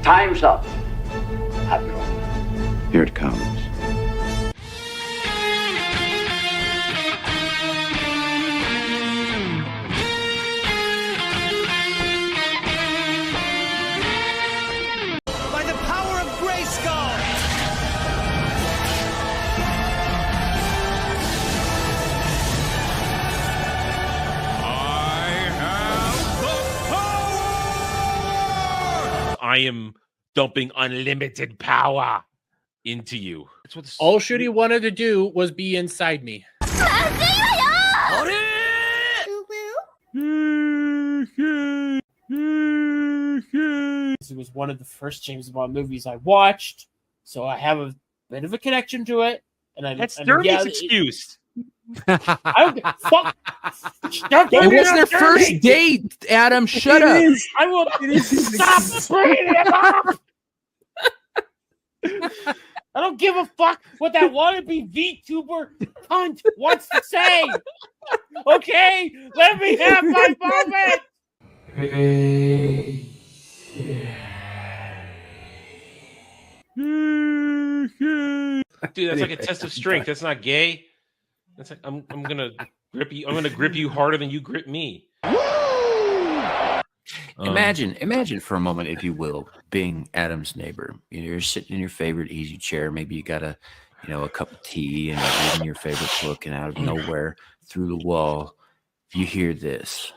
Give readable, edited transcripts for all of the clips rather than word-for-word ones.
Time's up. Admiral. Here it comes. By the power of Grayskull! I am dumping unlimited power into you. That's what All Shooty wanted to do was be inside me. It was one of the first James Bond movies I watched, so I have a bit of a connection to it. And That's Dermot's excuse. I don't fuck. It was their first date, Adam. Shut up. I will stop bringing it up. I don't give a fuck what that wannabe VTuber cunt wants to say. Okay, let me have my moment. Dude, that's like a test of strength. That's not gay. That's like I'm gonna grip you. I'm gonna grip you harder than you grip me. Imagine for a moment, if you will, being Adam's neighbor. You're sitting in your favorite easy chair. Maybe you got a cup of tea and you're reading your favorite book, and out of nowhere, through the wall, you hear this: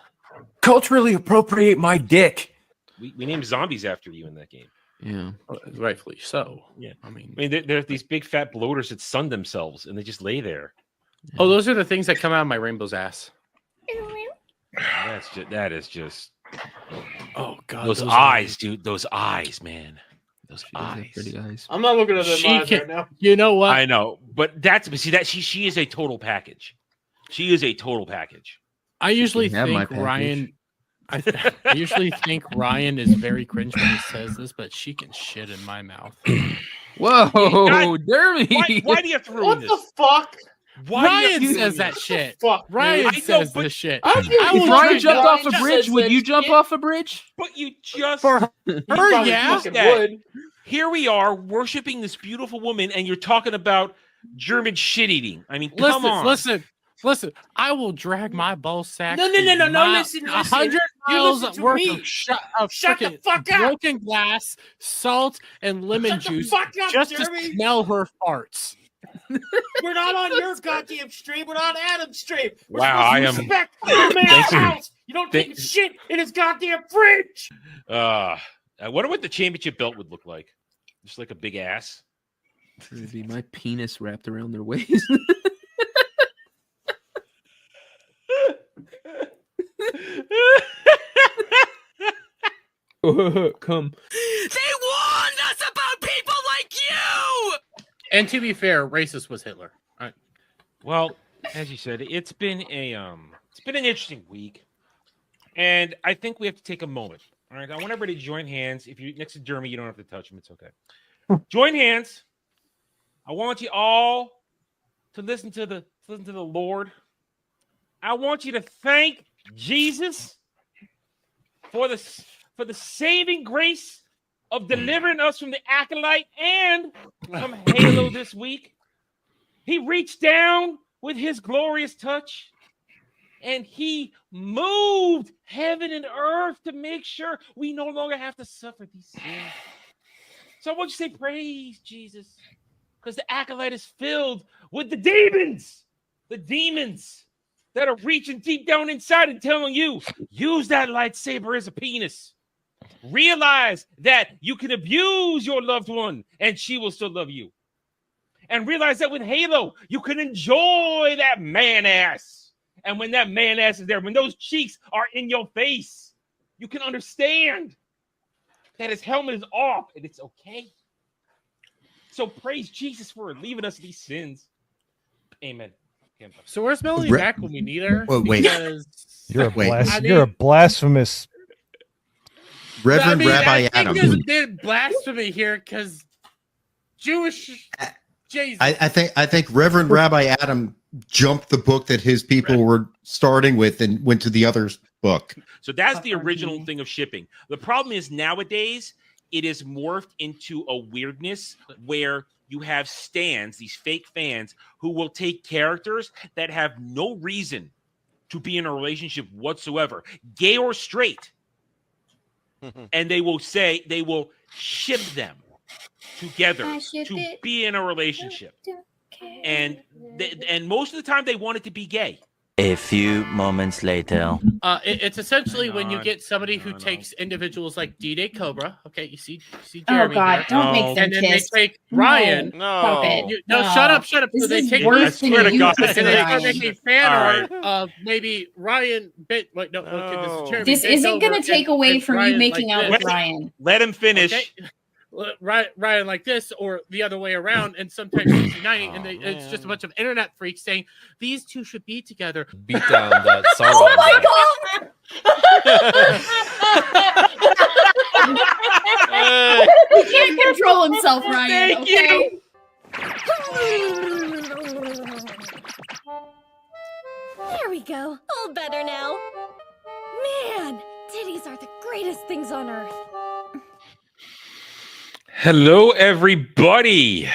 "Culturally appropriate my dick." We named zombies after you in that game. Yeah, Rightfully so. Yeah, I mean, they're these big fat bloaters that sun themselves and they just lay there. Oh, those are the things that come out of my rainbow's ass. That is just. Oh God, those eyes, dude. Those eyes, man. Those eyes. Pretty eyes. I'm not looking at them eyes right now. You know what? I know, but she is a total package. She is a total package. I usually think Ryan. I usually think Ryan is very cringe when he says this, but she can shit in my mouth. Whoa, Dermy! Why do you have to ruin this? What the fuck? Why Ryan says that shit. Fuck. Ryan says this shit. If Ryan jumped off a bridge, would you jump off a bridge? But you just for her, yeah. Would. Here we are worshiping this beautiful woman, and you're talking about German shit eating. I mean, come on. Listen. I will drag my ball sack. No. Listen. 100 miles worth of Shut the fuck up. Broken glass, salt, and lemon juice just to smell her farts. We're not on your goddamn stream. We're on Adam's stream. Wow, I am. Respect your man's house. You don't take shit in his goddamn fridge. I wonder what the championship belt would look like. Just like a big ass. It would be my penis wrapped around their waist. Come. They warned us about people like you. And to be fair, racist was Hitler. All right. Well, as you said, it's been an interesting week, and I think we have to take a moment. All right, I want everybody to join hands. If you're next to Jeremy, you don't have to touch him. It's okay. Join hands. I want you all to listen to the Lord. I want you to thank Jesus for the saving grace of delivering us from the acolyte and from Halo this week. He reached down with his glorious touch and he moved heaven and earth to make sure we no longer have to suffer these sins. So I want you to say, praise Jesus, because the acolyte is filled with the demons that are reaching deep down inside and telling you, use that lightsaber as a penis. Realize that you can abuse your loved one and she will still love you. And realize that with Halo, you can enjoy that man ass. And when that man ass is there, when those cheeks are in your face, you can understand that his helmet is off and it's okay. So praise Jesus for leaving us these sins. Amen. So where's Melanie back when we need her? Oh, wait. You're a blasphemous. Reverend Rabbi I Adam. think there's a bit of blasphemy here because Jewish. Jesus. I think Reverend Rabbi Adam jumped the book that his people were starting with and went to the other book. So that's the original thing of shipping. The problem is nowadays it is morphed into a weirdness where you have stans, these fake fans, who will take characters that have no reason to be in a relationship whatsoever, gay or straight, and they will ship them together to be in a relationship. And most of the time they want it to be gay. A few moments later. It's essentially Hang when you on. get somebody who No. takes individuals like D-Day Cobra. Okay, you see Oh Jeremy God! here. Don't No. make them And then kiss. they take Ryan. Stop it. No, shut up. Shut So This they is take worse I than swear to you God, kissing and they Ryan. start making fan All art of maybe Ryan bit. Wait, no, okay, this is Jeremy. This bent isn't going over to take and- away and from you Ryan making like out this. with Ryan. Let him finish. Okay. Ryan like this or the other way around, and sometimes it's uniting, and it's just a bunch of internet freaks saying these two should be together. Beat down that Sauron. Oh my God! He can't control himself, Ryan. Okay. There we go. All better now. Man, titties are the greatest things on earth. Hello, everybody.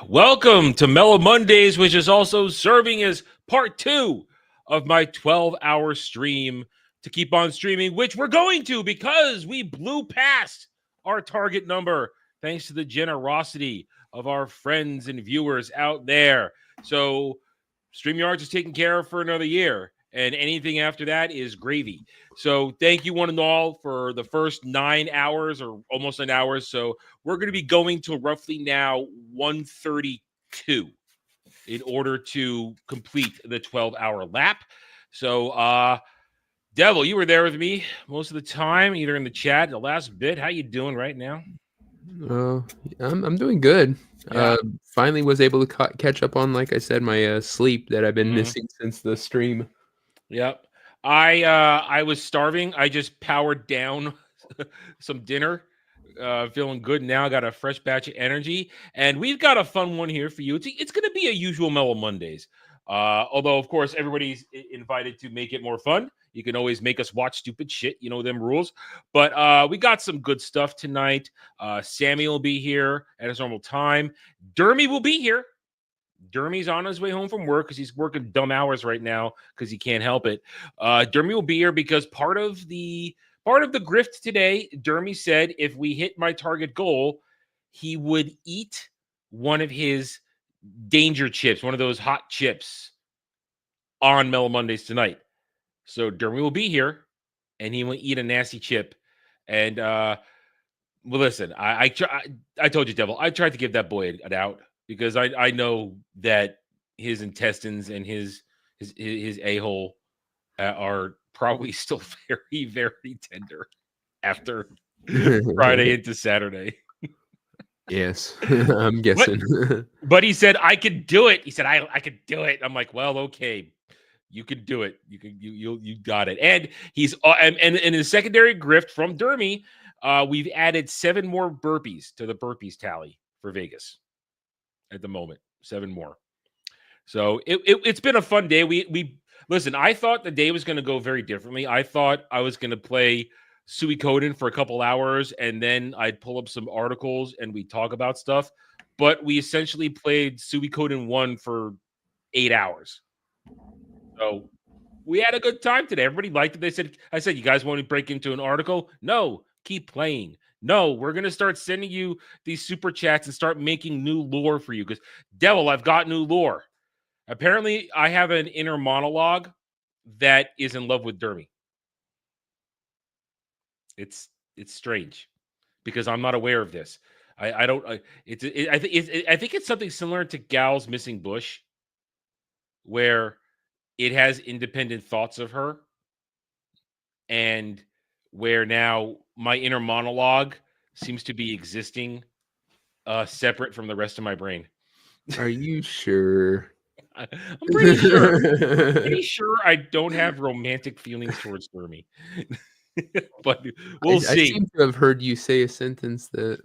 Welcome to Mellow Mondays, which is also serving as part 2 of my 12-hour stream to keep on streaming, which we're going to because we blew past our target number thanks to the generosity of our friends and viewers out there. So StreamYards is taken care of for another year, and anything after that is gravy. So thank you one and all for the first 9 hours or almost 9 hours. So we're going to be going to roughly now 1:32 in order to complete the 12-hour lap. So Devil, you were there with me most of the time, either in the chat, the last bit. How you doing right now? I'm doing good. Yeah. Finally was able to catch up on, like I said, my sleep that I've been missing since the stream. Yep. I was starving. I just powered down some dinner. Feeling good now. Got a fresh batch of energy, and we've got a fun one here for you. It's going to be a usual Mellow Mondays. Although, of course, everybody's invited to make it more fun. You can always make us watch stupid shit. You know them rules. But we got some good stuff tonight. Sammy will be here at his normal time. Dermy will be here. Dermy's on his way home from work because he's working dumb hours right now because he can't help it. Dermy will be here because part of the grift today, Dermy said if we hit my target goal, he would eat one of his danger chips, one of those hot chips on Mellow Mondays tonight. So Dermy will be here and he will eat a nasty chip. And well, listen, I told you, Devil, I tried to give that boy an out because I know that his intestines and his a-hole are probably still very, very tender after Friday into Saturday. Yes, I'm guessing. But he said, I could do it. He said, I could do it. I'm like, well, okay. You could do it. You got it. And he's and in the secondary grift from Dermy, we've added 7 more burpees to the burpees tally for Vegas at the moment. 7 more. So it's been a fun day. We listen, I thought the day was going to go very differently. I thought I was going to play Suikoden for a couple hours and then I'd pull up some articles and we talk about stuff. But we essentially played Suikoden 1 for 8 hours. So we had a good time today. Everybody liked it. I said, you guys want to break into an article? No, keep playing. No, we're going to start sending you these super chats and start making new lore for you. Because, Devil, I've got new lore. Apparently, I have an inner monologue that is in love with Dermy. It's strange because I'm not aware of this. I think it's something similar to Gal's Missing Bush, where it has independent thoughts of her, and where now my inner monologue seems to be existing separate from the rest of my brain. Are you sure? I'm pretty sure. Pretty sure I don't have romantic feelings towards Dermy. But we'll see. I seem to have heard you say a sentence that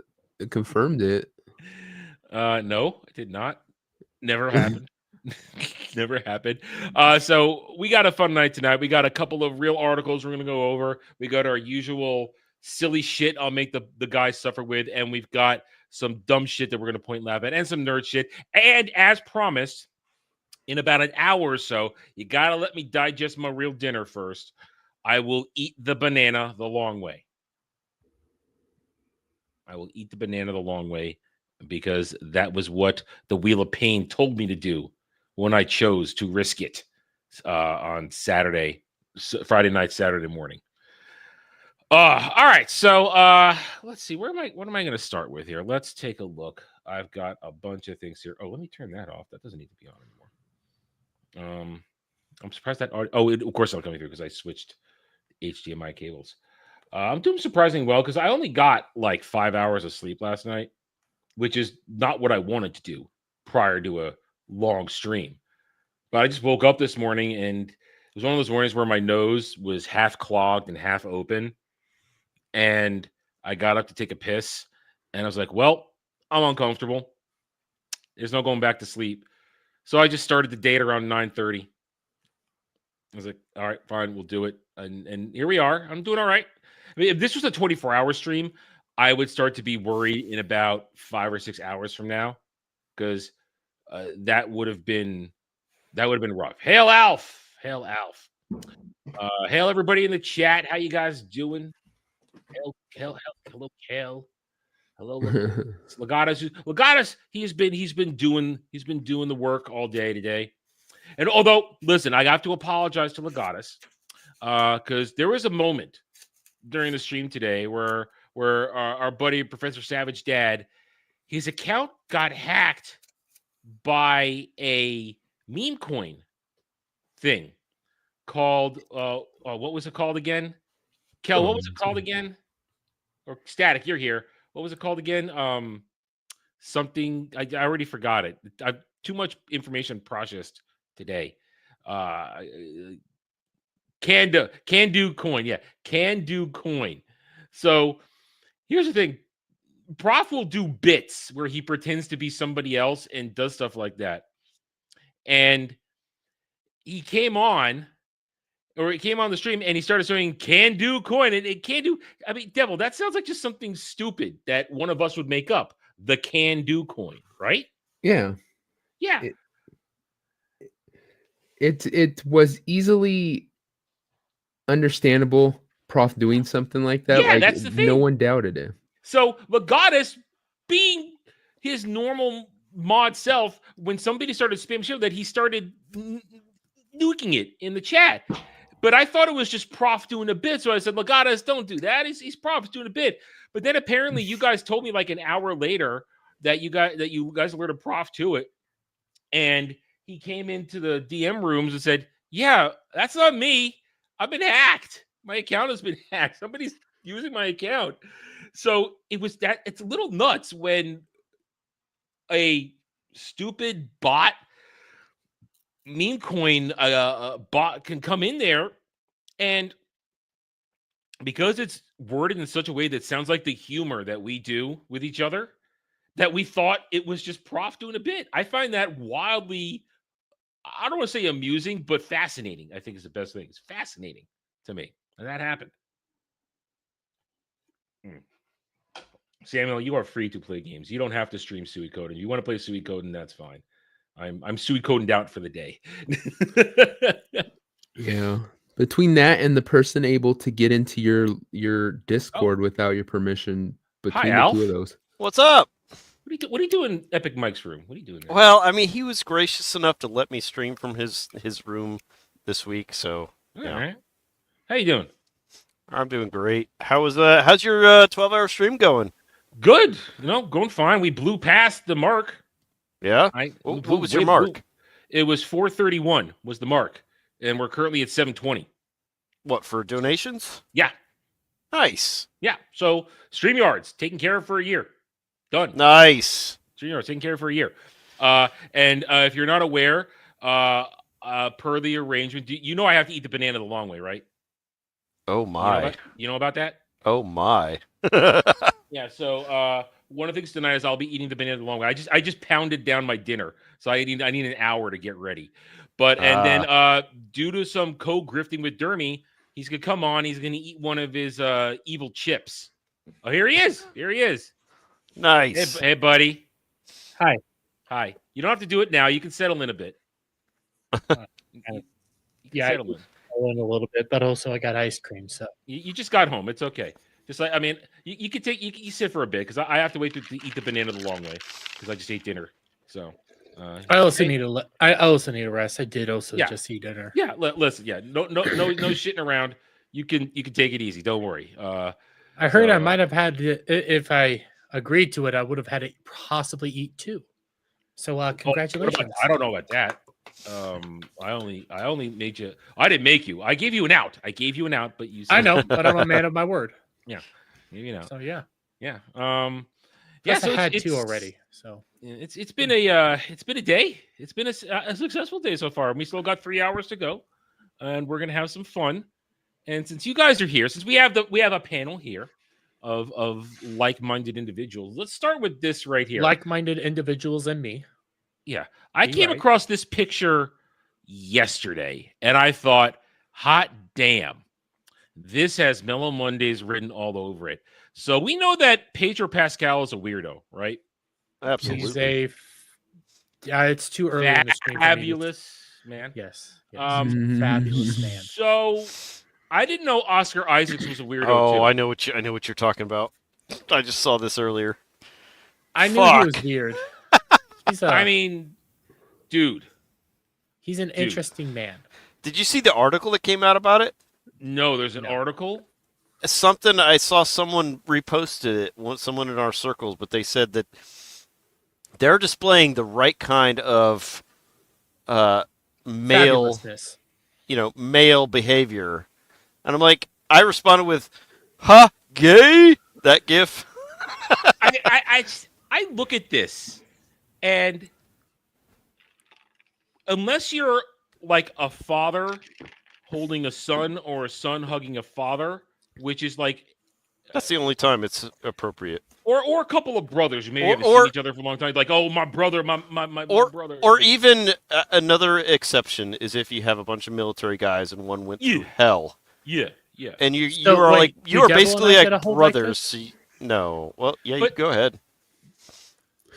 confirmed it. No, it did not. Never happened. Never happened. So we got a fun night tonight. We got a couple of real articles we're going to go over. We got our usual silly shit I'll make the guys suffer with, and we've got some dumb shit that we're going to point and laugh at, and some nerd shit. And as promised, in about an hour or so, you got to let me digest my real dinner first. I will eat the banana the long way. I will eat the banana the long way because that was what the Wheel of Pain told me to do when I chose to risk it on Friday night, Saturday morning. All right. So let's see. What am I going to start with here? Let's take a look. I've got a bunch of things here. Oh, let me turn that off. That doesn't need to be on anymore. I'm surprised that of course it's not coming through because I switched HDMI cables. I'm doing surprisingly well because I only got like 5 hours of sleep last night, which is not what I wanted to do prior to a long stream. But I just woke up this morning and it was one of those mornings where my nose was half clogged and half open. And I got up to take a piss and I was like, well, I'm uncomfortable. There's no going back to sleep. So I just started the date around 9:30. I was like, all right, fine, we'll do it. And here we are. I'm doing all right. I mean, if this was a 24-hour stream, I would start to be worried in about 5 or 6 hours from now because that would have been rough. Hail Alf. Hail Alf. Hail everybody in the chat. How you guys doing? Hail. Hello, Kale. Hello, Legatus. He's been doing the work all day today. And although, listen, I have to apologize to Legatus because there was a moment during the stream today where our buddy Professor Savage Dad, his account got hacked by a meme coin thing called what was it called again? Kel, what was it called again? Or Static, you're here. What was it called again? Something I already forgot it. I've too much information processed today. Can do coin. Yeah, can do coin. So here's the thing. Prof will do bits where he pretends to be somebody else and does stuff like that. And he came on the stream and he started saying can do coin. And it can do. I mean, Devil, that sounds like just something stupid that one of us would make up. The can do coin, right? Yeah. Yeah. It was easily understandable, Prof doing something like that. Yeah, like, that's the thing. No one doubted it. So Legatus, being his normal mod self, when somebody started spamming show that he started nuking it in the chat. But I thought it was just Prof doing a bit. So I said, Legatus, don't do that. He's Prof doing a bit. But then apparently you guys told me like an hour later that you guys alerted Prof to it. And he came into the DM rooms and said, yeah, that's not me. I've been hacked. My account has been hacked. Somebody's using my account. So it's a little nuts when a stupid bot meme coin bot can come in there, and because it's worded in such a way that sounds like the humor that we do with each other, that we thought it was just Prof doing a bit. I find that wildly, I don't want to say amusing, but fascinating, I think is the best thing. It's fascinating to me. And that happened. Samuel, you are free to play games. You don't have to stream Suikoden. You want to play Suikoden, that's fine. I'm Suikodened out for the day. Yeah. Between that and the person able to get into your Discord without your permission, between the Alf. two of those. What's up? What are you doing in Epic Mike's room? What are you doing there? Well, I mean, he was gracious enough to let me stream from his room this week, so All right. How you doing? I'm doing great. How's your 12-hour stream going? Good. Going fine. We blew past the mark. Yeah? What was your mark? It was 431 was the mark, and we're currently at 720. What, for donations? Yeah. Nice. Yeah. So StreamYard's taken care of for a year. Done. Nice. StreamYard's taken care of for a year. And if you're not aware, per the arrangement, I have to eat the banana the long way, right? Oh, my. You know about that? Oh, my. Yeah, so one of the things tonight is I'll be eating the banana the long way. I just pounded down my dinner, so I need an hour to get ready. But and then due to some co-grifting with Dermy, He's gonna come on. He's gonna eat one of his evil chips. Oh, here he is. Here he is. Nice. Hey, buddy. Hi. Hi. You don't have to do it now. You can settle in a bit. Yeah, settle in. I went a little bit, but also I got ice cream. So You just got home. It's okay. Just like, I mean, you could take, you sit for a bit because I have to wait to eat the banana the long way because I just ate dinner. So I also need a rest. I did also Yeah. just eat dinner. yeah, listen, yeah, no shitting around. You can take it easy. Don't worry. I heard So, I might have had to, if I agreed to it, I would have had to possibly eat 2. So congratulations. I don't know about that. I only made you. I didn't make you. I gave you an out. But you. I know, but I'm a man of my word. Yeah, maybe an out. So yeah. Yeah. Yeah, So I had it's 2 already. So it's been a day. It's been a successful day so far. We still got 3 hours to go, and we're gonna have some fun. And since you guys are here, since we have a panel here of like-minded individuals, let's start with this right here. like-minded individuals and me. Yeah, I Be came right. across this picture yesterday, and I thought, hot damn, this has Mellow Mondays written all over it. So we know that Pedro Pascal is a weirdo, right? Absolutely. Yeah, it's too early in the stream. Fabulous man. Yes. Fabulous man. So I didn't know Oscar Isaacs was a weirdo. Oh, too. I know what you're talking about. I just saw this earlier. I knew he was weird. I mean, dude. He's an interesting man. Did you see the article that came out about it? No, there's an article. Something I saw someone reposted it, someone in our circles, but they said that they're displaying the right kind of male, Fabulousness. male behavior. And I'm like, I responded with, "Huh, gay?" That gif. I look at this, and unless you're like a father holding a son or a son hugging a father, which is like That's the only time it's appropriate. Or a couple of brothers who maybe haven't seen each other for a long time. Like, oh, my brother, my brother. Or even another exception is if you have a bunch of military guys and one went through hell. Yeah. And you So, are wait, like, do you are Devil and basically I get a like hold like brothers. this? So no. Well, yeah, you But- go ahead.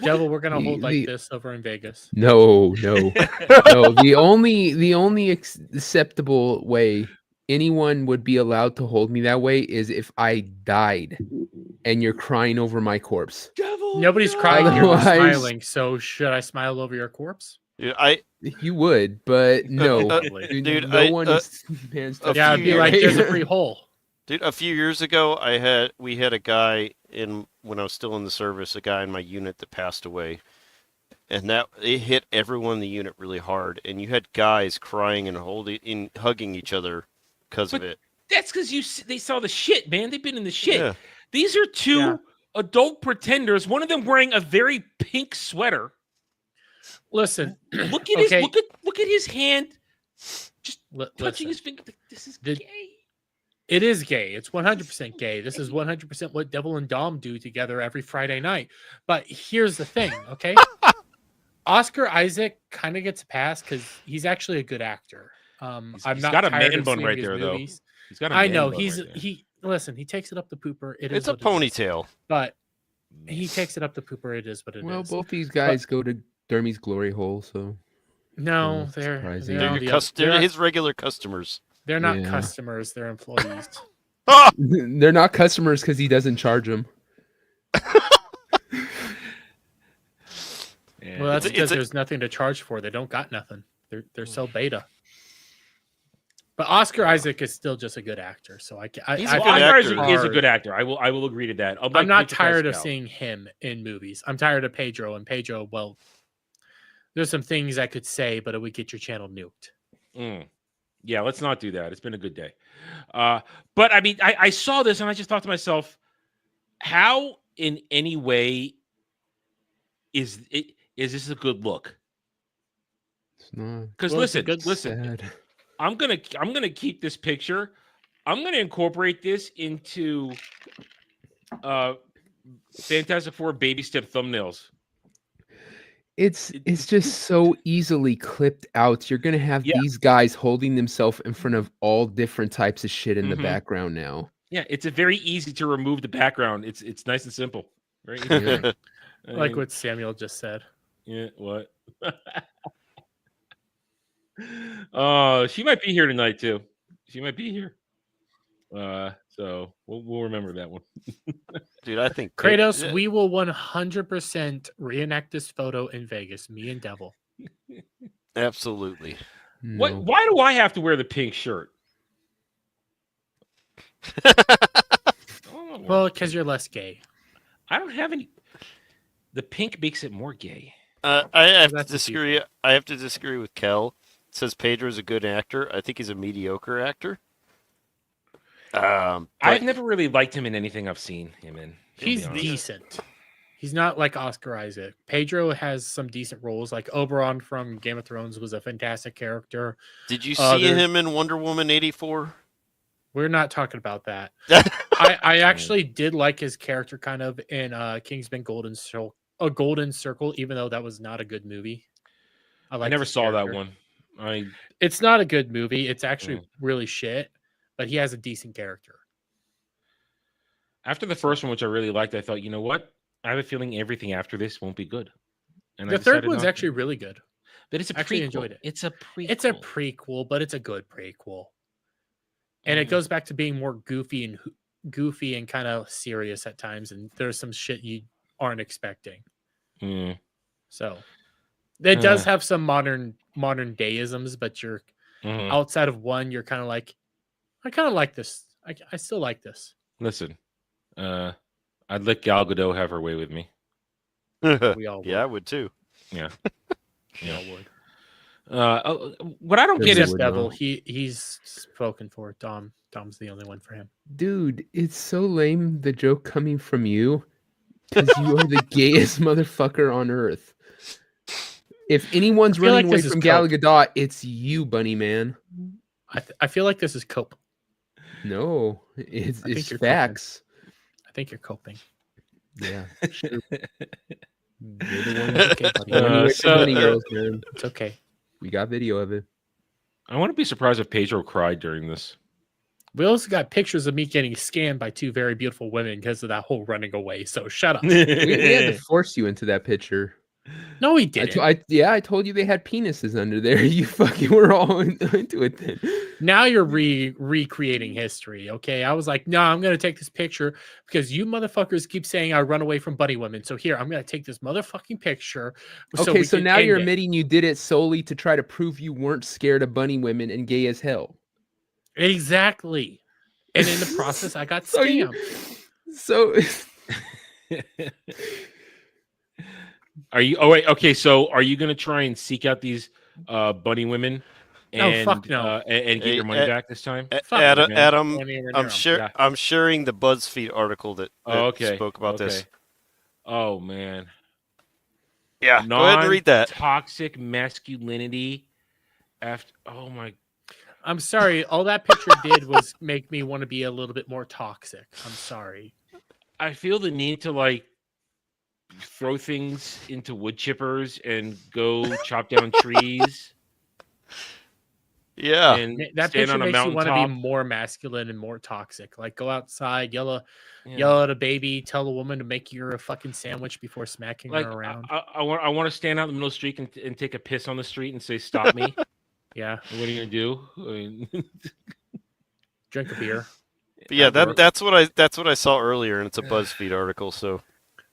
Devil, we're gonna hold like The- this over in Vegas. No. The only acceptable way anyone would be allowed to hold me that way is if I died and you're crying over my corpse. Nobody's crying. You're just Otherwise- smiling. So should I smile over your corpse? Yeah, You would, but no. dude, no one stands to Yeah, I'd be like, there's a free hole. Dude, a few years ago, we had a guy when I was still in the service, a guy in my unit that passed away, and it hit everyone in the unit really hard. And you had guys crying and hugging each other because of it. That's because they saw the shit, man. They've been in the shit. Yeah. These are two adult pretenders. One of them wearing a very pink sweater. Listen, Look at look at his hand, just touching listen. his finger. This is The- gay. It is gay. It's 100% gay. This is 100% what Devil and Dom do together every Friday night. But here's the thing, okay? Oscar Isaac kind of gets a pass because he's actually a good actor. I'm He's not got a tired man of bun seeing right his there, though. movies. He's got a I man know bun he's right there. he. Listen, he takes it up the pooper. It's a what it is. ponytail. But he takes it up the pooper. It is what it is. Well, both these guys go to Dermy's glory hole, so No, it's they're surprising. they're, on the They're his regular customers. they're not Yeah. customers. They're employees. they're not customers because he doesn't charge them. Yeah. Well, that's It's a- because there's nothing to charge for. They don't got nothing. They're so beta. But Oscar Isaac is still just a good actor. So I He's a I good find it actor. Isaac is a hard. good actor. I will agree to that. I'm not tired of seeing him in movies. I'm tired of Pedro. And Pedro, well, there's some things I could say, but it would get your channel nuked. Yeah, let's not do that. It's been a good day. But I mean, I saw this and I just thought to myself, how in any way is this a good look? It's not. Because Well, it's a listen. Sad. I'm gonna keep this picture. I'm gonna incorporate this into Fantastic Four baby step thumbnails. It's just so easily clipped out. You're gonna have these guys holding themselves in front of all different types of shit in the background now. Yeah, it's a very easy to remove the background. It's nice and simple. Very easy. Yeah. Like what Samuel just said. Yeah, what? Oh, she might be here tonight too. She might be here. So we'll remember that one. Dude, I think Kratos, we will 100% reenact this photo in Vegas, me and Devil. Absolutely. What? No. Why do I have to wear the pink shirt? Well, because you're less gay. I don't have any. The pink makes it more gay. I have to disagree. I have to disagree with Kel. It says Pedro's a good actor. I think he's a mediocre actor. I've never really liked him in anything I've seen him in. He's decent. He's not like Oscar Isaac. Pedro has some decent roles. Like Oberon from Game of Thrones was a fantastic character. Did you see him in Wonder Woman 84? We're not talking about that. I actually did like his character kind of in Kingsman Golden Circle, even though that was not a good movie. I never saw that one. It's not a good movie. It's actually really shit, but he has a decent character. After the first one, which I really liked, I thought, you know what? I have a feeling everything after this won't be good. And the third one's actually really good. But it's a prequel. Actually enjoyed it. It's a prequel. It's a prequel, but it's a good prequel. And it goes back to being more goofy and kind of serious at times. And there's some shit you aren't expecting. So it does have some modern dayisms, but you're outside of one, you're kind of like, I kind of like this. I still like this. Listen, I'd let Gal Gadot have her way with me. We all would. Yeah, I would too. Yeah. We all would. What I don't get is Devil. He's spoken for. Dom's the only one for him. Dude, it's so lame, the joke coming from you, because you are the gayest motherfucker on earth. If anyone's running away from Gal Gadot, it's you, Bunny Man. I feel like this is cope. No, it's facts. I think you're coping. Yeah. You're the one. Bunny girls, man. It's okay. We got video of it. I want to be surprised if Pedro cried during this. We also got pictures of me getting scammed by two very beautiful women because of that whole running away. So shut up. We had to force you into that picture. No, we didn't. I told you they had penises under there. You fucking were all into it then. Now you're recreating history, okay? I was like, no, I'm going to take this picture because you motherfuckers keep saying I run away from bunny women. So here, I'm going to take this motherfucking picture. Okay, so now you're admitting you did it solely to try to prove you weren't scared of bunny women and gay as hell. Exactly. And in the process, I got scammed. Are you? Oh wait. Okay. So are you going to try and seek out these bunny women and fuck no. And get your money back this time? Adam, I'm sharing the BuzzFeed article that spoke about this. Oh man. Yeah. Go ahead and read that. Toxic masculinity. Oh my. I'm sorry. All that picture did was make me want to be a little bit more toxic. I'm sorry. I feel the need to throw things into wood chippers and go chop down trees. Yeah. And that picture makes you want to be more masculine and more toxic. Like go outside, yell at a baby, tell a woman to make you a fucking sandwich before smacking her around. I want to stand out in the middle of the street and take a piss on the street and say, "Stop me." Yeah. What are you gonna do? Drink a beer. But yeah, that's what I saw earlier, and it's a BuzzFeed article. So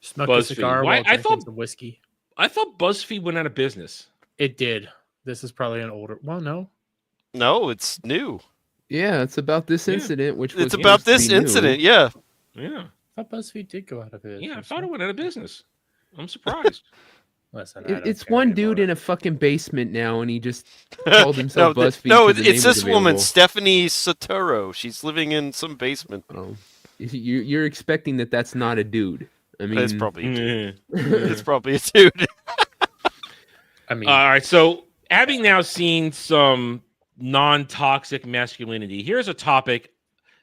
smoke a cigar while drinking some whiskey. I thought BuzzFeed went out of business. It did. This is probably an older. Well, no, it's new. Yeah, it's about this incident, which was it's about this incident. Yeah. Yeah. I thought BuzzFeed did go out of business. Yeah, I thought it went out of business. I'm surprised. Listen, it's one dude in a fucking basement now, and he just called himself BuzzFeed. No, it's this woman, Stephanie Sotero. She's living in some basement. Oh, you're expecting that's not a dude. I mean, it's probably a dude. It's probably a dude. I mean, all right. So, having now seen some non-toxic masculinity, here's a topic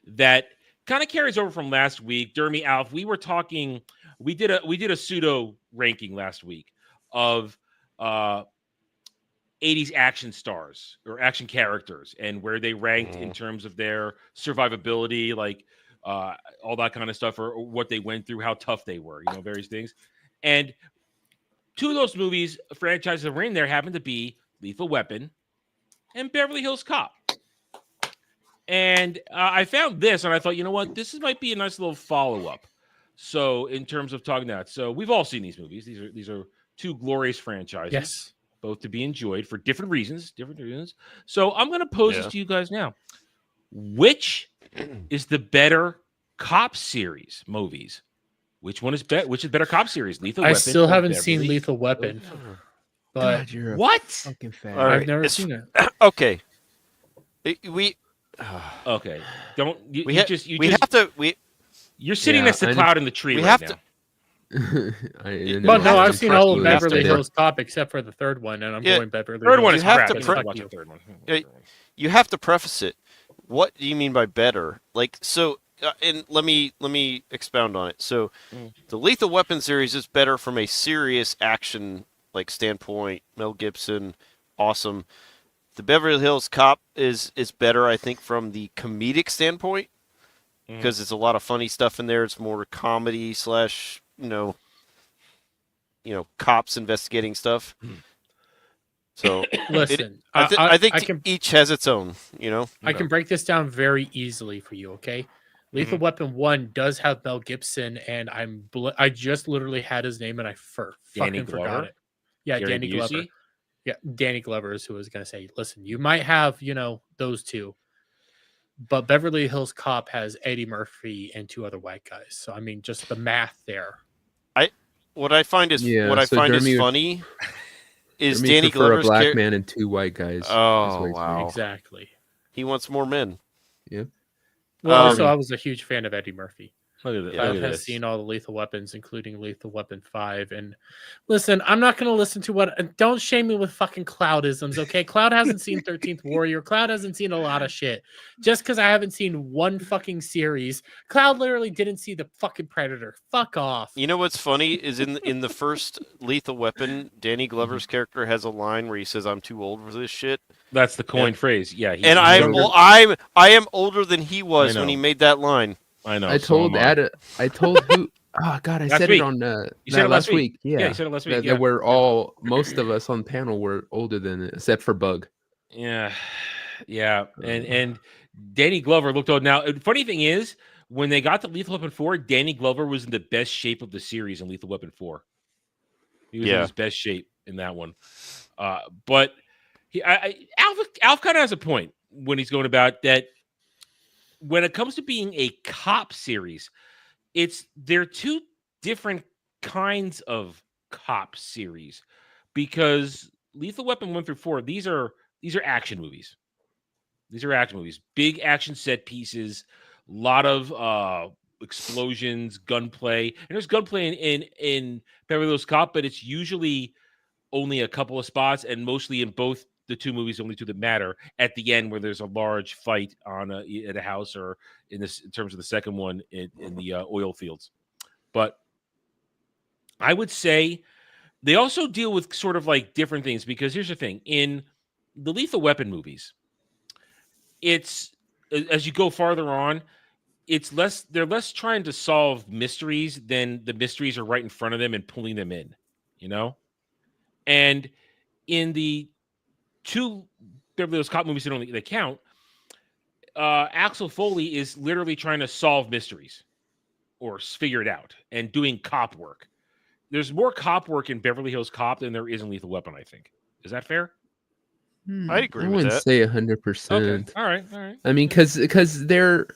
that kind of carries over from last week. Alf, we were talking. We did a pseudo ranking last week of '80s action stars or action characters and where they ranked in terms of their survivability, like all that kind of stuff, or what they went through, how tough they were, various things. And two of those movies, franchises that were in there, happened to be Lethal Weapon and Beverly Hills Cop. And I found this, and I thought, you know what, this might be a nice little follow-up. So in terms of talking that, so we've all seen these movies. These are two glorious franchises. Yes. Both to be enjoyed for different reasons. So I'm going to pose this to you guys now. Which is the better cop series movies? Which one is better? Which is better cop series? Lethal Weapon. I still haven't Beverly? seen Lethal Weapon. But God, you're a what? fucking fan. All right, I've never seen it. Okay. Okay. Don't you, We you ha- just you we just have to we you're sitting Yeah, next to I know. Cloud in the tree we right have now. to- But no, I've seen all of you have to- Beverly Hills Cop except for the third one, and I'm Yeah, going Beverly Third Hills. one is You have crap. to Let's pre- not watch Fuck the third one. Yeah, you have to preface it. What do you mean by better? Like, so, and let me expound on it. So, the Lethal Weapon series is better from a serious action like standpoint. Mel Gibson, awesome. The Beverly Hills Cop is better, I think, from the comedic standpoint because it's a lot of funny stuff in there. It's more comedy slash cops investigating stuff. So Listen, I think I can each has its own. I can break this down very easily for you. Okay, Lethal Weapon 1 does have Mel Gibson, and I just literally had his name and I fucking forgot it. Yeah, Gary Danny Glover. Busey? Yeah, Danny Glover is who I was going to say. Listen, you might have those two, but Beverly Hills Cop has Eddie Murphy and two other white guys. So I mean, just the math there. What I find is Jeremy- funny is Jeremy Danny prefer Glover's a black char- man and two white guys. Oh, That's what wow. Exactly. He wants more men. Yep. Well, also, I was a huge fan of Eddie Murphy. Look at Cloud look at has this. seen all the Lethal Weapons, including Lethal Weapon 5. And listen, I'm not going to listen to don't shame me with fucking Cloudisms, okay? Cloud hasn't seen 13th Warrior. Cloud hasn't seen a lot of shit. Just because I haven't seen one fucking series, Cloud literally didn't see the fucking Predator. Fuck off. You know what's funny is in the first Lethal Weapon, Danny Glover's character has a line where he says, "I'm too old for this shit." That's the coined phrase. Yeah. And I am older than he was I when he know. made that line. I know. I told who? Oh God, I Last said week. it on You said it last week. Yeah, you said it last week. That, yeah. that we're most of us on the panel were older than it, except for Bug. Yeah. And Danny Glover looked old. Now, funny thing is, when they got to Lethal Weapon 4, Danny Glover was in the best shape of the series in Lethal Weapon 4. He was in his best shape in that one. But Alf kind of has a point when he's going about that. When it comes to being a cop series, they're two different kinds of cop series because Lethal Weapon 1 through 4, these are action movies. These are action movies. Big action set pieces, a lot of explosions, gunplay. And there's gunplay in Beverly Hills Cop, but it's usually only a couple of spots, and mostly in both the two movies, only two that matter at the end, where there's a large fight at a house, or in terms of the second one in the oil fields. But I would say they also deal with sort of like different things, because here's the thing: in the Lethal Weapon movies, it's as you go farther on, they're less trying to solve mysteries than the mysteries are right in front of them and pulling them in, and in the two Beverly Hills Cop movies that only they count, Axel Foley is literally trying to solve mysteries or figure it out and doing cop work. There's more cop work in Beverly Hills Cop than there is in Lethal Weapon, I think. Is that fair? I agree I with wouldn't that. say 100%. Okay. All right. I mean, because they're.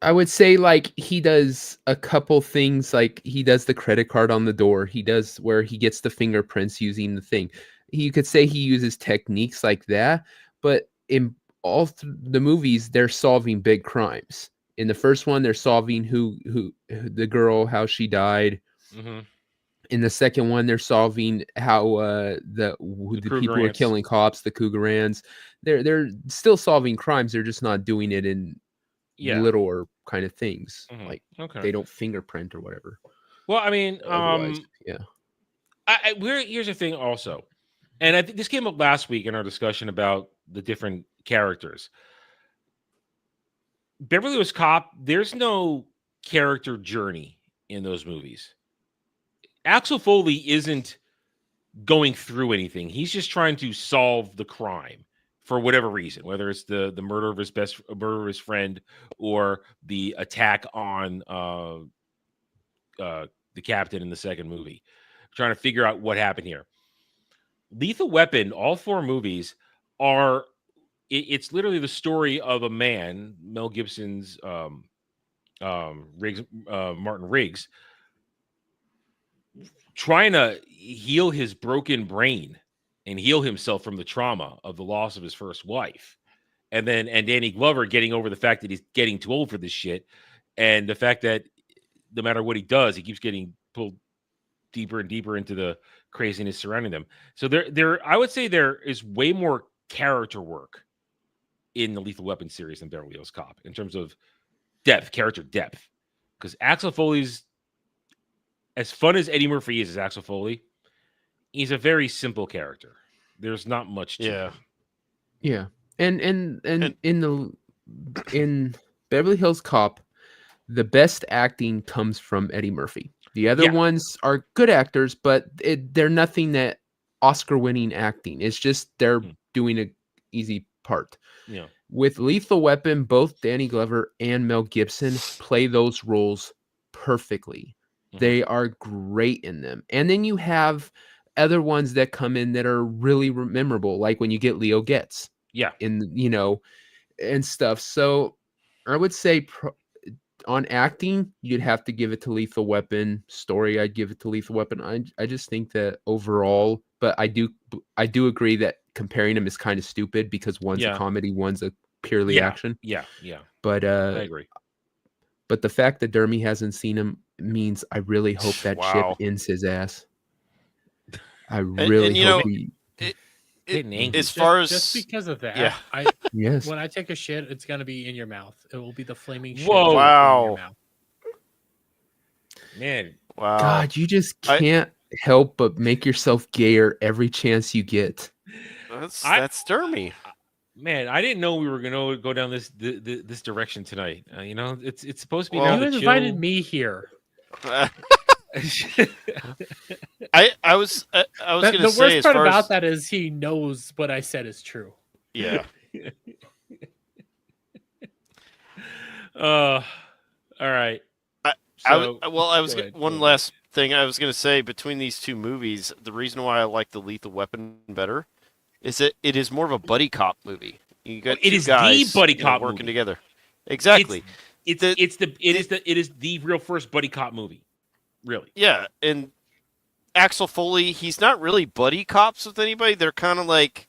I would say like he does a couple things, like he does the credit card on the door. He does where he gets the fingerprints using the thing. You could say he uses techniques like that, but in all the movies, they're solving big crimes. In the first one, they're solving who the girl, how she died. Mm-hmm. In the second one, they're solving how the people who are killing cops, the Cougarans. They're still solving crimes. They're just not doing it in littler kind of things. Like they don't fingerprint or whatever. Well, I mean, yeah. Here's the thing also, and I think this came up last week in our discussion about the different characters. Beverly Hills Cop, there's no character journey in those movies. Axel Foley isn't going through anything. He's just trying to solve the crime for whatever reason, whether it's the murder of his friend or the attack on the captain in the second movie. Trying to figure out what happened here. Lethal Weapon, all 4 movies are. It's literally the story of a man, Mel Gibson's Martin Riggs, trying to heal his broken brain and heal himself from the trauma of the loss of his first wife. And Danny Glover getting over the fact that he's getting too old for this shit. And the fact that no matter what he does, he keeps getting pulled deeper and deeper into the craziness surrounding them. So I would say there is way more character work in the Lethal Weapon series than Beverly Hills Cop in terms of character depth. Because Axel Foley's, as fun as Eddie Murphy is as Axel Foley, he's a very simple character. There's not much to him. Yeah. And in Beverly Hills Cop, the best acting comes from Eddie Murphy. The other ones are good actors, but they're nothing that Oscar-winning acting. It's just they're doing an easy part. Yeah. With Lethal Weapon, both Danny Glover and Mel Gibson play those roles perfectly. They are great in them. And then you have other ones that come in that are really memorable, like when you get Leo Getz. Yeah. And stuff. So I would say on acting, you'd have to give it to Lethal Weapon. Story, I'd give it to Lethal Weapon. I just think that overall, but I do agree that comparing them is kind of stupid because one's a comedy, one's a purely action. Yeah. But I agree. But the fact that Dermy hasn't seen him means I really hope that chip ends his ass. I really hope as far as just because of that, when I take a shit, it's gonna be in your mouth. It will be the flaming shit. Whoa! Wow, in your mouth. Man, wow! God, you just can't help but make yourself gayer every chance you get. That's Dermy. Man, I didn't know we were gonna go down this direction tonight. It's supposed to be. Well, you invited me here. I was going to say, the worst part about as... that is he knows what I said is true. Yeah. All right. One last thing I was going to say between these 2 movies, the reason why I like the Lethal Weapon better is that it is more of a buddy cop movie. You got it is the buddy cop working movie. together. Exactly. It is the real first buddy cop movie. Really? Yeah, and Axel Foley, he's not really buddy cops with anybody. They're kind of like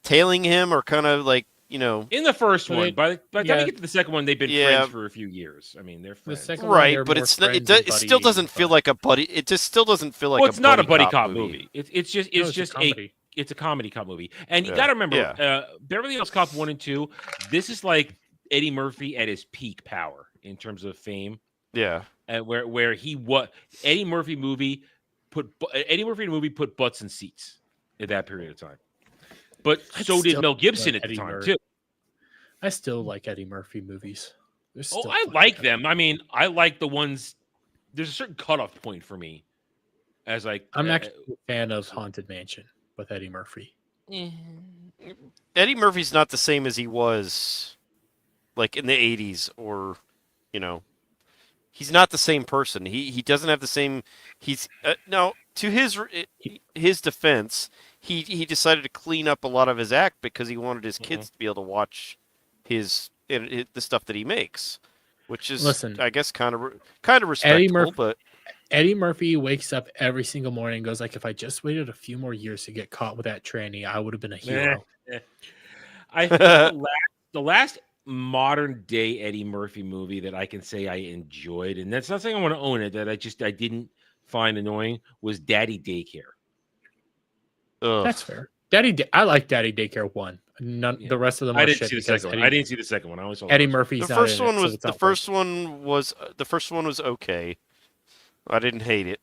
tailing him or kind of like, in the first one. By the time you get to the second one, they've been friends for a few years. I mean, they're friends. The second right, one, but it's not, it still doesn't feel like a buddy. It just still doesn't feel like it's not a buddy cop movie. It's a comedy cop movie. And you got to remember, Beverly Hills Cop 1 and 2, this is like Eddie Murphy at his peak power in terms of fame. Yeah. Where Eddie Murphy movie put butts in seats at that period of time. But so did Mel Gibson at the time too. I still like Eddie Murphy movies. I like them. I mean, I like the ones. There's a certain cutoff point for me. I'm actually a fan of Haunted Mansion with Eddie Murphy. Eddie Murphy's not the same as he was, like in the '80s, or he's not the same person. He doesn't have the same. He's now, to his defense, he decided to clean up a lot of his act because he wanted his kids to be able to watch the stuff that he makes, which is, I guess, kind of respectable. But Eddie Murphy wakes up every single morning and goes like, if I just waited a few more years to get caught with that tranny, I would have been a hero. I think the last modern day Eddie Murphy movie that I can say I enjoyed, and that's not saying I want to own it, that I didn't find annoying, was Daddy Daycare. That's fair. I like Daddy Daycare 1. The rest of them I didn't see the second one. I didn't see the second one. I always saw Eddie Murphy's the first one was the first one was okay. I didn't hate it.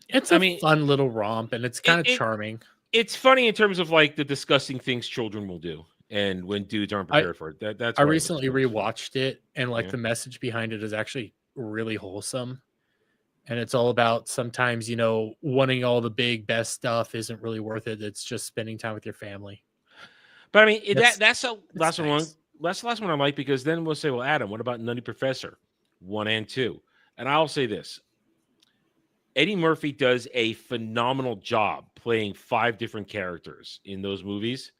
It's a fun little romp, and it's kind of charming. It's funny in terms of like the disgusting things children will do, and when dudes aren't prepared for it. That's I why recently it's rewatched it, and like the message behind it is actually really wholesome. And it's all about sometimes, wanting all the big best stuff isn't really worth it. It's just spending time with your family. But I mean, that's the last one. That's the last one I like, because then we'll say, well, Adam, what about Nutty Professor 1 and 2? And I'll say this: Eddie Murphy does a phenomenal job playing 5 different characters in those movies.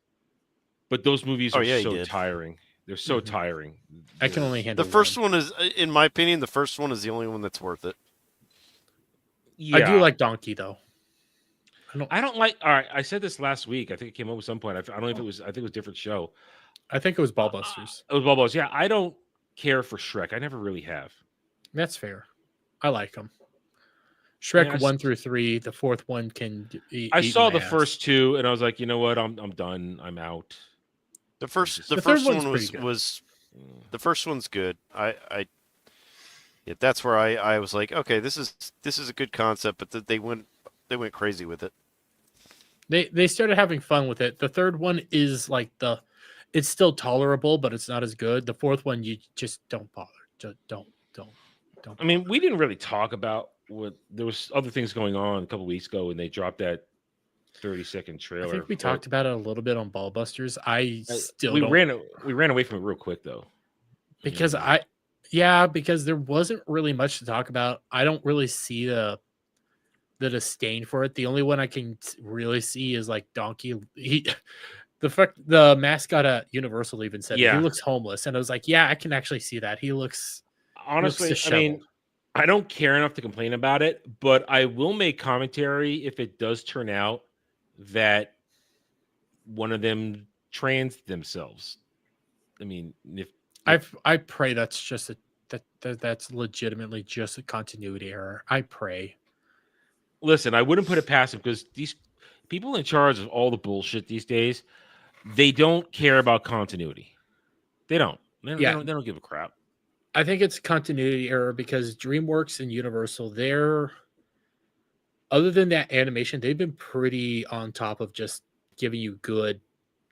But those movies are so tiring. They're so tiring. I can only handle the first one is, in my opinion, the first one is the only one that's worth it. Yeah. I do like Donkey though. I don't like. All right, I said this last week. I think it came up at some point. I don't know if it was. I think it was a different show. I think it was Ballbusters. It was Ballbusters. Yeah, I don't care for Shrek. I never really have. That's fair. I like them. Shrek 1 through 3. The fourth one can. I saw the first 2, and I was like, you know what? I'm done. I'm out. The first one was the first one's good. That's where I was like, okay, this is a good concept, but they went crazy with it. They started having fun with it. The third one is like it's still tolerable, but it's not as good. The fourth one, you just don't bother. Just don't. I mean, we didn't really talk about there was other things going on a couple weeks ago when they dropped that 30-second trailer. I think we talked about it a little bit on Ballbusters. We ran away from it real quick though. Because because there wasn't really much to talk about. I don't really see the disdain for it. The only one I can really see is like Donkey. The mascot at Universal even said he looks homeless, and I was like, yeah, I can actually see that. He looks honestly. I mean, I don't care enough to complain about it, but I will make commentary if it does turn out that one of them trans themselves. I mean, if I pray that's just that's legitimately just a continuity error. I pray. Listen, I wouldn't put it past them, because these people in charge of all the bullshit these days, they don't care about continuity. They don't. They don't give a crap. I think it's a continuity error because DreamWorks and Universal, other than that animation, they've been pretty on top of just giving you good,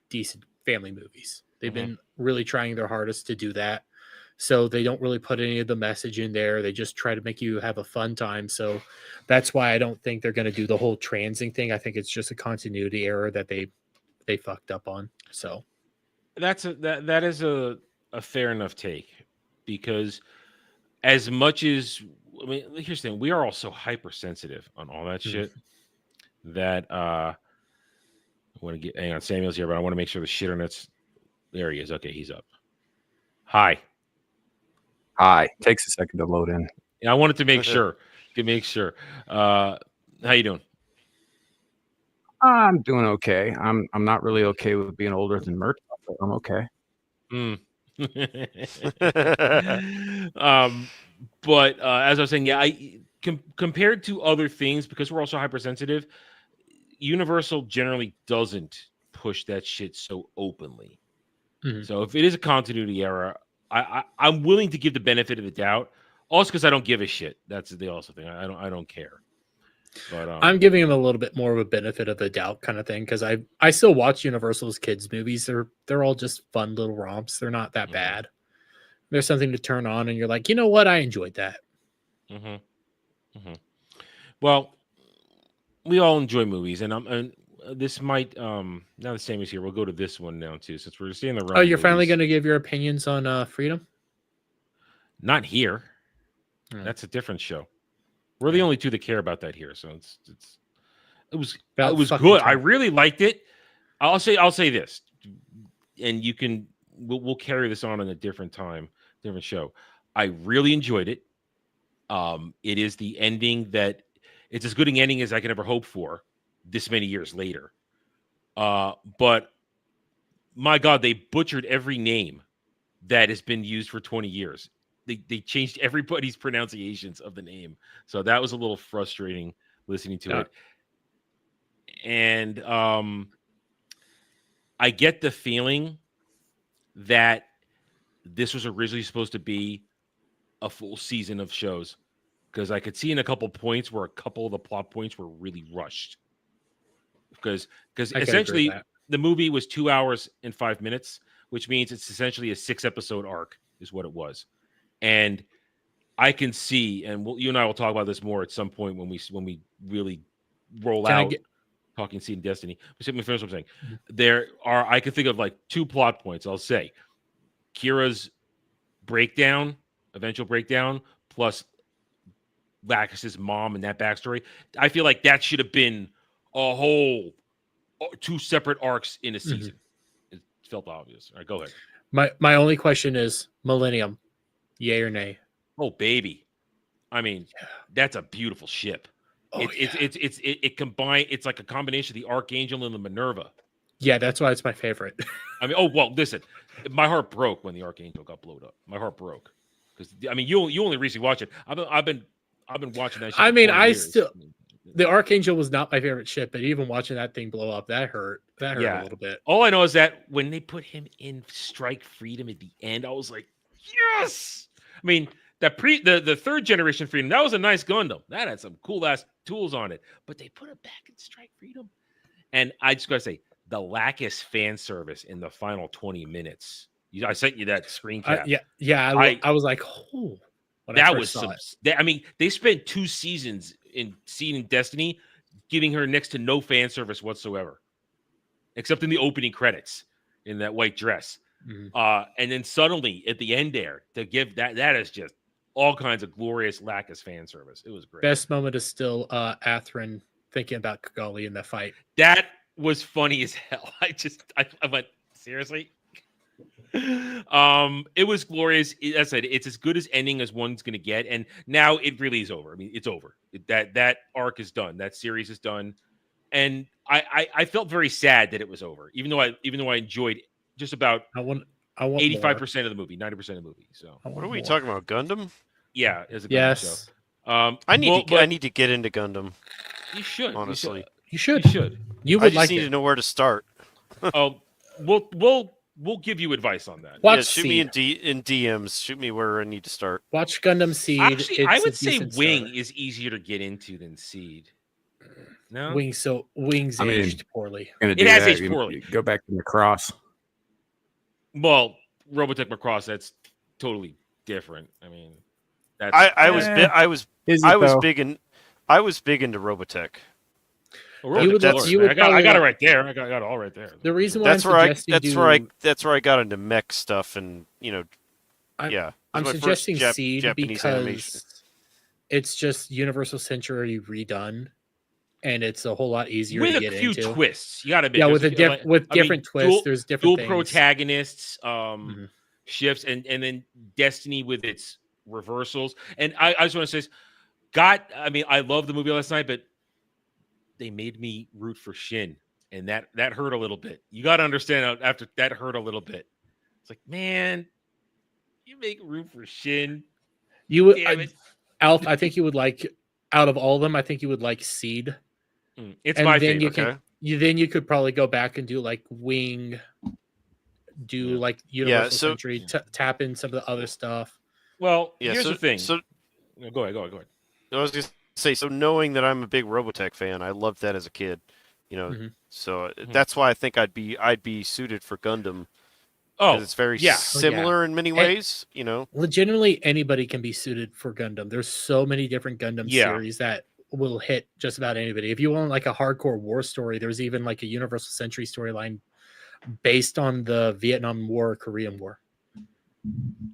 decent family movies. They've been really trying their hardest to do that. So they don't really put any of the message in there. They just try to make you have a fun time. So that's why I don't think they're going to do the whole transing thing. I think it's just a continuity error that they fucked up on. So that is a fair enough take, because as much as, I mean, here's the thing, we are all so hypersensitive on all that shit that I want to hang on, Samuel's here, but I want to make sure the shitternet's there. He is. Okay, he's up. Hi. Takes a second to load in. Yeah, I wanted to make sure. How you doing? I'm doing okay. I'm not really okay with being older than Mert, but I'm okay. But as I was saying, compared to other things, because we're also hypersensitive, Universal generally doesn't push that shit so openly. So if it is a continuity error, I'm willing to give the benefit of the doubt. Also, because I don't give a shit. That's the also thing. I don't care. But I'm giving them a little bit more of a benefit of the doubt kind of thing, because I still watch Universal's kids movies. They're all just fun little romps. They're not that bad. There's something to turn on, and you're like, you know what? I enjoyed that. Well, we all enjoy movies, and this might now the same is here. We'll go to this one now too, since we're staying in the realm. Oh, you're finally going to give your opinions on Freedom? Not here. That's a different show. We're the only two that care about that here, so it was good. I really liked it. I'll say this, and we'll carry this on in a different time, different show. I really enjoyed it. It is the ending that it's as good an ending as I can ever hope for this many years later. But my God, they butchered every name that has been used for 20 years. They changed everybody's pronunciations of the name. So that was a little frustrating listening to it. And I get the feeling that this was originally supposed to be a full season of shows, because I could see in a couple points where a couple of the plot points were really rushed. Because I could agree essentially with that. the movie was 2 hours and 5 minutes, which means it's essentially a 6-episode arc, is what it was. And I can see, and you and I will talk about this more at some point when we really roll Can I out get- talking Seed and Destiny. But let me finish what I'm saying. There are, I can think of like 2 plot points. I'll say Kira's breakdown, eventual breakdown, plus Lacus's mom and that backstory. I feel like that should have been a whole 2 separate arcs in a season. It felt obvious. All right, go ahead. My only question is Millennium, yay or nay? Oh baby, I mean, that's a beautiful ship. Oh, It combine. It's like a combination of the Archangel and the Minerva. Yeah, that's why it's my favorite. I mean, oh well, listen, my heart broke when the Archangel got blown up. My heart broke because I mean, you only recently watched it. I've been watching that ship. I mean, for 20 I years. still the Archangel was not my favorite ship, but even watching that thing blow up, that hurt. That hurt Yeah. a little bit. All I know is that when they put him in Strike Freedom at the end, I was like, yes. I mean, the 3rd generation Freedom, that was a nice Gundam. That had some cool ass tools on it, but they put it back in Strike Freedom. And I just gotta say, the Lacus fan service in the final 20 minutes. I sent you that screen cap. I was like, oh, when I that first was saw some. it. I mean, they spent 2 seasons in Seed and Destiny giving her next to no fan service whatsoever, except in the opening credits in that white dress. And then suddenly at the end there to give that is just all kinds of glorious Lacus fan service. It was great. Best moment is still Atherin thinking about Kigali in the fight. That was funny as hell. I went, seriously? It was glorious. As I said, it's as good as ending as one's gonna get, and now it really is over. I mean, it's over. That arc is done. That series is done, and I felt very sad that it was over. Even though I enjoyed just about I want 85% of the movie, 90% of the movie. So What are we talking about? Gundam? yeah, as a Gundam Yes. show. I need to get into Gundam. You should honestly. You should. You should. You I would just like need it. to know where to start. Oh, we'll give you advice on that. Watch Yeah, shoot me Seed. in DMs. Shoot me where I need to start. Watch Gundam Seed. Actually, I It's a would say decent Wing start. is easier to get into than Seed. No, Wings I mean, aged poorly. Gonna It has that. aged poorly. Go back to Macross. Well, Robotech Macross, that's totally different. I mean, that's I was Is it I was though? big into Robotech. Oh, You would- Robotech, you would I got probably- it right there. I got it all right there. The reason why That's I'm where suggesting that's where I got into mech stuff and I'm- yeah. It I'm was my first suggesting Seed Japanese because animation. it's just Universal Century redone, and it's a whole lot easier with to a get few into. twists. You got to be Yeah, with different twists. There's different dual things. protagonists, Mhm. shifts, and then Destiny with its reversals. And I just want to say, I mean, I love the movie last night, but they made me root for Shin, and that hurt a little bit. You got to understand after that hurt a little bit. It's like, man, you make root for Shin. You would, Damn it. Alf. I think you would like out of all of them. I think you would like Seed. It's And my then favorite. you you could probably go back and do like Wing, like Universal so- Century, tap in some of the other stuff. Well, Yeah, here's so, the thing. So No, go ahead. I was just say, so knowing that I'm a big Robotech fan, I loved that as a kid. Mhm. So that's why I think I'd be suited for Gundam. Oh, 'Cause it's very yeah. similar in many ways. Legitimately, anybody can be suited for Gundam. There's so many different Gundam Yeah. series that will hit just about anybody. If you want like a hardcore war story, there's even like a Universal Century storyline based on the Vietnam War, or Korean War.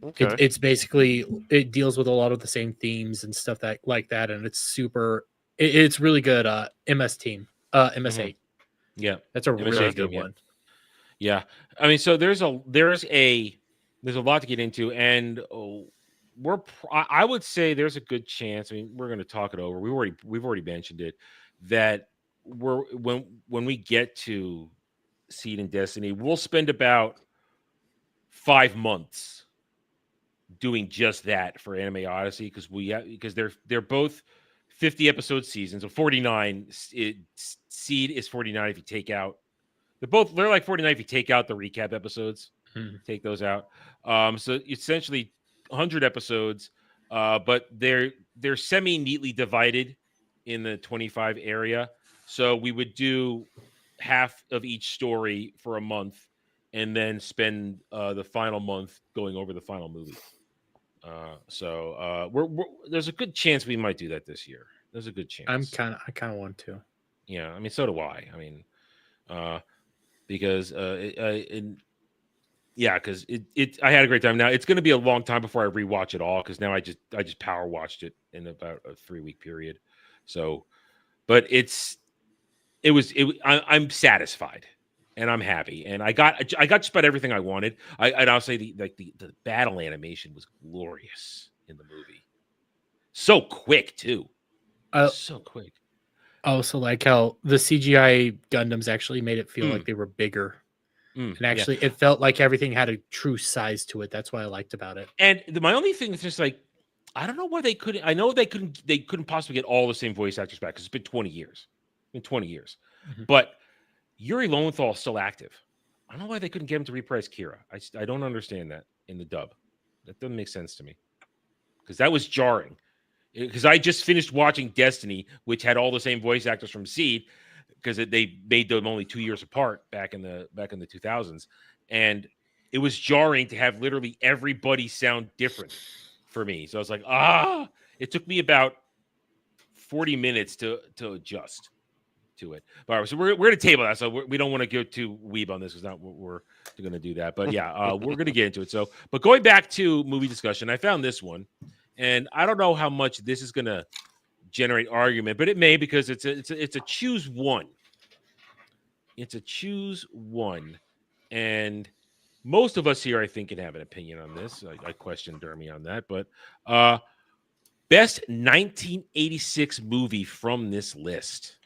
Okay. It's basically it deals with a lot of the same themes and stuff like that, and it's super. It's really good. MS8. Yeah, That's a really MS8 good game, yeah. one. Yeah, I mean, so there's a lot to get into, and I would say there's a good chance. I mean, we're going to talk it over. We've already mentioned it that when we get to Seed and Destiny, we'll spend about 5 months doing just that for Anime Odyssey because they're both 50 episode seasons of 49. Seed is 49 if you take out. They're like 49 if you take out the recap episodes. Take those out. So essentially 100 episodes, but they're semi neatly divided in the 25 area. So we would do half of each story for a month, and then spend the final month going over the final movie. So we're there's a good chance we might do that this year. There's a good chance. I kind of want to. Yeah, I mean, so do I. I mean, because because I had a great time. Now it's going to be a long time before I rewatch it all, because now I just power watched it in about a 3-week period. So, but I'm satisfied and I'm happy, and I got just about everything I wanted. And I'll say the battle animation was glorious in the movie. So quick too. So quick. I also like how the CGI Gundams actually made it feel like they were bigger. And actually, it felt like everything had a true size to it. That's what I liked about it. And my only thing is just like, I don't know why they couldn't. I know they couldn't possibly get all the same voice actors back, because it's been 20 years. But Yuri Lowenthal is still active. I don't know why they couldn't get him to reprise Kira. I don't understand that in the dub. That doesn't make sense to me, because that was jarring. Because I just finished watching Destiny, which had all the same voice actors from Seed, because they made them only 2 years apart back in the 2000s, and it was jarring to have literally everybody sound different for me. So I was like, it took me about 40 minutes to adjust to it. But so we're going to table that, so we don't want to go too weeb on this. It's not what we're going to do that. But yeah, we're going to get into it. So, but going back to movie discussion, I found this one, and I don't know how much this is going to generate argument, but it may, because it's a choose one. It's a choose one, and most of us here, I think, can have an opinion on this. I question Dermy on that, but best 1986 movie from this list.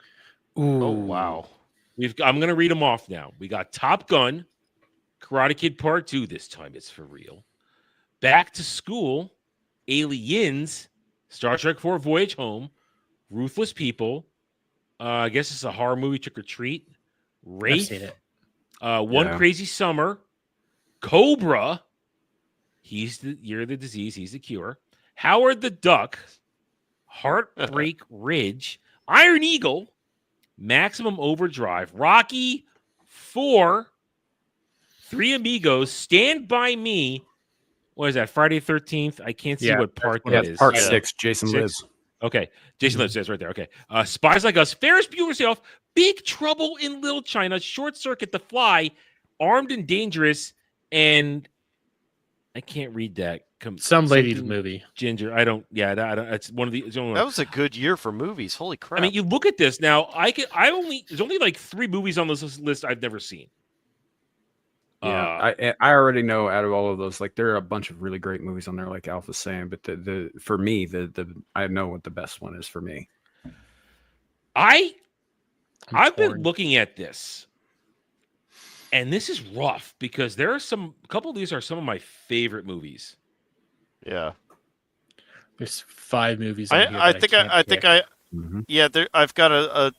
Ooh. Oh wow! I'm going to read them off now. We got Top Gun, Karate Kid Part 2. This time it's for real. Back to School, Aliens, Star Trek IV: Voyage Home, Ruthless People. I guess it's a horror movie, Trick or Treat. Wraith. I've seen it. One Crazy Summer. Cobra. He's the Year of the Disease. He's the Cure. Howard the Duck. Heartbreak Ridge. Iron Eagle. Maximum Overdrive. Rocky 4. Three Amigos. Stand By Me. What is that? Friday 13th? I can't see what part that is. Part 6. Jason Lives. Okay. Jason Lives says right there. Okay. Spies Like Us. Ferris Bueller's Day Off. Big Trouble in Little China. Short Circuit. The Fly. Armed and Dangerous. And I can't read that. Some ladies movie. Ginger. I don't. Yeah. That's one of the. That was a good year for movies. Holy crap! I mean, you look at this now. There's only like 3 movies on this list I've never seen. Yeah, I already know out of all of those, like there are a bunch of really great movies on there, like Alpha's saying. But the for me, I know what the best one is for me. I've been looking at this, and this is rough, because there are a couple of these are some of my favorite movies. Yeah, there's 5 movies. I think I've got a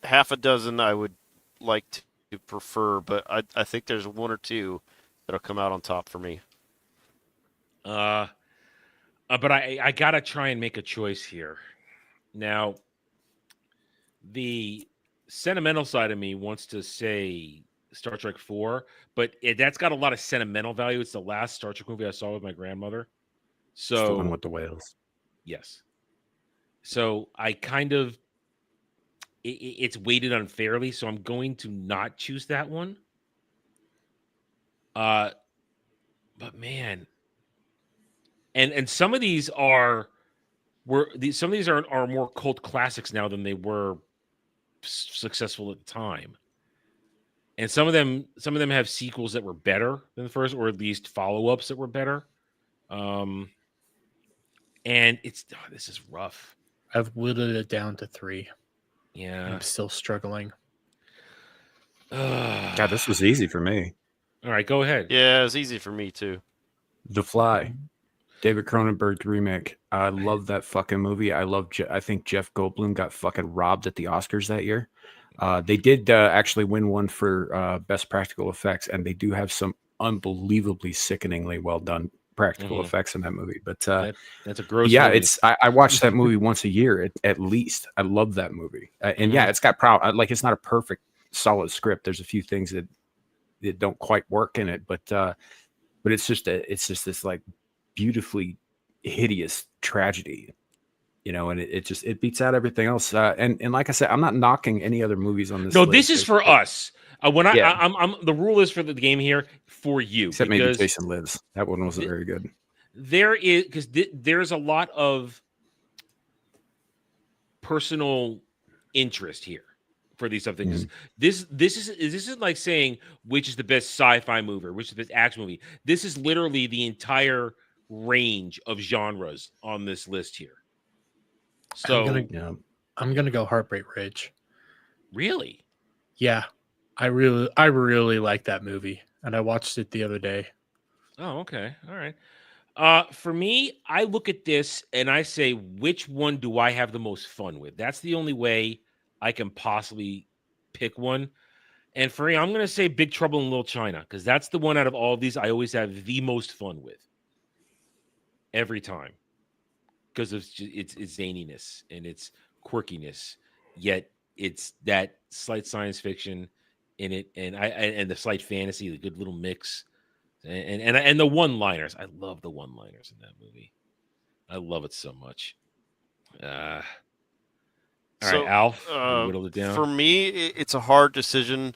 half a dozen I would like to prefer, but I think there's 1 or 2 that'll come out on top for me. But I gotta try and make a choice here. Now, the sentimental side of me wants to say Star Trek 4, but that's got a lot of sentimental value. It's the last Star Trek movie I saw with my grandmother. So it's the one with the whales. Yes. So I kind of it's weighted unfairly, so I'm going to not choose that one. But man, and some of these are more cult classics now than they were successful at the time. And some of them have sequels that were better than the first, or at least follow-ups that were better. And this is rough. I've whittled it down to 3. Yeah. I'm still struggling. God, this was easy for me. All right, go ahead. Yeah, it's easy for me too. The Fly, David Cronenberg remake. I love that fucking movie. I think Jeff Goldblum got fucking robbed at the Oscars that year. They did actually win one for best practical effects, and they do have some unbelievably sickeningly well done practical effects in that movie. But that's a gross. Yeah, movie. I watch that movie once a year at least. I love that movie, and yeah, it's got like it's not a perfect solid script. There's a few things that don't quite work in it, but it's just this like beautifully hideous tragedy, you know, and it beats out everything else. And like I said, I'm not knocking any other movies on this. No, list. this is for us. When I'm the rule is for the game here for you. Except maybe Jason Lives. That one wasn't very good. There is because there's a lot of personal interest here for these stuff things. This isn't like saying which is the best sci-fi movie, or which is the best action movie. This is literally the entire range of genres on this list here. So I'm gonna go Heartbreak Ridge. Really? Yeah, I really like that movie, and I watched it the other day. Oh, okay, all right. For me, I look at this and I say, which one do I have the most fun with? That's the only way I can possibly pick one. And for me, I'm going to say Big Trouble in Little China, because that's the one out of all of these I always have the most fun with. Every time. Because of its zaniness and its quirkiness. Yet it's that slight science fiction in it, and the slight fantasy, the good little mix. And the one-liners. I love the one-liners in that movie. I love it so much. All right, Alf, whittled it down. For me, it's a hard decision.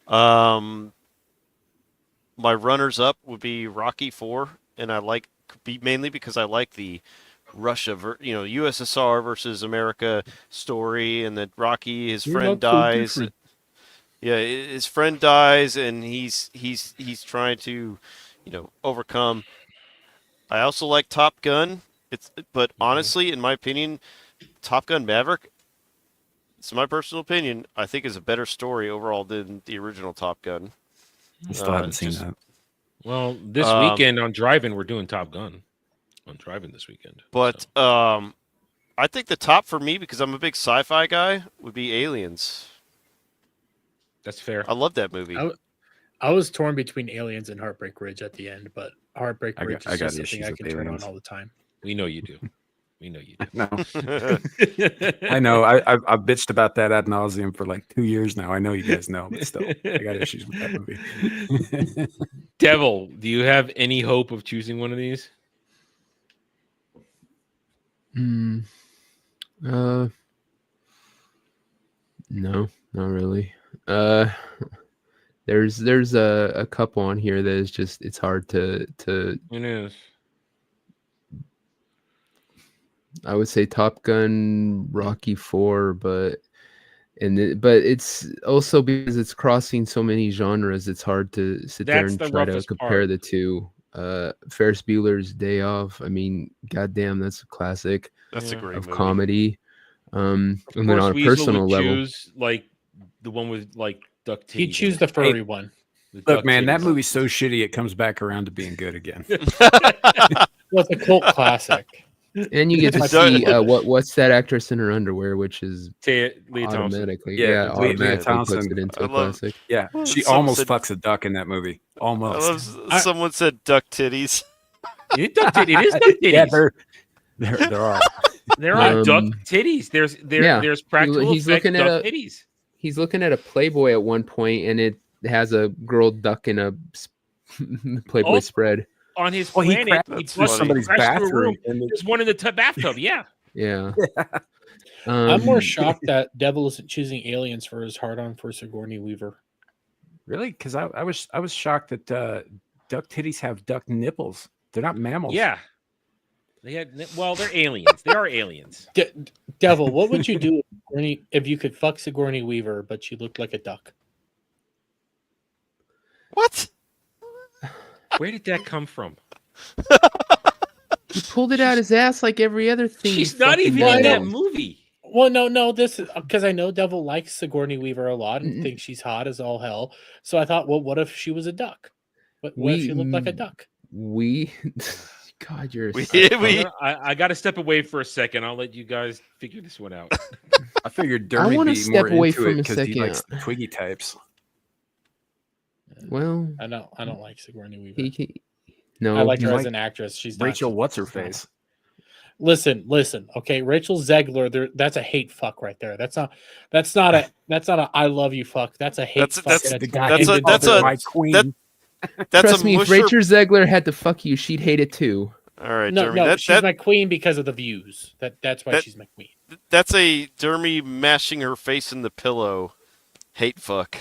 My runners-up would be Rocky IV, and mainly because I like the Russia, USSR versus America story, and that Rocky, his friend dies. Yeah, his friend dies, and he's trying to, overcome. I also like Top Gun. But honestly, in my opinion, Top Gun Maverick, it's my personal opinion, I think is a better story overall than the original Top Gun. I still haven't seen that. Well, this weekend on Drive-In, we're doing Top Gun on Drive-In this weekend. But I think the top for me, because I'm a big sci-fi guy, would be Aliens. That's fair. I love that movie. I was torn between Aliens and Heartbreak Ridge at the end, but Heartbreak Ridge is just something I can turn on all the time. We know you do. No. I know. I've bitched about that ad nauseum for like 2 years now. I know you guys know, but still, I got issues with that movie. Devil, do you have any hope of choosing one of these? No, not really. There's a couple on here that is just, it's hard to. It is. I would say Top Gun, Rocky IV, but it's also because it's crossing so many genres. It's hard to sit there and try to compare the two. Ferris Bueller's Day Off. I mean, goddamn, that's a classic. That's a great of movie. Comedy. And then on a personal level, choose, like the one with like duck titties. He'd choose the furry one. Look, man, that movie's so shitty it comes back around to being good again. Well, it's a cult classic. And you get to see what's that actress in her underwear, which is Leah automatically, Thompson. automatically Thompson. puts it into a classic. Yeah, she almost fucks a duck in that movie. Almost. Someone said duck titties. It is duck titties. Yeah, there are. There are duck titties. There's practical he's effect looking duck at titties. He's looking at a Playboy at one point, and it has a girl duck in a Playboy spread. On his planet, he flushed somebody's bathroom. There's one in the bathtub. Yeah. Yeah. I'm more shocked that Devil isn't choosing Aliens for his hard-on for Sigourney Weaver. Really? Because I was shocked that duck titties have duck nipples. They're not mammals. Yeah. They're aliens. They are aliens. Devil, what would you do if you could fuck Sigourney Weaver, but she looked like a duck? What? Where did that come from? He pulled it out his ass like every other thing. She's not even in that movie. Well, no, this is because I know Devil likes Sigourney Weaver a lot and thinks she's hot as all hell. So I thought, well, what if she was a duck? What if she looked like a duck? God, you're. I got to step away for a second. I'll let you guys figure this one out. I figured Dermy would be more into it because he likes the Twiggy types. Well, I don't like Sigourney Weaver. No, I like her you as like an actress. She's not- Rachel, what's her she's not. face? Listen. Okay, Rachel Zegler. That's a hate fuck right there. That's not a I love you fuck. That's a hate fuck. That's the gonna guy end in that's a- divorce. my queen. That's Trust a me, if musher. Rachel Zegler had to fuck you, she'd hate it too. All right, No, Dermy. she's my queen because of the views. That's why she's my queen. That's a Dermy mashing her face in the pillow. Hate fuck.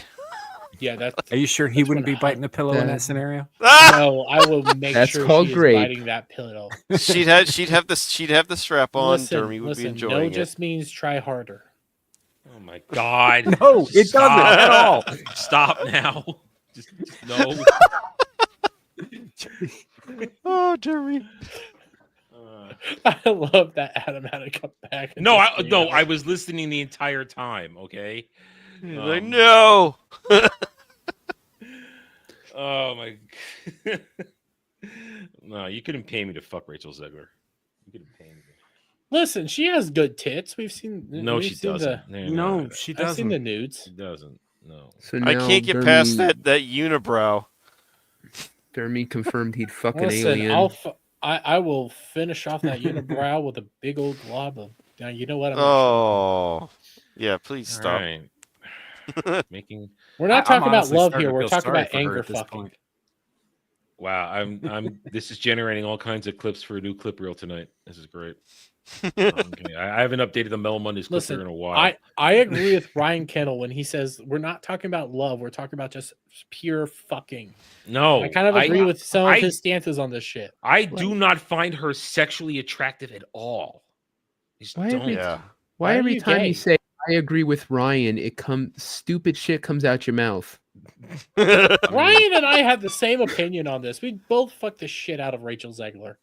Yeah, that's. Are you sure he wouldn't be 100. biting the pillow in that scenario? No, I will make That's sure called she is grape. biting that pillow. She'd have the strap on. Dermy would be No enjoying it. just means try harder. Oh my god. No, it doesn't at all. Stop now. Just no. Oh, Dermy. I love that Adam had to come back. and No, just say, I was listening the entire time, okay? Like, no. Oh my. No, you couldn't pay me to fuck Rachel Zegler. You couldn't pay me. Listen, she has good tits. We've seen. No, we've she seen doesn't. No, she I've seen the doesn't. nudes. She doesn't. No. So I now can't get past that unibrow. Dermy confirmed he'd fuck an Listen, alien. I will finish off that unibrow with a big old glob of. Now you know what I'm. Oh, yeah. Please All stop. right. Making. We're not I'm talking about honestly love starting here. to We're feel talking sorry about for her anger at this fucking. point. Wow, I'm. This is generating all kinds of clips for a new clip reel tonight. This is great. Okay, I haven't updated the Mellow Mondays clip reel in a while. I agree with Ryan Kendall when he says we're not talking about love. We're talking about just pure fucking. No, I kind of agree with some of his stances on this shit. I do not find her sexually attractive at all. I just Why don't. every, Yeah. why are every you time gay? you say I agree with Ryan, stupid shit comes out your mouth? Ryan and I have the same opinion on this. We both fucked the shit out of Rachel Zegler.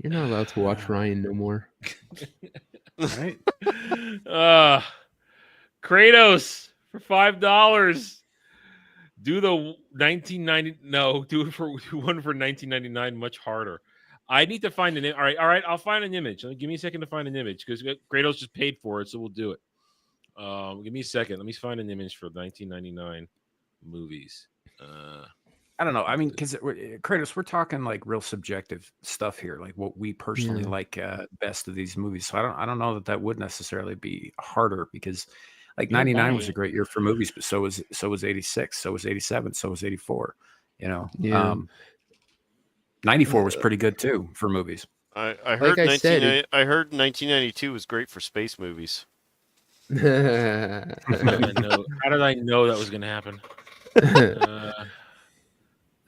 You're not allowed to watch Ryan no more. Right? Kratos for $5. Do the 1990. No, do one for 1999. Much harder. I need to find an. All right. I'll find an image. Give me a second to find an image because Kratos just paid for it, so we'll do it. Give me a second. Let me find an image for 1999 movies. I don't know. I mean, because Kratos, we're talking like real subjective stuff here, like what we personally like best of these movies. So I don't know that would necessarily be harder because, like, 99 was a great year for movies, but so was 86, so was 87, so was 84. You know, Yeah. 94 was pretty good too for movies. I heard Like I said, I heard 1992 was great for space movies. How did I know that was going to happen?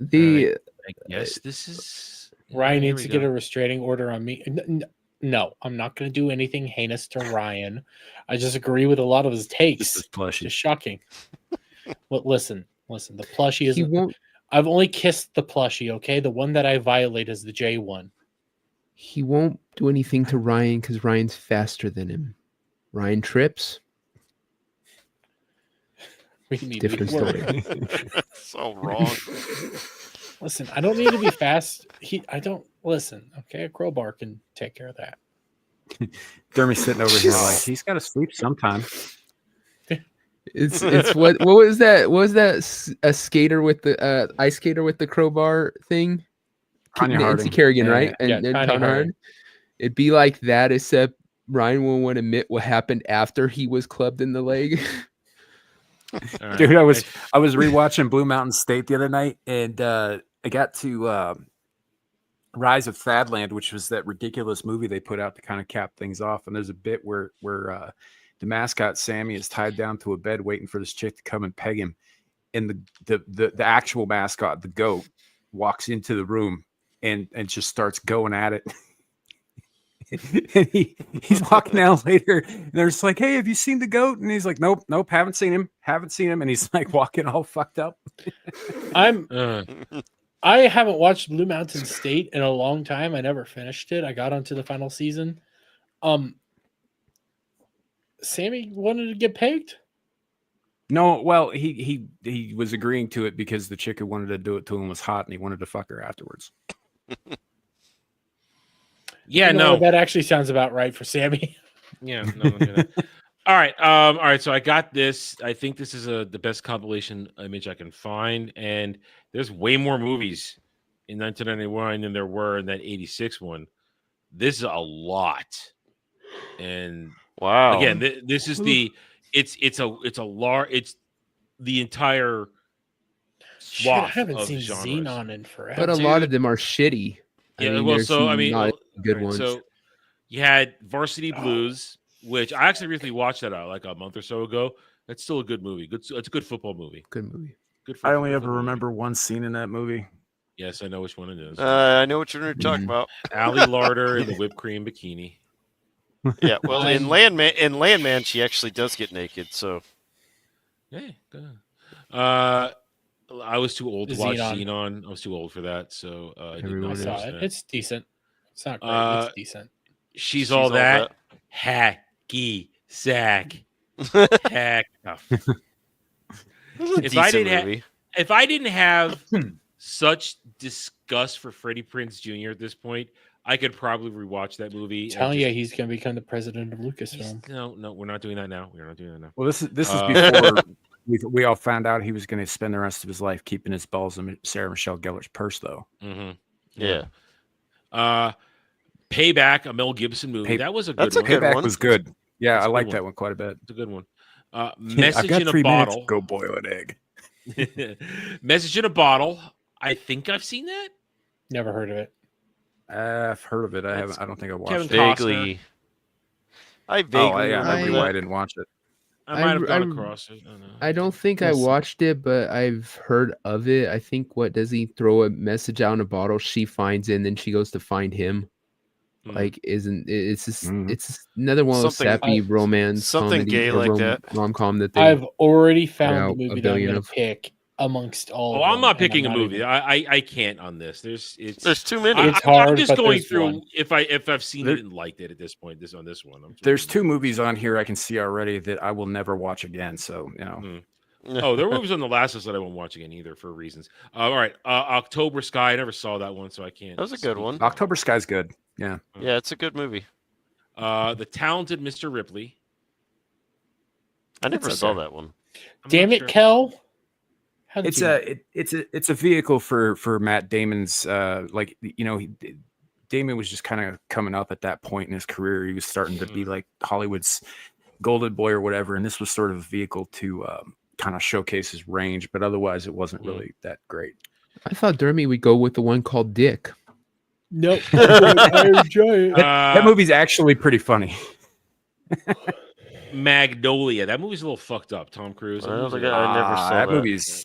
The I guess this is Ryan here needs we to get go. a restraining order on me. No, I'm not going to do anything heinous to Ryan. I just agree with a lot of his takes. This is plushy. It's shocking. Well, listen. The plushie is. he won't. I've only kissed the plushie. Okay, the one that I violate is the J one. He won't do anything to Ryan because Ryan's faster than him. Ryan trips. Different story. So wrong. Listen, I don't need to be fast. I don't listen. Okay, a crowbar can take care of that. Dermy's sitting over here like he's got to sleep sometime. It's what was that? What was that a skater with the ice skater with the crowbar thing? Tonya Nancy Harding. Kerrigan, Yeah, right? yeah. And Tonya Tonya Harding. Harding. It'd be like that, except Ryan won't want to admit what happened after he was clubbed in the leg. All right. Dude, I was rewatching Blue Mountain State the other night, and I got to Rise of Thadland, which was that ridiculous movie they put out to kind of cap things off. And there's a bit where the mascot Sammy is tied down to a bed waiting for this chick to come and peg him, and the actual mascot, the goat, walks into the room and just starts going at it. And he's walking out later, and they're just like, "Hey, have you seen the goat?" And he's like, "Nope, haven't seen him. And he's like walking all fucked up. I haven't watched Blue Mountain State in a long time. I never finished it. I got onto the final season. Sammy wanted to get pegged. No, well, he was agreeing to it because the chick who wanted to do it to him was hot, and he wanted to fuck her afterwards. Yeah, You know, no. that actually sounds about right for Sammy. Yeah, no. All right. All right. So I got this. I think this is the best compilation image I can find. And there's way more movies in 1991 than there were in that 86 one. This is a lot. And Wow. again, this is it's the entire Shit, I swath haven't of seen genres. Xenon in forever. But a lot of them are shitty. Yeah, there's not good all right, ones. So you had Varsity Blues, which I actually recently watched that like a month or so ago. That's still a good movie. It's a good football movie. Good movie. I only ever remember one scene in that movie. Yes, I know which one it is. I know what you're going to talk about. Allie Larder in the whipped cream bikini. Yeah, well, in Landman, she actually does get naked. So, hey, good. I was too old to watch Xenon. Xenon. I was too old for that, so I did Everyone not I saw watch it. that. It's decent. It's not great. It's decent. She's all that. Hacky sack. Hack. Oh. If I didn't have such disgust for Freddie Prinze Jr. at this point, I could probably rewatch that movie. Telling you, he's going to become the president of Lucasfilm. No, we're not doing that now. We're not doing that now. Well, this is before we all found out he was going to spend the rest of his life keeping his balls in Sarah Michelle Gellar's purse, though. Mm-hmm. Yeah. Payback, a Mel Gibson movie. That was a good one. Payback was good. Yeah, That's I a like good that one quite a bit. It's a good one. I've Message got in a 3 minutes. Bottle. Go boil an egg. Message in a Bottle. I think I've seen that. Never heard of it. I've heard of it. I haven't. I don't think I watched Kevin it. Costner. I vaguely remember why I didn't watch it. I might have gone across it. I don't think I watched it, but I've heard of it. I think what does he throw a message out in a bottle? She finds it, and then she goes to find him. Like, it's just it's another one of those sappy romance, something comedy, gay like that rom-com that they. I've already found the a movie that I'm billion going to of. pick amongst all. Oh, of I'm them, not and picking a not movie. even- I can't on this. There's too many. It's hard, I'm just but going there's through one. if I've seen it and liked it at this point. On this one. There's 2 movies on here I can see already that I will never watch again. So Oh, there were movies on the last list that I won't watch again either for reasons. All right, October Sky. I never saw that one, so I can't. That was a good one. October Sky's good. Yeah. Yeah, it's a good movie. The Talented Mr. Ripley. I never saw that one. Damn it, Kel. How did It's you- a vehicle for Matt Damon's Damon was just kind of coming up at that point in his career. He was starting to be like Hollywood's golden boy or whatever, and this was sort of a vehicle to kind of showcase his range, but otherwise it wasn't really that great. I thought Dermy would go with the one called Dick. Nope. I enjoy it. That movie's actually pretty funny. Magnolia. That movie's a little fucked up. Tom Cruise. I never saw that movie's.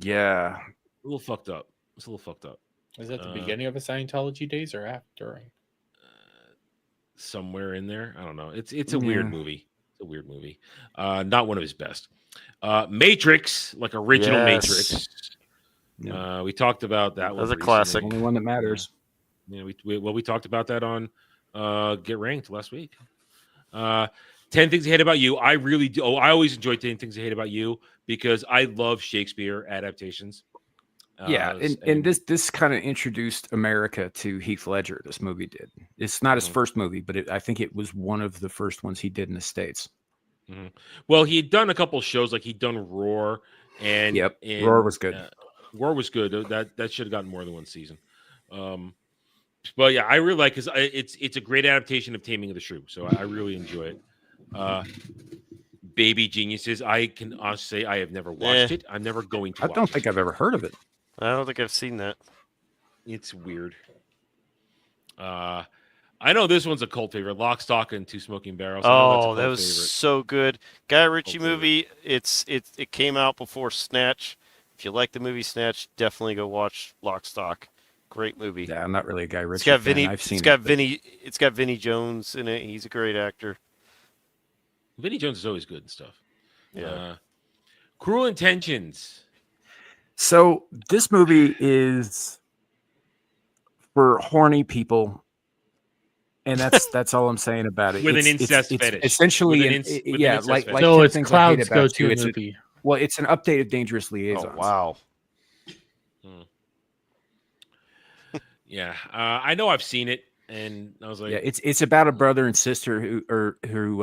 Yeah, a little fucked up. It's a little fucked up. Was that the beginning of his Scientology days or after? Somewhere in there, I don't know. It's a weird movie. It's a weird movie. Not one of his best. Matrix, like original Matrix. We talked about that. That's a classic. Only one that matters. Yeah, we talked about that on Get Ranked last week. 10 Things I Hate About You. I really do. Oh, I always enjoy 10 Things I Hate About You because I love Shakespeare adaptations. And this kind of introduced America to Heath Ledger. This movie did. It's not his first movie, but I think it was one of the first ones he did in the States. Mm-hmm. Well, he had done a couple of shows, like he'd done Roar, and Roar was good. Roar was good. That should have gotten more than one season. But yeah, I really like because it's a great adaptation of Taming of the Shrew, so I really enjoy it. Baby Geniuses. I can honestly say I have never watched it. I'm never going to. I don't think I've ever heard of it. I don't think I've seen that. It's weird. I know this one's a cult favorite. Lock, Stock, and Two Smoking Barrels. Oh, that was so good. Guy Ritchie movie. It came out before Snatch. If you like the movie Snatch, definitely go watch Lock, Stock. Great movie. Yeah, I'm not really a Guy Ritchie. It's got fan. Vinny. I've seen It's got Vinny Jones in it. He's a great actor. Vinny Jones is always good and stuff. Yeah. Cruel Intentions. So this movie is for horny people, and that's all I'm saying about it. With an incest fetish. Essentially, like no, it's 10 Things I Hate Cloud's About go-to You. movie. Well, it's an update of Dangerous Liaisons. Oh, wow. Yeah, I know I've seen it, and I was like, yeah, it's about a brother and sister who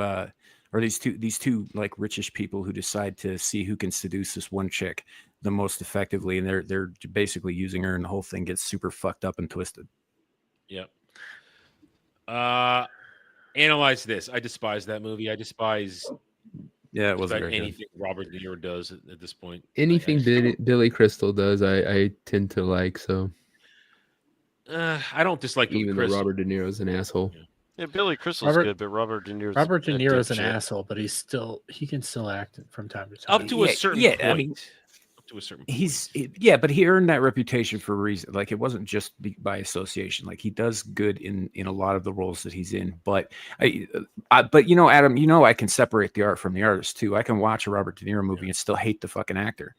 or these two like richish people who decide to see who can seduce this one chick the most effectively, and they're basically using her, and the whole thing gets super fucked up and twisted. Yep. Analyze this. I despise that movie. I despise it wasn't very anything Robert De Niro does at this point. Anything Billy Crystal does, I tend to like. So I don't dislike even though Robert De Niro's an asshole. Yeah, Billy Crystal's good, but Robert De Niro's an asshole, but he can still act from time to time. Up to a certain point. I mean, to a certain point. But he earned that reputation for a reason. Like, it wasn't just by association. Like, he does good in a lot of the roles that he's in. But but Adam, I can separate the art from the artist too. I can watch a Robert De Niro movie and still hate the fucking actor.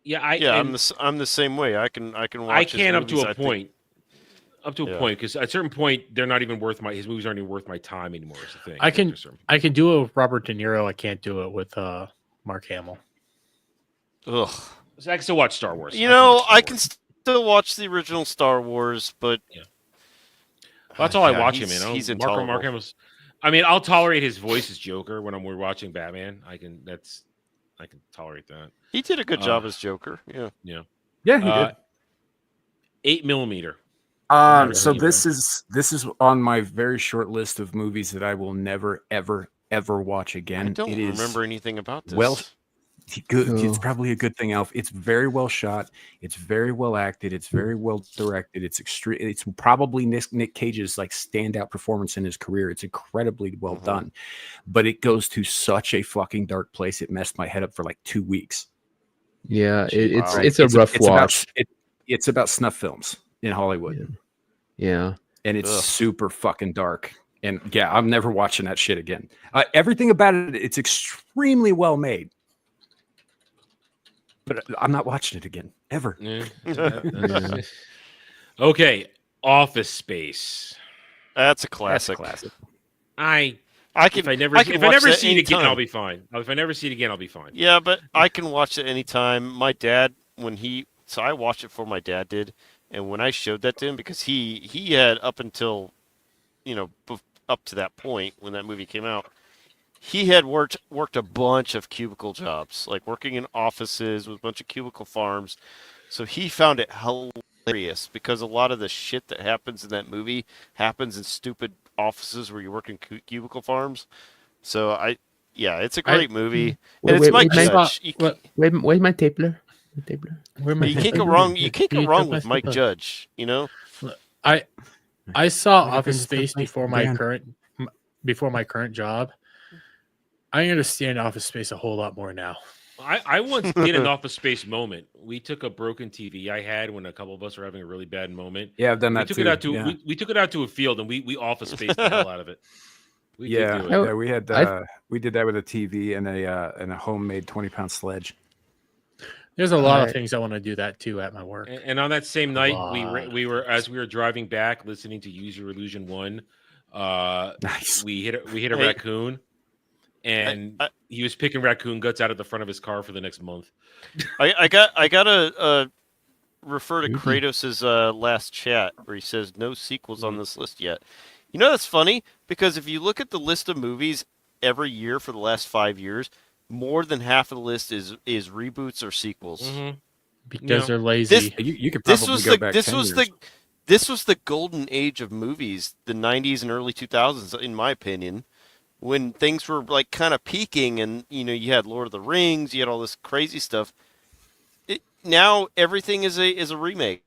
Yeah, I'm the same way. I can watch. I can up to a point. Up to a point, because at a certain point, they're not even worth his movies aren't even worth my time anymore. Is the thing. I can do it with Robert De Niro. I can't do it with Mark Hamill. Ugh. So I can still watch Star Wars. I can still watch the original Star Wars, but that's all I watch him in. He's intolerable. Mark Hamill's. I mean, I'll tolerate his voice as Joker when we're watching Batman. I can tolerate that. He did a good job as Joker. Yeah, he did. 8mm. So this is on my very short list of movies that I will never, ever, ever watch again. I don't remember anything about this. Well, good. It's probably a good thing, Alf. It's very well shot. It's very well acted. It's very well directed. It's probably Nick Cage's like standout performance in his career. It's incredibly well done, but it goes to such a fucking dark place. It messed my head up for like 2 weeks. Yeah, it's a rough watch. It's about snuff films in Hollywood. Yeah. And it's super fucking dark. And yeah, I'm never watching that shit again. Everything about it, it's extremely well made. But I'm not watching it again, ever. Okay, Office Space. That's a classic. If I never see it again, I'll be fine. If I never see it again, I'll be fine. Yeah, but I can watch it anytime. My dad, so I watched it before my dad did, and when I showed that to him, because he had up until, up to that point when that movie came out, he had worked a bunch of cubicle jobs, like working in offices with a bunch of cubicle farms. So he found it hilarious because a lot of the shit that happens in that movie happens in stupid offices where you work in cubicle farms. So it's a great movie. And it's Mike Judge. Where's my tapler? You can't go wrong. You can't go wrong with Mike Judge. I saw Office Space before my current job. I understand Office Space a whole lot more now. I once did an Office Space moment. We took a broken TV I had when a couple of us were having a really bad moment. Yeah, I've done that too. We took it out to a field and we Office Spaced the hell out of it. We did we did that with a TV and a homemade 20-pound sledge. There's a lot of things I want to do that too at my work. And on that same night, we were as we were driving back listening to Use Your Illusion 1. Nice. We hit a raccoon. And he was picking raccoon guts out of the front of his car for the next month. I gotta refer to Kratos' last chat where he says no sequels on this list yet. That's funny because if you look at the list of movies every year for the last 5 years, more than half of the list is reboots or sequels because they're lazy. You could probably go back. This was the golden age of movies, the 90s and early 2000s, in my opinion. When things were like kind of peaking and, you had Lord of the Rings, you had all this crazy stuff. Now everything is a remake.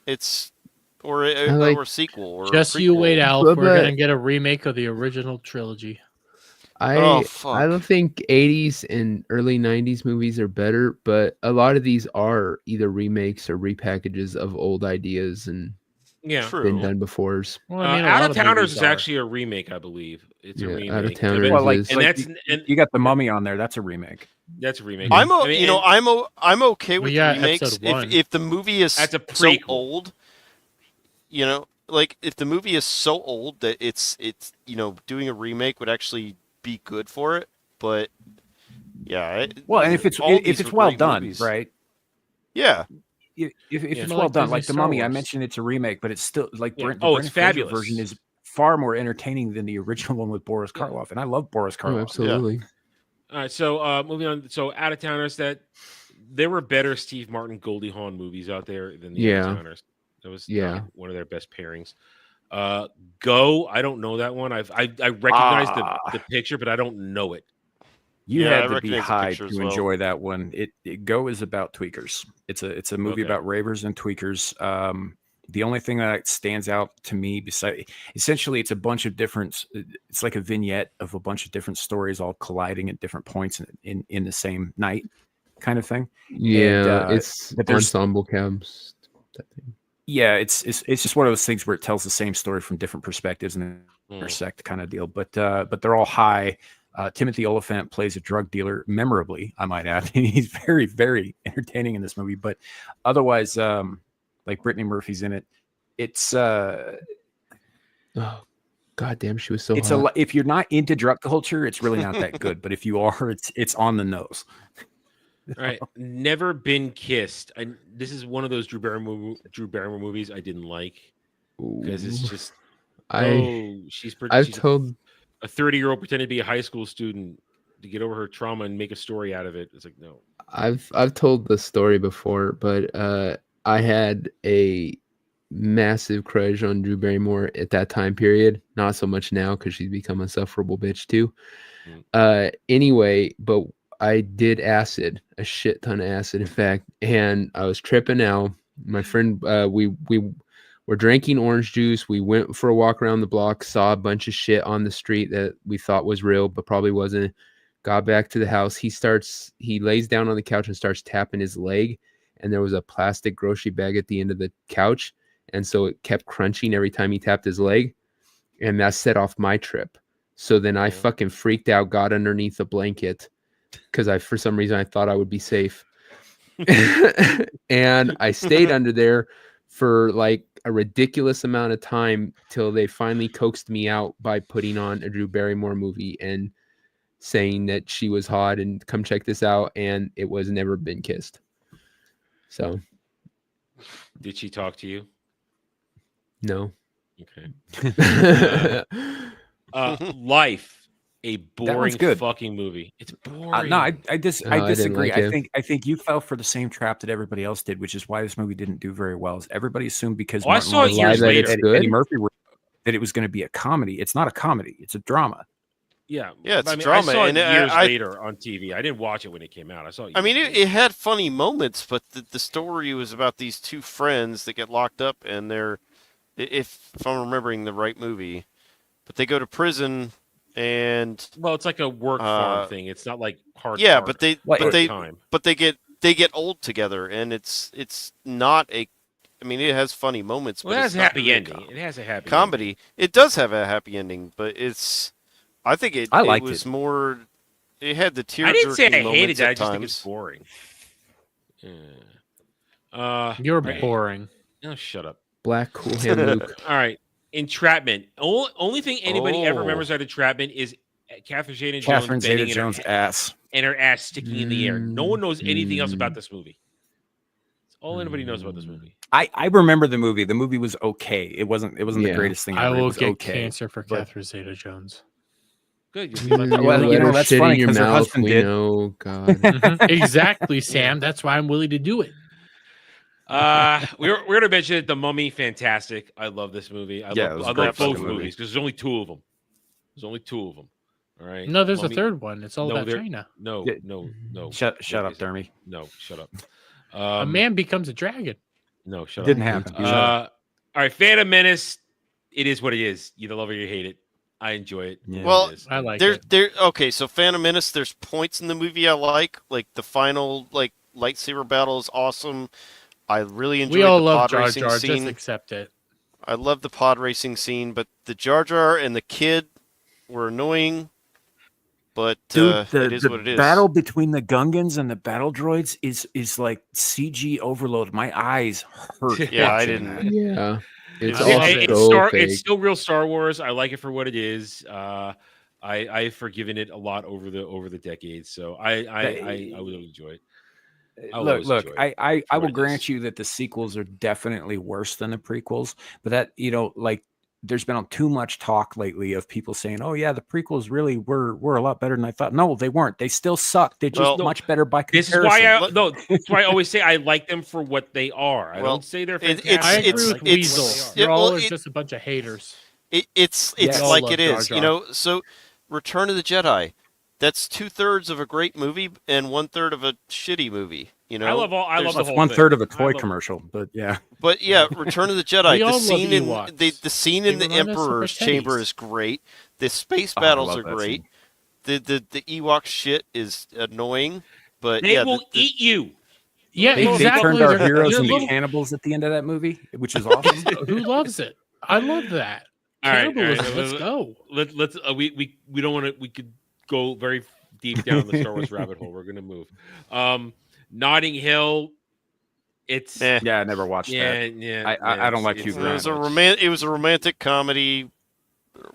It's or a sequel or just you wait, Al. We're going to get a remake of the original trilogy. I don't think 80s and early 90s movies are better, but a lot of these are either remakes or repackages of old ideas and been done before. Well, Out of Towners is actually a remake, I believe. It's a remake. Out of Towners you got The Mummy on there. That's a remake. That's a remake. I'm okay with remakes if the movie is so old. If the movie is so old that it's doing a remake would actually be good for it. But and if it's well done, movies. Right? Yeah. If it's well done, like The Mummy, I mentioned it's a remake, but it's still like the it's fabulous version is far more entertaining than the original one with Boris Karloff, and I love Boris Karloff. Oh, absolutely. All right, so moving on. So Out of Towners, that there were better Steve Martin, Goldie Hawn movies out there than the Out of Towners. That was one of their best pairings. Go, I don't know that one. I recognize the picture, but I don't know it. You had to be high to enjoy that one. Go is about tweakers. It's a movie about ravers and tweakers. The only thing that stands out to me, essentially, it's a bunch of different. It's like a vignette of a bunch of different stories all colliding at different points in the same night, kind of thing. Yeah, it's ensemble cabs. Yeah, it's just one of those things where it tells the same story from different perspectives and intersect kind of deal. But they're all high. Timothy Oliphant plays a drug dealer memorably, I might add. He's very, very entertaining in this movie. But otherwise, like Brittany Murphy's in it. It's oh goddamn, she was so. It's hot. if you're not into drug culture, it's really not that good. But if you are, it's on the nose. All right, Never Been Kissed. This is one of those Drew Barrymore movies I didn't like because it's just she's told a 30-year-old pretending to be a high school student to get over her trauma and make a story out of it. It's like, no. I've told the story before, but I had a massive crush on Drew Barrymore at that time period. Not so much now because she's become a insufferable bitch too. Anyway, but I did acid, a shit ton of acid, in fact, and I was tripping out. My friend, we were drinking orange juice. We went for a walk around the block, saw a bunch of shit on the street that we thought was real, but probably wasn't. Got back to the house. He lays down on the couch and starts tapping his leg. And there was a plastic grocery bag at the end of the couch. And so it kept crunching every time he tapped his leg. And that set off my trip. So then I fucking freaked out, got underneath a blanket because for some reason I thought I would be safe. And I stayed under there for like a ridiculous amount of time till they finally coaxed me out by putting on a Drew Barrymore movie and saying that she was hot and come check this out. And it was Never Been Kissed. So, did she talk to you? No. Okay. Life, a boring fucking movie. It's boring. No, I disagree. Like I think you fell for the same trap that everybody else did, which is why this movie didn't do very well. Is everybody assumed because I saw it years later Eddie Murphy that it was going to be a comedy. It's not a comedy. It's a drama. Yeah, it's a drama. I saw it and years later on TV. I didn't watch it when it came out. I saw it. It had funny moments, but the story was about these two friends that get locked up, and if I'm remembering the right movie, but they go to prison, and it's like a work farm thing. It's not like hard. Yeah, but they get old together, and it's not a. It has funny moments, but it has a happy ending. It has a happy comedy. Ending. It does have a happy ending, but it's. I think it was more. It had the tear. I didn't say I hated it. I times. just think it's boring. You're boring. No, shut up. Black Cool Hand Luke. All right, Entrapment. Only thing anybody ever remembers about Entrapment is Catherine Zeta-Jones' ass and her ass sticking in the air. No one knows anything else about this movie. That's all anybody knows about this movie. I remember the movie. The movie was okay. It wasn't the greatest thing ever. I will get okay, cancer for Catherine Zeta-Jones. Good. Well, that's funny because her husband did. Oh God. Exactly, Sam. That's why I'm willing to do it. We're gonna mention it. The Mummy, fantastic. I love this movie. I love both movies because there's only two of them. All right. No, there's a third one. It's all about China. No. Shut up, Dermy. No, shut up. A man becomes a dragon. No, shut up. Didn't happen. All right, Phantom Menace. It is what it is. You either love it or you hate it. I enjoy it. Yeah. Well, I like it. Okay, so Phantom Menace, there's points in the movie I like the final lightsaber battle is awesome. I really enjoyed the pod racing scene. Just accept it. I love the pod racing scene, but the Jar Jar and the kid were annoying. But Dude, it is what it is. The battle between the Gungans and the battle droids is like CG overload. My eyes hurt. Yeah, I didn't. Yeah. It's still real Star Wars. I like it for what it is. I've forgiven it a lot over the decades, so I will enjoy it. Look, I will grant you that the sequels are definitely worse than the prequels, but that there's been too much talk lately of people saying, "Oh yeah, the prequels really were a lot better than I thought." No, they weren't. They still suck. They're just much better by comparison. That's why I always say I like them for what they are. I don't say they're fantastic. I agree with Weasel. You're all just a bunch of haters. It's like it is, you know. So, Return of the Jedi, that's 2/3 of a great movie and 1/3 of a shitty movie. You know, I love the whole 1/3 of a toy commercial, but yeah. But yeah, Return of the Jedi. We all the scene love in Ewoks. the scene in the They remind us of Emperor's our chamber teddies. is great. The space I battles love are that great. scene. The Ewok shit is annoying, but They yeah, will eat you. Yeah, They exactly. turned our They're- heroes they're into little- cannibals at the end of that movie, which is awesome. Who loves it? I love that. All right, Cannibalism. Let's go. Let's we don't want to. We could go very deep down the Star Wars rabbit hole. We're gonna move. Notting Hill. It's yeah, I never watched that. Yeah. I don't like Hugh it Grant. was a romantic comedy,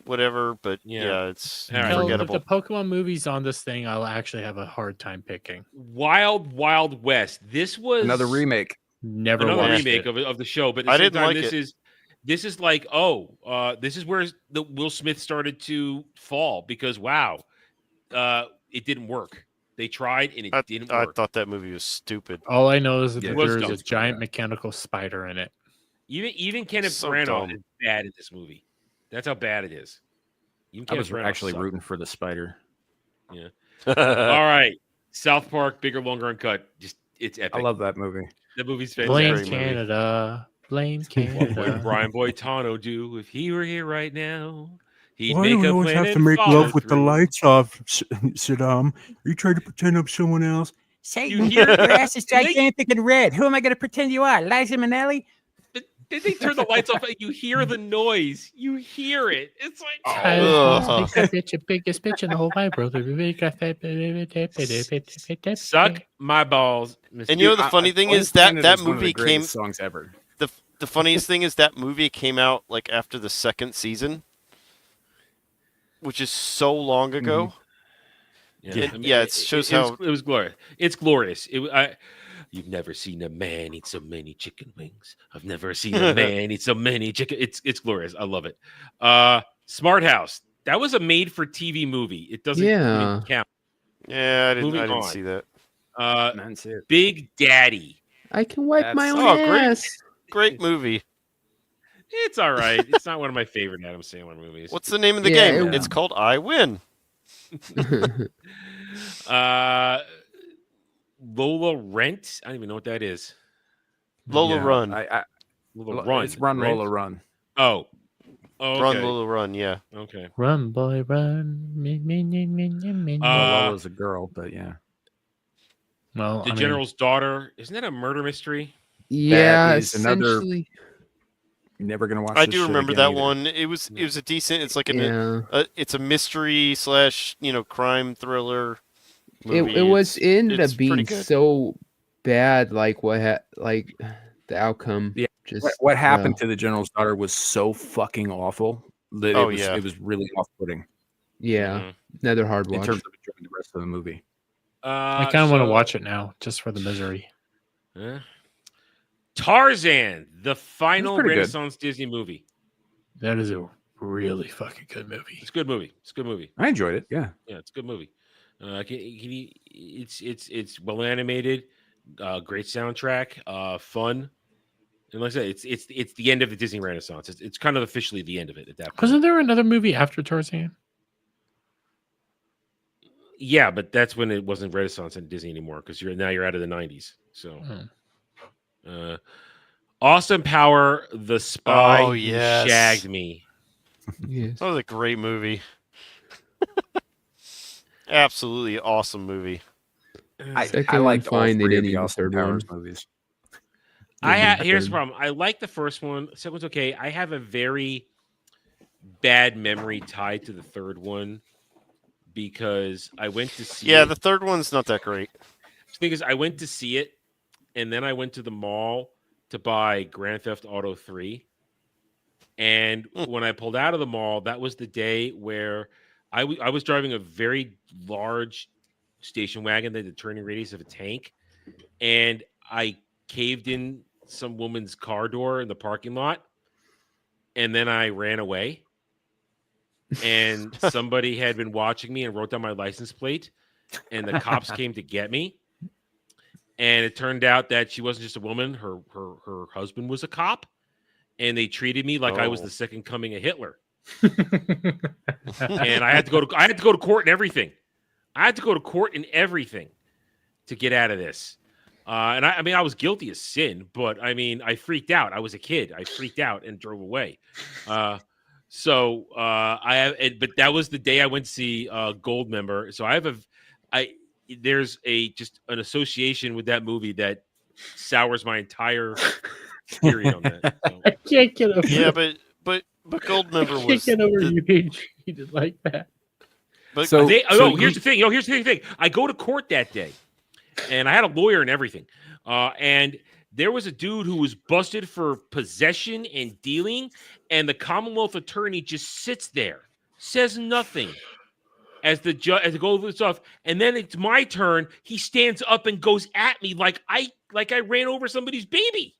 whatever. But yeah, it's Hell, forgettable. the Pokemon movies on this thing, I'll actually have a hard time picking. Wild Wild West. This was Another remake. Never another watched remake it. of the show, but at the I same didn't time, like this it. is like this is where the Will Smith started to fall because it didn't work. They tried and it didn't I work. thought that movie was stupid. All I know is that Yeah, it was there's dumb. a giant mechanical spider in it. Even Kenneth So Branagh dumb. is bad in this movie. That's how bad it is. Even I was Kenneth Branagh actually sucked. rooting for the spider. Yeah. All right. South Park, bigger, longer, uncut. Just it's epic. I love that movie. The movie's Blame fantastic. Canada. Blame What would Canada. Brian Boitano do if he were here right now? He'd Why make do we a always plan have to and make follow love with the through. lights off, Saddam? Are you trying to pretend I'm someone else? You hear Your ass is Did they- gigantic and red. Who am I going to pretend you are? Liza Minnelli? Did they turn the lights off? You hear the noise. You hear it. It's like Biggest bitch in the whole wide world. suck my balls. Mr. And you know the funny thing is that movie came. songs ever. The funniest thing is that movie came out like after the second season, which is so long ago. It shows how it was glorious. It's glorious. You've never seen a man eat so many chicken wings. I've never seen a man eat so many chicken. It's glorious. I love it. Smart House. That was a made-for-TV movie. It doesn't Yeah. count. Yeah, I Moving didn't on. see that. Big Daddy. I can wipe my own great. ass. Great movie. It's all right. It's not one of my favorite Adam Sandler movies. What's the name of the Yeah, game? it- It's called I Win. Lola Rent. I don't even know what that is. Lola Yeah, Run. Lola Run. It's Run, Rent? Lola, Run. Oh. Okay. Run, Lola, Run. Yeah. Okay. Run, boy, run. Lola's a girl, but yeah. Well, The General's Daughter. Isn't that a murder mystery? Yeah, is another- essentially. Never gonna watch. I this do shit remember again that either. one. It was a decent. It's like Yeah. it's a mystery / crime thriller. Movie. It was It's- ended it's up pretty being good. so bad. Like like the outcome. Yeah. Just What happened to the General's Daughter was so fucking awful that Oh, it yeah. was really off-putting Yeah, Mhm. another hard in watch. terms of enjoying the rest of the movie. I kind of want to watch it now, just for the misery. Tarzan, the final pretty good. Renaissance Disney movie. That is a really fucking good movie. It's a good movie. It's a good movie. I enjoyed it. Yeah. Yeah, it's a good movie. It's well animated, great soundtrack, fun, and like I said, it's the end of the Disney Renaissance. It's kind of officially the end of it at that point. Wasn't there another movie after Tarzan? Yeah, but that's when it wasn't Renaissance in Disney anymore because you're out of the '90s. So, Austin Power, the spy Oh, who yes. shagged me. Yes. That was a great movie. Absolutely awesome movie. Second I one liked all fine, they three of didn't the need the Austin third Powers one. movies. Here's the problem. I like the first one. The second one's okay. I have a very bad memory tied to the third one because I went to see Yeah, it. the third one's not that great. The thing is, I went to see it, and then I went to the mall to buy Grand Theft Auto 3. And when I pulled out of the mall, that was the day where I was driving a very large station wagon that had the turning radius of a tank, and I caved in some woman's car door in the parking lot, and then I ran away. And somebody had been watching me and wrote down my license plate, and the cops came to get me. And it turned out that she wasn't just a woman; her husband was a cop, and they treated me like I was the second coming of Hitler. And I had to go to court and everything. I had to go to court and everything to get out of this. And I mean, I was guilty of sin, but I mean, I freaked out. I was a kid. I freaked out and drove away. But that was the day I went to see Goldmember. So there's just an association with that movie that sours my entire period on that. So. I can't get over. Yeah, but Goldmember was. I can't get over you being treated like that. But here's the thing. Here's the thing. I go to court that day, and I had a lawyer and everything. And there was a dude who was busted for possession and dealing, and the Commonwealth attorney just sits there, says nothing as the judge as it goes over stuff, and then it's my turn. He stands up and goes at me like I ran over somebody's baby.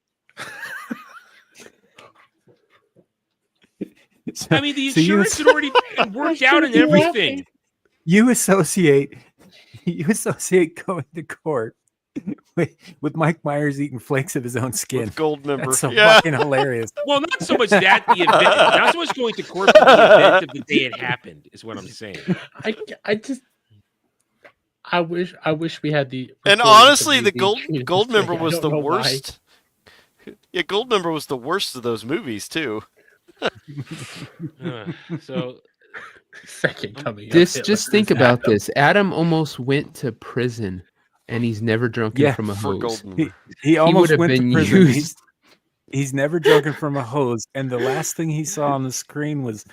I mean, the insurance had already worked out and everything. You associate going to court with Mike Myers eating flakes of his own skin. With Goldmember. That's so fucking hilarious. Well, not so much that the event, not so much going to court for the event of the day it happened is what I'm saying. I wish we had the. And honestly, the Goldmember was the worst. Yeah, Goldmember was the worst of those movies too. So second coming. Just think about this. Adam almost went to prison, and he's never drunken from a hose. He almost went to prison. Used... He's never drunken from a hose, and the last thing he saw on the screen was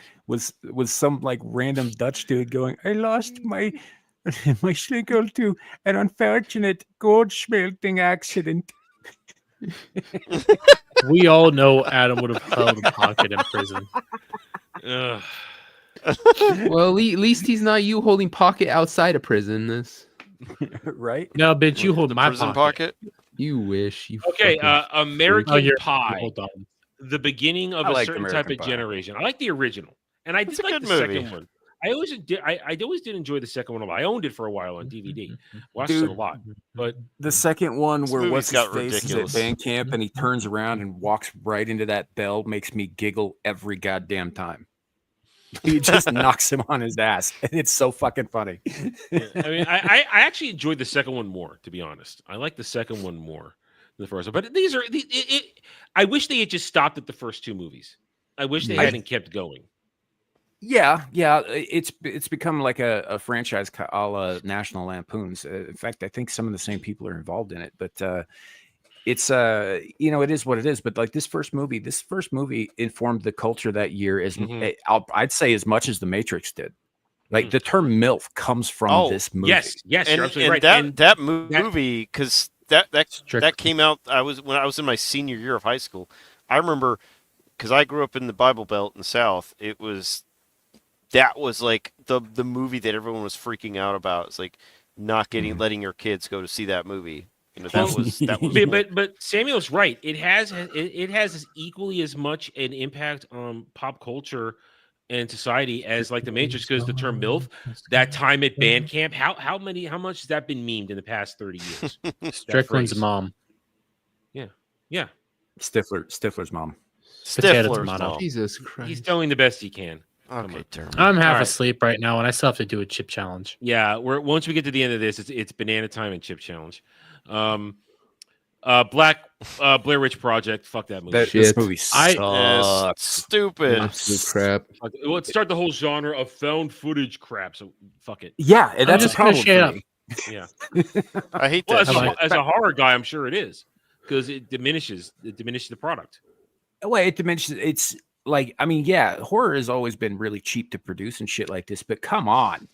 some like random Dutch dude going, "I lost my schnickel to an unfortunate gold smelting accident." We all know Adam would have held a pocket in prison. Well, at least he's not you holding pocket outside of prison. Right? No, bitch, you hold my prison pocket. You wish. You okay, fucking... American Pie. Hold on. The beginning of a certain type of generation. I like the original, and I did like the second one. I always did enjoy the second one. I owned it for a while on DVD. Watched it a lot. But the second one This where movie's what's his got face is at ridiculous. band camp and he turns around and walks right into that bell makes me giggle every goddamn time. He just knocks him on his ass, and it's so fucking funny. yeah, I mean, I actually enjoyed the second one more, to be honest. I like the second one more than the first one. But I wish they had just stopped at the first two movies. I wish they hadn't kept going. Yeah, it's become like a franchise a la National Lampoons. In fact, I think some of the same people are involved in it, but it's it is what it is. But like this first movie informed the culture that year I'd say as much as The Matrix did. Like the term MILF comes from this movie. Yes, you're absolutely right. That movie, because that came out. When I was in my senior year of high school. I remember because I grew up in the Bible Belt in the South. That was like the movie that everyone was freaking out about. It's like not letting your kids go to see that movie. You know, that was. But Samuel's right. It has equally as much an impact on pop culture and society as like The Matrix, because the term MILF, that time at band camp, how much has that been memed in the past 30 years? Strickland's mom. Yeah. Stifler's mom. Stifler's mom. Jesus Christ. He's doing the best he can. Okay, terrible. I'm half asleep right now, and I still have to do a chip challenge. Yeah, once we get to the end of this, it's banana time and chip challenge. Blair Witch Project. Fuck that movie. This movie sucks. Stupid. Absolute crap. Let's start the whole genre of found footage crap. So fuck it. Yeah, that's a problem for me. Yeah, I hate that. As a horror guy, I'm sure it is, because it diminishes the product. Well, it diminishes. It's like, I mean, yeah, horror has always been really cheap to produce and shit like this, but come on.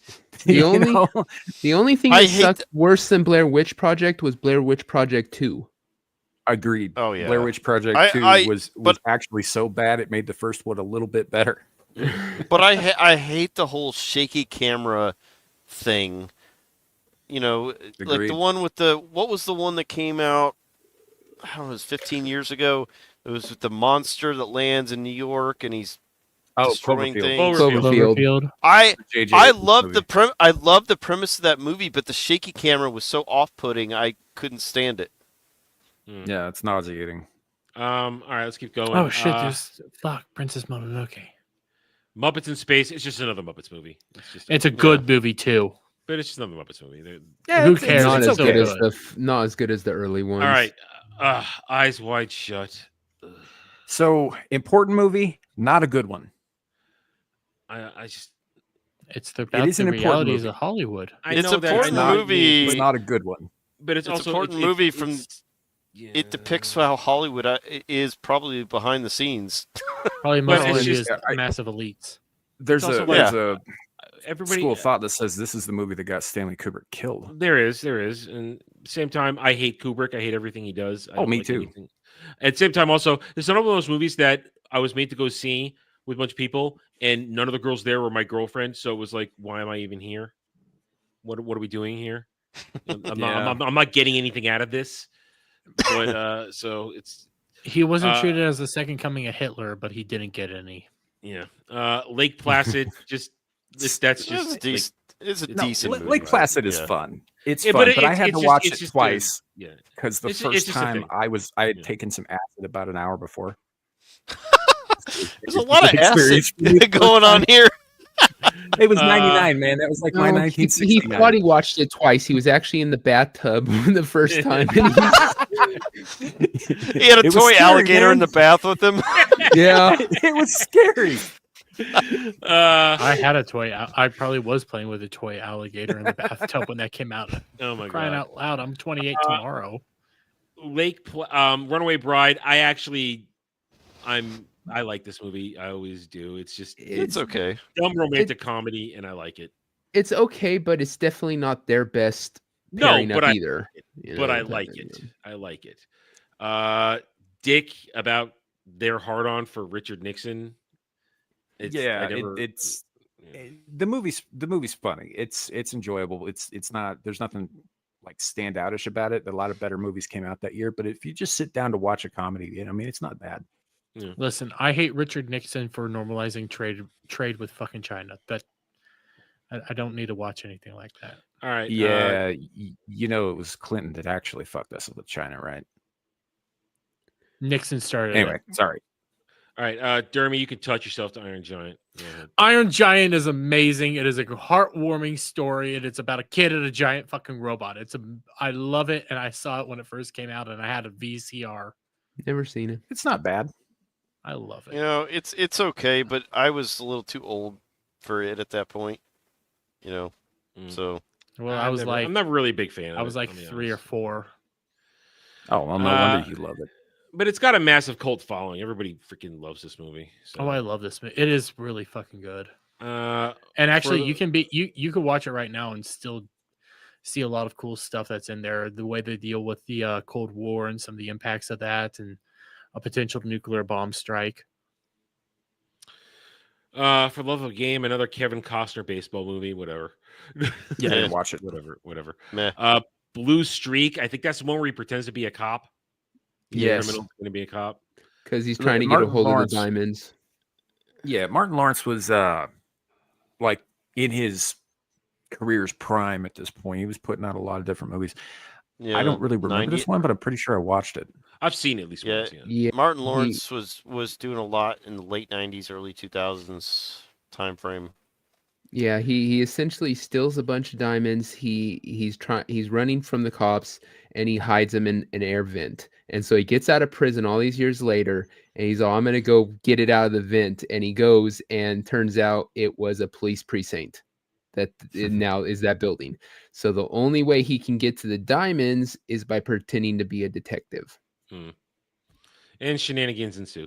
The only thing that sucked worse than Blair Witch Project was Blair Witch Project 2. Agreed. Oh yeah, Blair Witch Project 2 was actually so bad it made the first one a little bit better. But I hate the whole shaky camera thing. You know, like the one with what was the one that came out? I don't know, it was 15 years ago. It was with the monster that lands in New York and he's destroying Cloverfield. things. Cloverfield. I love the premise of that movie, but the shaky camera was so off-putting. I couldn't stand it. Yeah, it's nauseating. All right, let's keep going. Oh shit! There's Princess Mononoke. Muppets in Space. It's just another Muppets movie. It's a good movie too. But it's just another Muppets movie. Yeah, who cares? Not It's as so good as good. not as good as the early ones. All right, Eyes Wide Shut. So important movie, not a good one. I just. It's about is the an important realities movie. of Hollywood. It's an important movie. It's not a good one. But it's also an important movie from. It depicts how Hollywood is probably behind the scenes. Probably most it's of it just- is massive elites. There's also a everybody school of thought that says this is the movie that got Stanley Kubrick killed. There is, and same time, I hate Kubrick. I hate everything he does. I don't me like too. anything. At the same time, also, there's one of those movies that I was made to go see with a bunch of people, and none of the girls there were my girlfriend. So it was like, why am I even here? What are we doing here? I'm not getting anything out of this. But so it's He wasn't treated as the second coming of Hitler, but he didn't get any. Yeah, Lake Placid. That's just decent. It's a decent movie. Lake Placid is fun. It's Yeah, fun, but but I had it's to just- watch it's it just twice. yeah, Because the It's first just a time thing. I had taken some acid about an hour before. There's a lot of acid Experience for me the first going on time. here. It was 99, man. That was like my No, 1969. he thought he watched it twice. He was actually in the bathtub the first time. And He had a It was toy scary, alligator man. in the bath with him. yeah. It was scary. I had a toy. I probably was playing with a toy alligator in the bathtub when that came out. Oh my Crying God. out loud! I'm 28 tomorrow. Runaway Bride. I like this movie. I always do. It's just It's okay. dumb romantic comedy, and I like it. It's okay, but it's definitely not their best No, pairing but up I either. but I like it. I like it. Dick about their hard on for Richard Nixon. It's the movie's funny. It's enjoyable. It's not. There's nothing like standoutish about it. A lot of better movies came out that year, but if you just sit down to watch a comedy, I mean, it's not bad. Yeah. Listen, I hate Richard Nixon for normalizing trade with fucking China. That I don't need to watch anything like that. All right. Yeah, it was Clinton that actually fucked us with China, right? Nixon started. Anyway, it. sorry. All right, Dermy, you can touch yourself to Iron Giant. Go ahead. Iron Giant is amazing. It is a heartwarming story, and it's about a kid and a giant fucking robot. I love it, and I saw it when it first came out, and I had a VCR. Never seen it. It's not bad. I love it. You know, it's okay, but I was a little too old for it at that point. You know, so. Well, I'm not really a big fan. I was like 3 or 4. Oh, well, no wonder you love it. But it's got a massive cult following. Everybody freaking loves this movie. So. Oh, I love this movie. It is really fucking good. And actually, you can watch it right now and still see a lot of cool stuff that's in there. The way they deal with the Cold War and some of the impacts of that, and a potential nuclear bomb strike. For love of a game, another Kevin Costner baseball movie, whatever. Yeah, I didn't watch it. Whatever. Meh. Blue Streak. I think that's the one where he pretends to be a cop. Yes. Criminal going to be a cop. Because he's trying to get Martin a hold Lawrence- of the diamonds. Yeah, Martin Lawrence was like in his career's prime at this point. He was putting out a lot of different movies. Yeah, I don't really remember 90 this one, but I'm pretty sure I watched it. I've seen it at least once. Yeah. Martin Lawrence was doing a lot in the late 90s, early 2000s time frame. Yeah, he essentially steals a bunch of diamonds. He's running from the cops, and he hides them in an air vent. And so he gets out of prison all these years later, and he's I'm gonna go get it out of the vent. And he goes, and turns out it was a police precinct that it now is that building. So the only way he can get to the diamonds is by pretending to be a detective. And shenanigans ensue.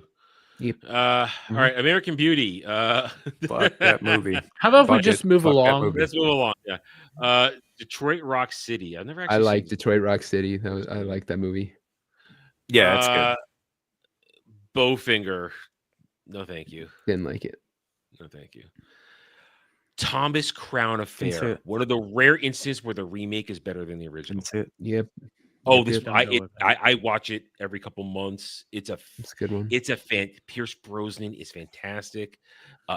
Yep. All right, American Beauty. Fuck that movie. How about we Fuck just it. move Fuck that along? movie. Let's move along. Yeah. Detroit Rock City. I've never actually I like seen Detroit Rock City. I like that movie. Yeah, that's good. Bowfinger. No, thank you. Didn't like it. No, thank you. Thomas Crown Didn't see Affair. it. One of the rare instances where the remake is better than the original. Didn't see it. Yep. Oh, Maybe this don't go with that. I watch it every couple months. It's a good one. It's a Pierce Brosnan is fantastic.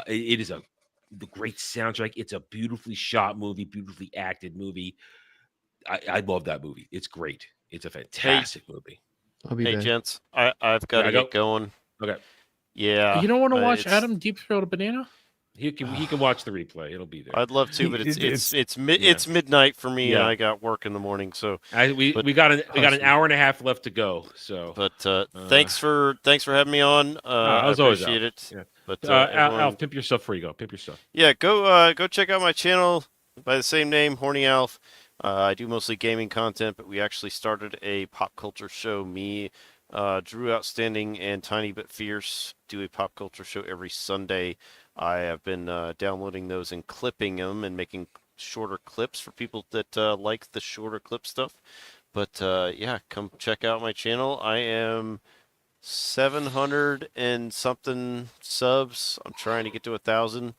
It is the great soundtrack. It's a beautifully shot movie, beautifully acted movie. I love that movie. It's great. It's a fantastic movie. I'll be Hey, back. gents, I've got to get going. Okay. Yeah. You don't want to watch it's- Adam Deep Throat Banana? He can watch the replay. It'll be there. I'd love to, but Yeah. it's midnight for me, and Yeah. I got work in the morning. So we got an hour and a half left to go. So, but thanks for having me on. I as always, appreciate Alf. it. Yeah. But Alf, pimp your stuff before you go. Pimp your stuff. Yeah, go check out my channel by the same name, Horny Alf. I do mostly gaming content, but we actually started a pop culture show. Me, Drew Outstanding, and Tiny But Fierce do a pop culture show every Sunday. I have been downloading those and clipping them and making shorter clips for people that like the shorter clip stuff. But yeah, come check out my channel. I am 700 and something subs. I'm trying to get to 1,000.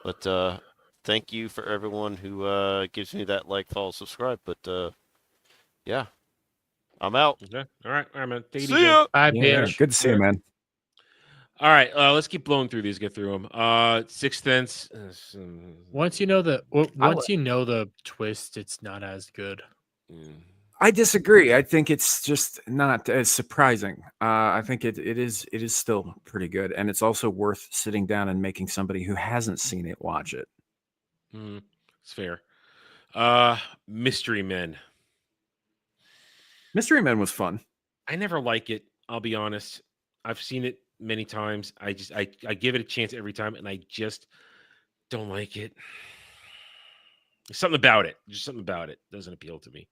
But thank you for everyone who gives me that like, follow, subscribe. But yeah, I'm out. Okay. All right, man. Take it See easy. ya. Bye, Yeah, bitch. good to see you, man. All right, let's keep blowing through these. Get through them. Sixth Sense. Once you know the you know the twist, it's not as good. I disagree. I think it's just not as surprising. I think it is still pretty good, and it's also worth sitting down and making somebody who hasn't seen it watch it. It's fair. Mystery Men. Mystery Men was fun. I never like it. I'll be honest. I've seen it many times. I give it a chance every time, and I just don't like it. There's something about it. Just something about it doesn't appeal to me.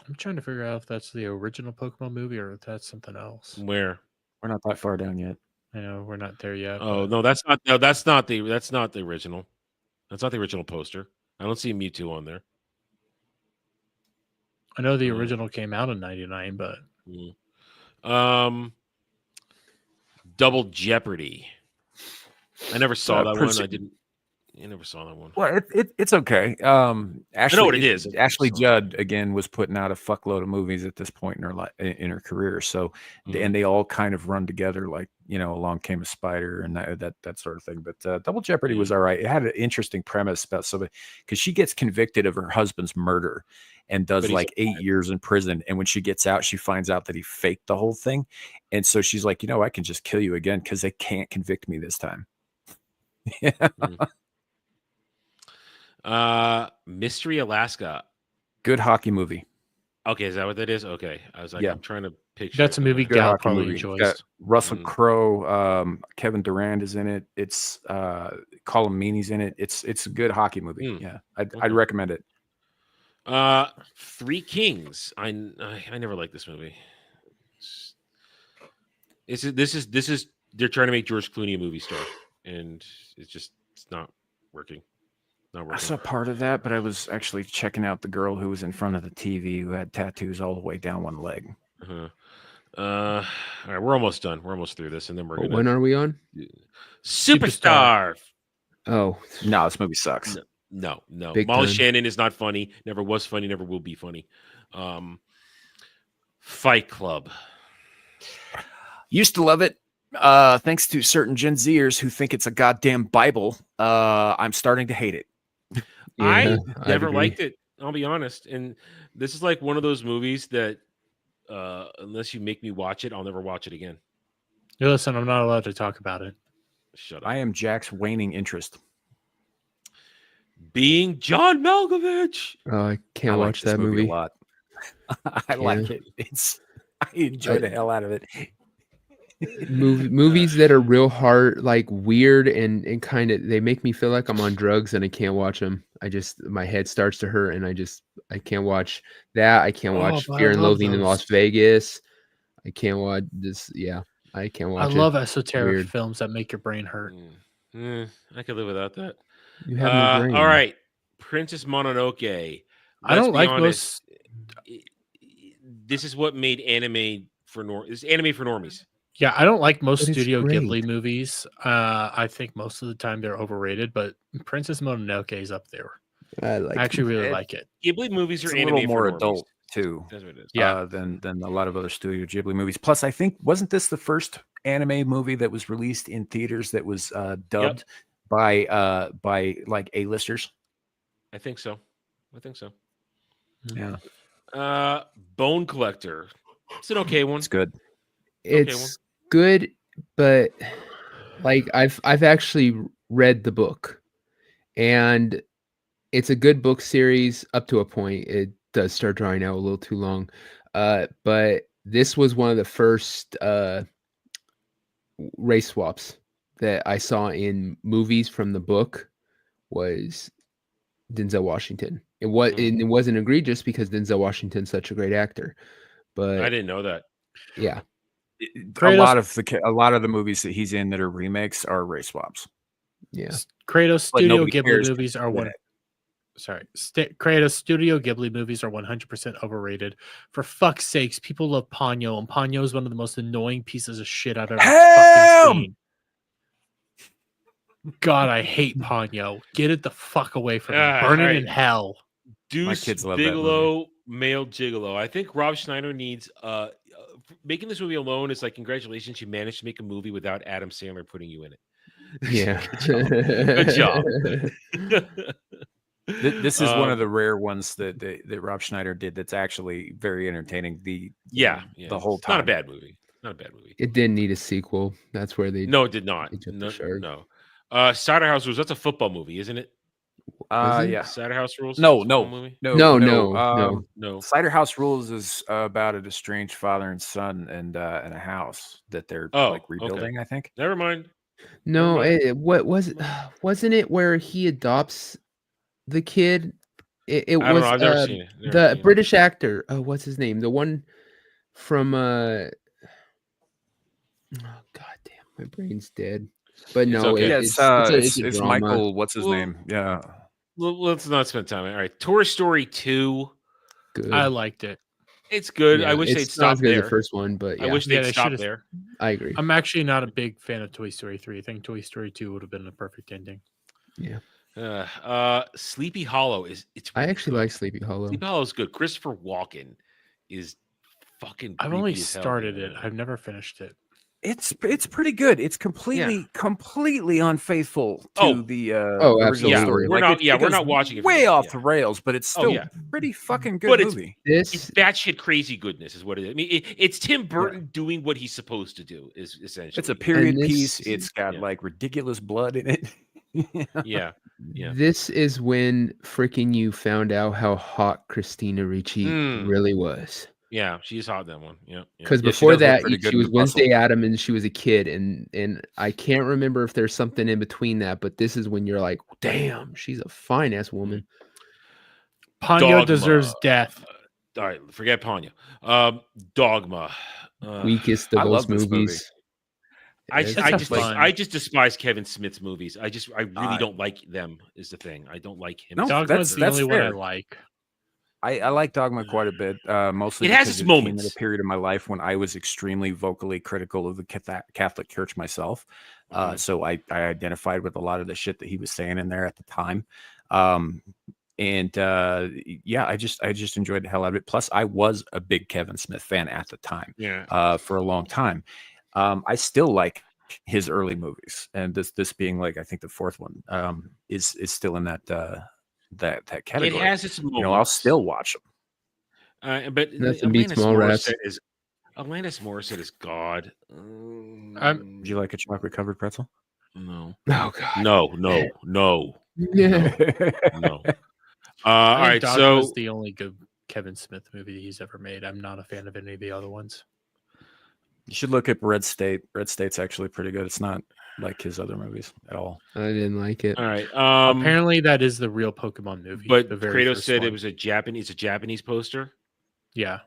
I'm trying to figure out if that's the original Pokemon movie or if that's something else. Where? We're not that far down yet. I know we're not there yet. Oh no, that's not the original. That's not the original poster. I don't see a Mewtwo on there. I know the original came out in '99, but Double Jeopardy. I never saw that one. I never saw that one. Well, it's okay. Ashley, I know what it is. Ashley Judd again was putting out a fuckload of movies at this point in her in her career. So, and they all kind of run together, like Along Came a Spider and that sort of thing. But Double Jeopardy was all right. It had an interesting premise about somebody because she gets convicted of her husband's murder and does like 8 years in prison. And when she gets out, she finds out that he faked the whole thing, and so she's like, I can just kill you again because they can't convict me this time. Yeah. Mystery Alaska. Good hockey movie. Okay, is that what that is? Okay. I was like, I'm trying to picture. That's a movie Good Gal hockey probably movie. enjoys. Got Russell Crowe, Kevin Durant is in it. It's Colin Meaney's in it. It's a good hockey movie. Yeah, I'd recommend it. Three Kings. I never liked this movie. This is they're trying to make George Clooney a movie star, and it's not working. I saw part of that, but I was actually checking out the girl who was in front of the TV who had tattoos all the way down one leg. All right, we're almost done. We're almost through this, and then we're gonna. When are we on? Superstar. Oh no, this movie sucks. No. Big Molly time. Shannon is not funny. Never was funny. Never will be funny. Fight Club. Used to love it. Thanks to certain Gen Zers who think it's a goddamn Bible. I'm starting to hate it. I never liked it. I'll be honest. And this is like one of those movies that, unless you make me watch it, I'll never watch it again. Hey, listen, I'm not allowed to talk about it. Shut up. I am Jack's waning interest. Being John Malkovich. I can't watch this that movie a lot. I like it. I enjoy the hell out of it. Movies that are real hard, like weird and kind of, they make me feel like I'm on drugs and I can't watch them. My head starts to hurt and I can't watch that. I can't watch Fear and Loathing in Las Vegas. I can't watch this. Yeah, I can't watch it. I love esoteric Weird. films that make your brain hurt. I could live without that. You have no brain. All right, Princess Mononoke. I don't like honest, this is what made anime for normies. Yeah, I don't like most But it's Studio great. Ghibli movies. I think most of the time they're overrated, but Princess Mononoke is up there. I I actually really like it. Ghibli movies are It's a anime little more for normies. adult. too. That's what it is. Than a lot of other Studio Ghibli movies. Plus, I think wasn't this the first anime movie that was released in theaters that was dubbed by like A-listers? I think so. Yeah. Bone Collector. It's an okay one. It's good. It's good, but like I've actually read the book, and it's a good book series up to a point. It does start drawing out a little too long, but this was one of the first race swaps that I saw in movies from the book. Was Denzel Washington. It wasn't egregious because Denzel Washington's such a great actor, but I didn't know that. Yeah. A lot of the movies that he's in that are remakes are race swaps. Yeah. Kratos But Studio nobody Ghibli cares movies are that. Kratos Studio Ghibli movies are 100% overrated. For fuck's sakes, people love Ponyo, and Ponyo is one of the most annoying pieces of shit I've ever fucking seen. God, I hate Ponyo. Get it the fuck away from me. Burn it in hell. Deuce kids love that Bigelow, male gigolo. I think Rob Schneider needs making this movie alone is like, congratulations, you managed to make a movie without Adam Sandler putting you in it. Yeah. Good job. This is one of the rare ones that Rob Schneider did that's actually very entertaining. The whole time. Not a bad movie. It didn't need a sequel. That's where they No, it did not. No. Cider House Rules. That's a football movie, isn't it? Yeah. Cider House Rules. No. Cider House Rules is about an estranged father and son and a house that they're like rebuilding. Okay. I think. Never mind. No, what was it? Wasn't it where he adopts the kid? It I was don't know. I've never seen it. the British actor. Oh, what's his name? The one from oh god damn, my brain's dead. But no, it's a drama. Michael. What's his name? Yeah. Let's not spend time. All right, Toy Story 2. Good. I liked it. It's good. Yeah, I wish they'd it's not stop as good as there. the first one, but I yeah. wish they'd stop there. I agree. I'm actually not a big fan of Toy Story 3. I think Toy Story 2 would have been a perfect ending. Yeah. Sleepy Hollow I actually like Sleepy Hollow. Sleepy Hollow is good. Christopher Walken is fucking. I've only creepy as hell. started it. I've never finished it. It's pretty good. It's completely unfaithful to the original story. We're not watching it way off the rails, but it's still pretty fucking good movie. It's batshit crazy goodness is what it is. I mean, it's Tim Burton doing what he's supposed to do. Is essentially. It's a period piece. It's got like ridiculous blood in it. Yeah. This is when freaking you found out how hot Christina Ricci really was. Yeah, she's hot in that one. Yeah. Because before that, she was Wednesday Adam, and she was a kid, and I can't remember if there's something in between that, but this is when you're like, damn, she's a fine ass woman. Ponyo deserves death. All right, forget Ponyo. Dogma. Weakest of those movies. I just despise Kevin Smith's movies. I really don't like them. Is the thing. I don't like him. No, Dogma's the only one I fair. like. I like Dogma quite a bit, mostly It has because its moments. came at a period of my life when I was extremely vocally critical of the Catholic Church myself. So I identified with a lot of the shit that he was saying in there at the time. I just enjoyed the hell out of it. Plus, I was a big Kevin Smith fan at the time. For a long time. I still like his early movies, and this being like I think the fourth one is still in that category. It has its moments. I'll still watch them. But Nothing beats Mallrats. Alanis Morissette is God. Would you like a chocolate covered pretzel? No. Oh God. No. Yeah. No. All right. Dogma So is the only good Kevin Smith movie he's ever made. I'm not a fan of any of the other ones. You should look at Red State. Red State's actually pretty good. It's not like his other movies at all. I didn't like it. all right. Apparently, that is the real Pokemon movie. But the very Kratos first said one. it was a Japanese poster. Yeah.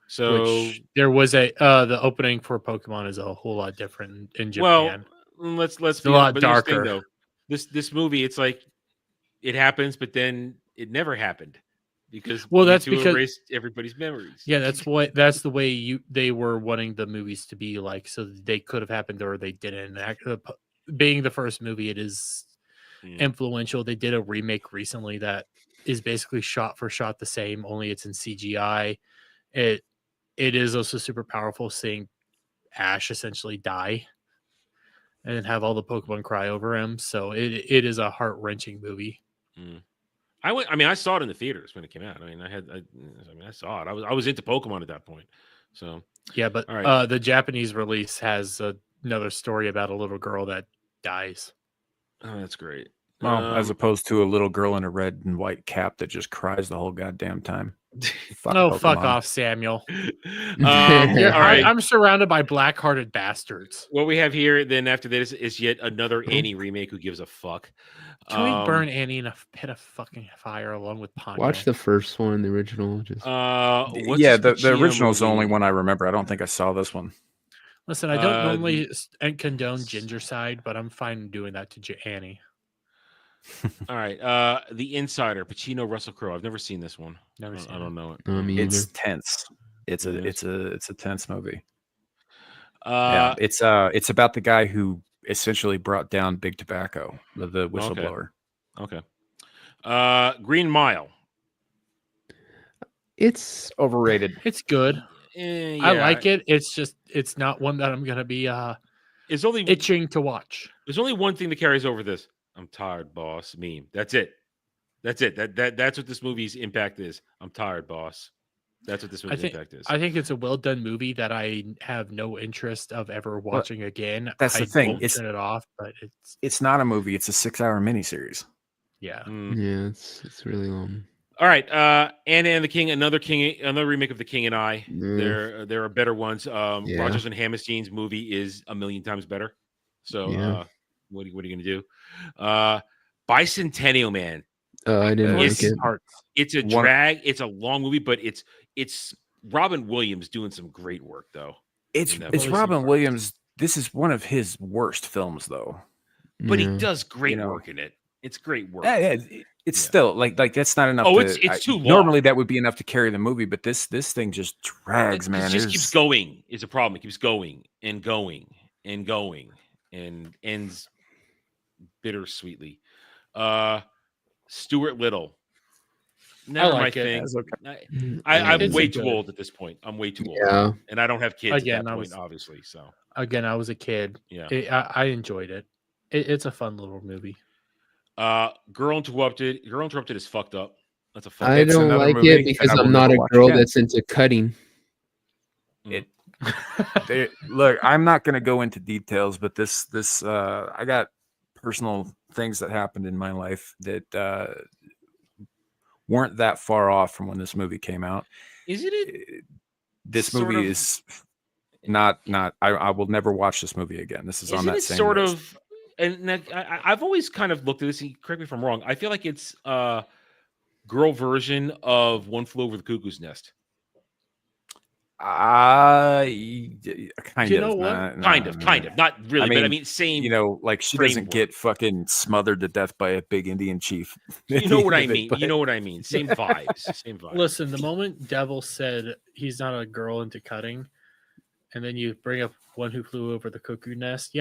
So Which there was the opening for Pokemon is a whole lot different in Japan. Well, let's it's be a lot but here's the thing, darker. though. This movie, it's like it happens, but then it never happened because that's YouTube because erased everybody's memories. Yeah, that's the way they were wanting the movies to be like, so they could have happened or they didn't. Being the first movie, it is influential. They did a remake recently that is basically shot for shot the same, only it's in CGI. It is also super powerful seeing Ash essentially die and then have all the Pokemon cry over him. So it is a heart-wrenching movie. I saw it in the theaters when it came out. I saw it. I was into Pokemon at that point. So yeah, but all right. The Japanese release has another story about a little girl that dies. Oh, that's great. Well, as opposed to a little girl in a red and white cap that just cries the whole goddamn time. Fuck off, Samuel. All right. I'm surrounded by black-hearted bastards. What we have here then after this is yet another Annie remake. Who gives a fuck? Can we burn Annie in a pit of fucking fire along with Ponyo? Watch the first one, the original. Just the original is the only one I remember. I don't think I saw this one. Listen, I don't normally condone Gingerside, but I'm fine doing that to Annie. All right. The Insider, Pacino, Russell Crowe. I've never seen this one. I don't know it. It's tense. It's a tense movie. It's about the guy who essentially brought down Big Tobacco, the whistleblower. Okay. Green Mile. It's overrated. It's good. I like it. It's not one that I'm gonna be it's only itching to watch. There's only one thing that carries over this. I'm tired, boss. Meme. That's it. That's what this movie's impact is. I'm tired, boss. That's what this movie's impact is. I think it's a well done movie that I have no interest of ever watching again. That's the thing. It's turn it off, but it's not a movie. It's a 6-hour miniseries. Yeah. Yeah, it's really long. All right, Anna and the King, another remake of The King and I. There are better ones. Rodgers and Hammerstein's movie is a million times better. So what are you going to do? Bicentennial Man. I didn't like it. It's a drag. It's a long movie, but it's Robin Williams doing some great work though. It's Robin Williams. This is one of his worst films though. But he does great work in it. It's great work. It's still like that's not enough. Oh, it's too long. Normally that would be enough to carry the movie, but this thing just drags, man. It just keeps going. Is a problem. It keeps going and going and going and ends bittersweetly. Stuart Little. Never my thing. I'm way too old at this point. I'm way too old. And I don't have kids at that point, obviously. So again, I was a kid. Yeah. I enjoyed it. It's a fun little movie. Girl Interrupted is fucked up. That's a fun. I don't like it because I'm not a girl that's into cutting. Look, I'm not going to go into details, but this I got personal things that happened in my life that weren't that far off from when this movie came out. Isn't it? This movie is not. I will never watch this movie again. This is on that same sort list. of. And I've always kind of looked at this. Correct me if I'm wrong. I feel like it's a girl version of One Flew Over the Cuckoo's Nest. Kind you of. know what? Kind of. Not really, but I mean, same. You know, like she doesn't get fucking smothered to death by a big Indian chief. You know what I mean? You know what I mean? Same vibes. Same vibes. Listen, the moment Devil said he's not a girl into cutting, and then you bring up One Who Flew Over the Cuckoo Nest,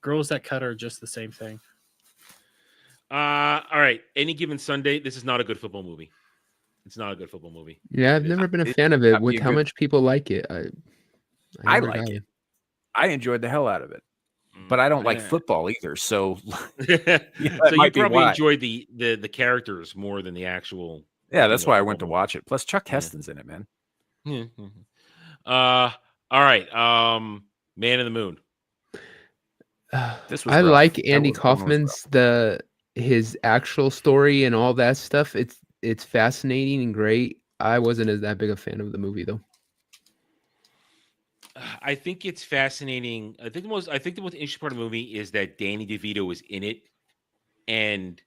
girls that cut are just the same thing. All right. Any Given Sunday. This is not a good football movie. It's not a good football movie. Yeah, I've never been a fan of it. With how much people like it, I like it. I enjoyed the hell out of it, but I don't like football either. So, so you probably enjoyed the characters more than the actual. Yeah, that's why I went to watch it. Plus, Chuck Heston's in it, man. All right. Man in the Moon. I like Andy Kaufman's his actual story and all that stuff. It's fascinating and great. I wasn't that big a fan of the movie though. I think it's fascinating. I think the most interesting part of the movie is that Danny DeVito is in it and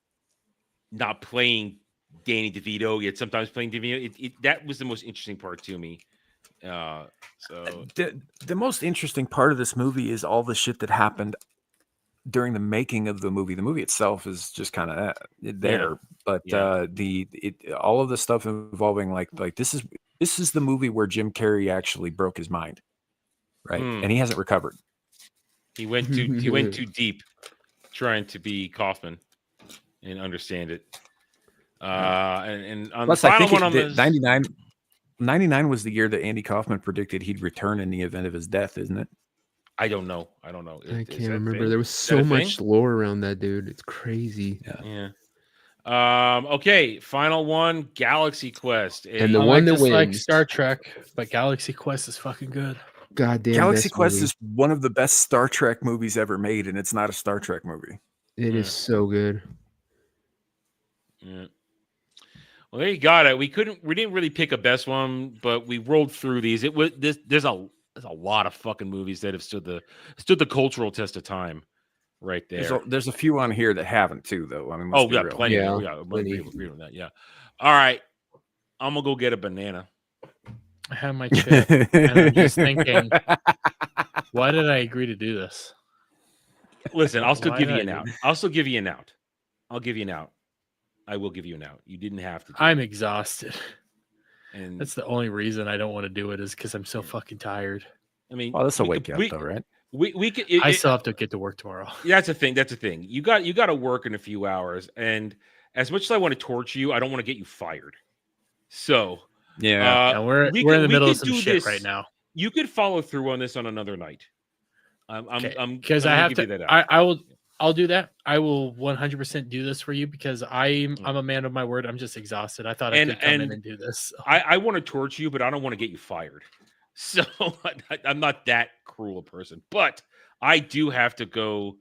not playing Danny DeVito, yet sometimes playing DeVito. That was the most interesting part to me. So the most interesting part of this movie is all the shit that happened during the making of the movie. The movie itself is just kind of there, but all of the stuff involving like this is the movie where Jim Carrey actually broke his mind, right? And he hasn't recovered. He went too deep trying to be Kaufman and understand it. And on Plus, the I final think one on this, 99 was the year that Andy Kaufman predicted he'd return in the event of his death, isn't it? I don't know. I can't remember. There was so much lore around that dude. It's crazy. Yeah. Okay, final one, Galaxy Quest. And the one that just like wins. Star Trek, but Galaxy Quest is fucking good. Goddamn Galaxy best Quest movie. is one of the best Star Trek movies ever made, and it's not a Star Trek movie. It is so good. Yeah. Well, there you got it. We didn't really pick a best one, but we rolled through these. There's a lot of fucking movies that have stood the cultural test of time. Right there. There's a few on here that haven't too, though. I mean, plenty. Yeah, plenty. Agree on that. Yeah. All right, I'm gonna go get a banana. I have my chip, and I'm just thinking, why did I agree to do this? Listen, I'll still give you an out. I'll still give you an out. I'll give you an out. I will give you an out. You didn't have to. I'm exhausted, and that's the only reason I don't want to do it is because I'm so fucking tired. I mean, well, this will wake you up, though, right? We could. I still have to get to work tomorrow. Yeah, that's a thing. That's a thing. You got to work in a few hours, and as much as I want to torture you, I don't want to get you fired. So yeah, we're in the middle of some shit right now. You could follow through on this on another night. Because I have to. I'll do that. I will 100% do this for you because I'm a man of my word. I'm just exhausted. I thought I could come in and do this. So. I want to torture you, but I don't want to get you fired. So I'm not that cruel a person, but I do have to go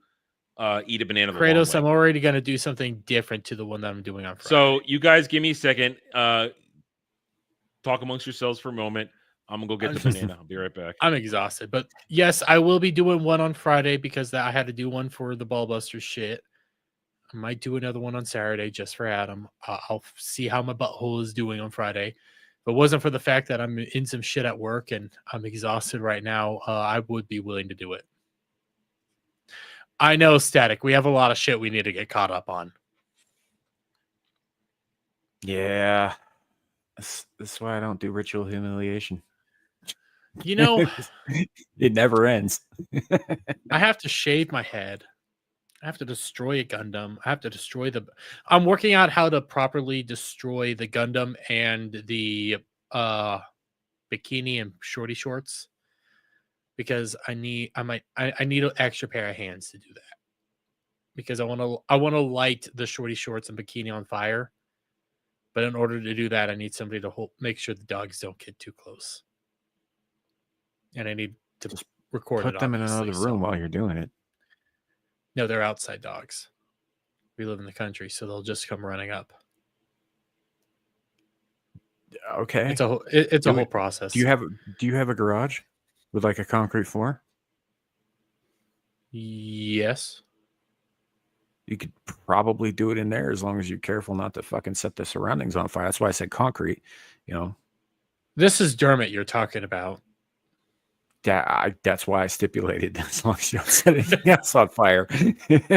eat a banana. Kratos, I'm already going to do something different to the one that I'm doing on Friday. So you guys give me a second. Talk amongst yourselves for a moment. I'm going to go get the banana. I'll be right back. I'm exhausted, but yes, I will be doing one on Friday because I had to do one for the Ballbusters shit. I might do another one on Saturday just for Adam. I'll see how my butthole is doing on Friday. If it wasn't for the fact that I'm in some shit at work and I'm exhausted right now, I would be willing to do it. I know, Static. We have a lot of shit we need to get caught up on. Yeah. This is why I don't do ritual humiliation. You know, it never ends. I have to shave my head. I have to destroy a Gundam. I have to destroy I'm working out how to properly destroy the Gundam and the bikini and shorty shorts because I need an extra pair of hands to do that because I want to light the shorty shorts and bikini on fire. But in order to do that, I need somebody to make sure the dogs don't get too close. And I need to just record put them in another room while you're doing it. No, they're outside dogs. We live in the country, so they'll just come running up. Okay. It's a whole process. Do you have a garage with like a concrete floor? Yes. You could probably do it in there as long as you're careful not to fucking set the surroundings on fire. That's why I said concrete, you know. This is Dermot you're talking about. That's why I stipulated as long as you don't set anything else on fire. You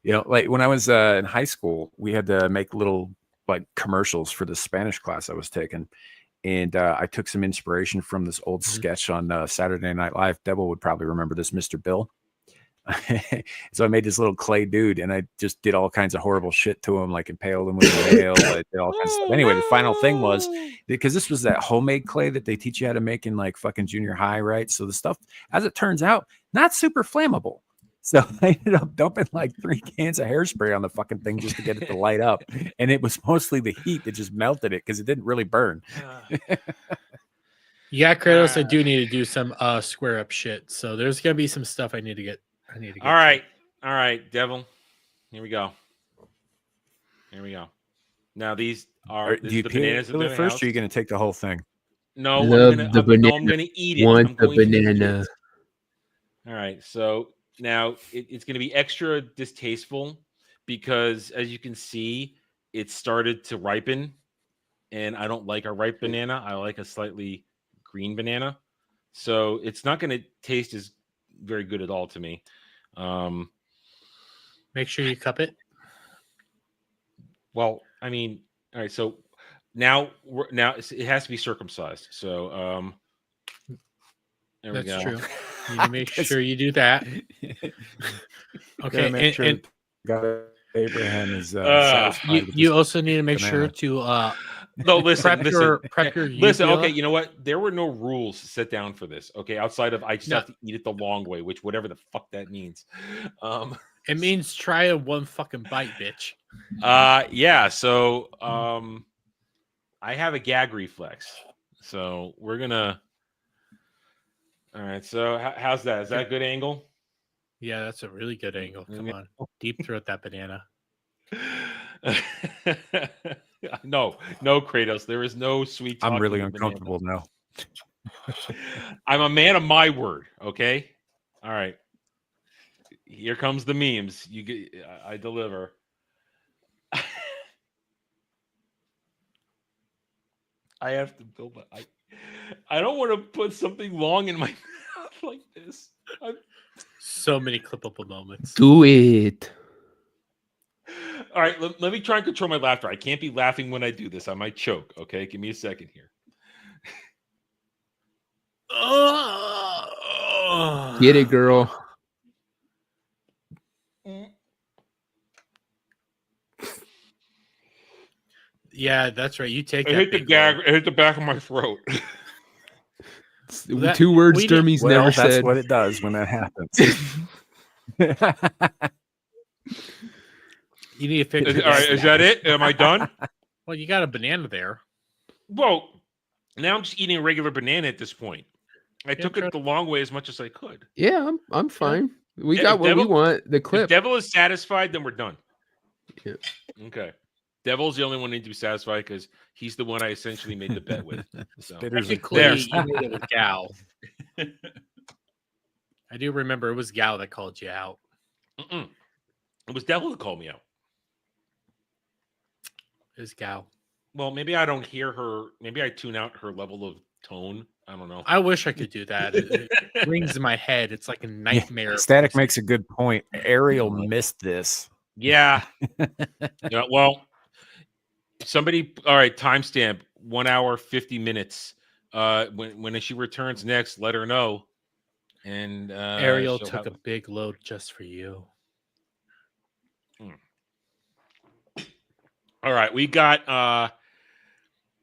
know, like when I was in high school, we had to make little like commercials for the Spanish class I was taking. And I took some inspiration from this old sketch on Saturday Night Live. Devil would probably remember this, Mr. Bill. So I made this little clay dude and I just did all kinds of horrible shit to him, like impaled him with a nail. I did all kinds of stuff. Anyway, the final thing was because this was that homemade clay that they teach you how to make in like fucking junior high, right? So the stuff, as it turns out, not super flammable. So I ended up dumping like 3 cans of hairspray on the fucking thing just to get it to light up. And it was mostly the heat that just melted it because it didn't really burn. Yeah, Kratos, I do need to do some square up shit. So there's gonna be some stuff I need to get. All right, Devil. Here we go. Now these are do you the bananas peel it first, or are you going to take the whole thing? No, I'm going to eat it. Want the banana? All right, so now it's going to be extra distasteful because, as you can see, it started to ripen, and I don't like a ripe banana. I like a slightly green banana, so it's not going to taste as very good at all to me. Make sure you cup it. Well, I mean, all right. So now it has to be circumcised. So there we go. That's true. You need to make sure you do that. Okay, make sure and got it. Abraham is satisfied with You this also need to make sure banana. to No, listen, prep your listen. uvula. Okay, you know what? There were no rules set down for this. Okay, outside of I just have to eat it the long way, which whatever the fuck that means. It means try a one fucking bite, bitch. Yeah. So, I have a gag reflex, so we're gonna. All right. So, how's that? Is that a good angle? Yeah, that's a really good angle. Come on, deep throat that banana. No, Kratos. There is no sweet. I'm really talking uncomfortable now. I'm a man of my word. Okay. All right. Here comes the memes. You get. I deliver. I have to build my. I don't want to put something long in my mouth like this. So many clippable moments. Do it. All right, let me try and control my laughter. I can't be laughing when I do this. I might choke. Okay, give me a second here. Get it, girl. Yeah, that's right. You take. I hit the gag. I hit the back of my throat. 2 words Dermy's never that's said. what it does when that happens. You need to fix. All right, is that it? Am I done? Well, you got a banana there. Well, now I'm just eating a regular banana at this point. I took it the long way as much as I could. Yeah, I'm fine. We Yeah, got if what we want. The If clip. Devil is satisfied, then we're done. Yeah. Okay. Devil's the only one who needs to be satisfied because he's the one I essentially made the bet with. So. Technically, you made it with Gal. I do remember it was Gal that called you out. It was Devil that called me out. It was Gal. Well, maybe I don't hear her. Maybe I tune out her level of tone. I don't know. I wish I could do that. It rings in my head. It's like a nightmare. Static makes a good point. Ariel missed this. Yeah. Yeah. Well, somebody. All right. Timestamp 1 hour 50 minutes. When she returns next, let her know. And Ariel took a big load just for you. All right, we got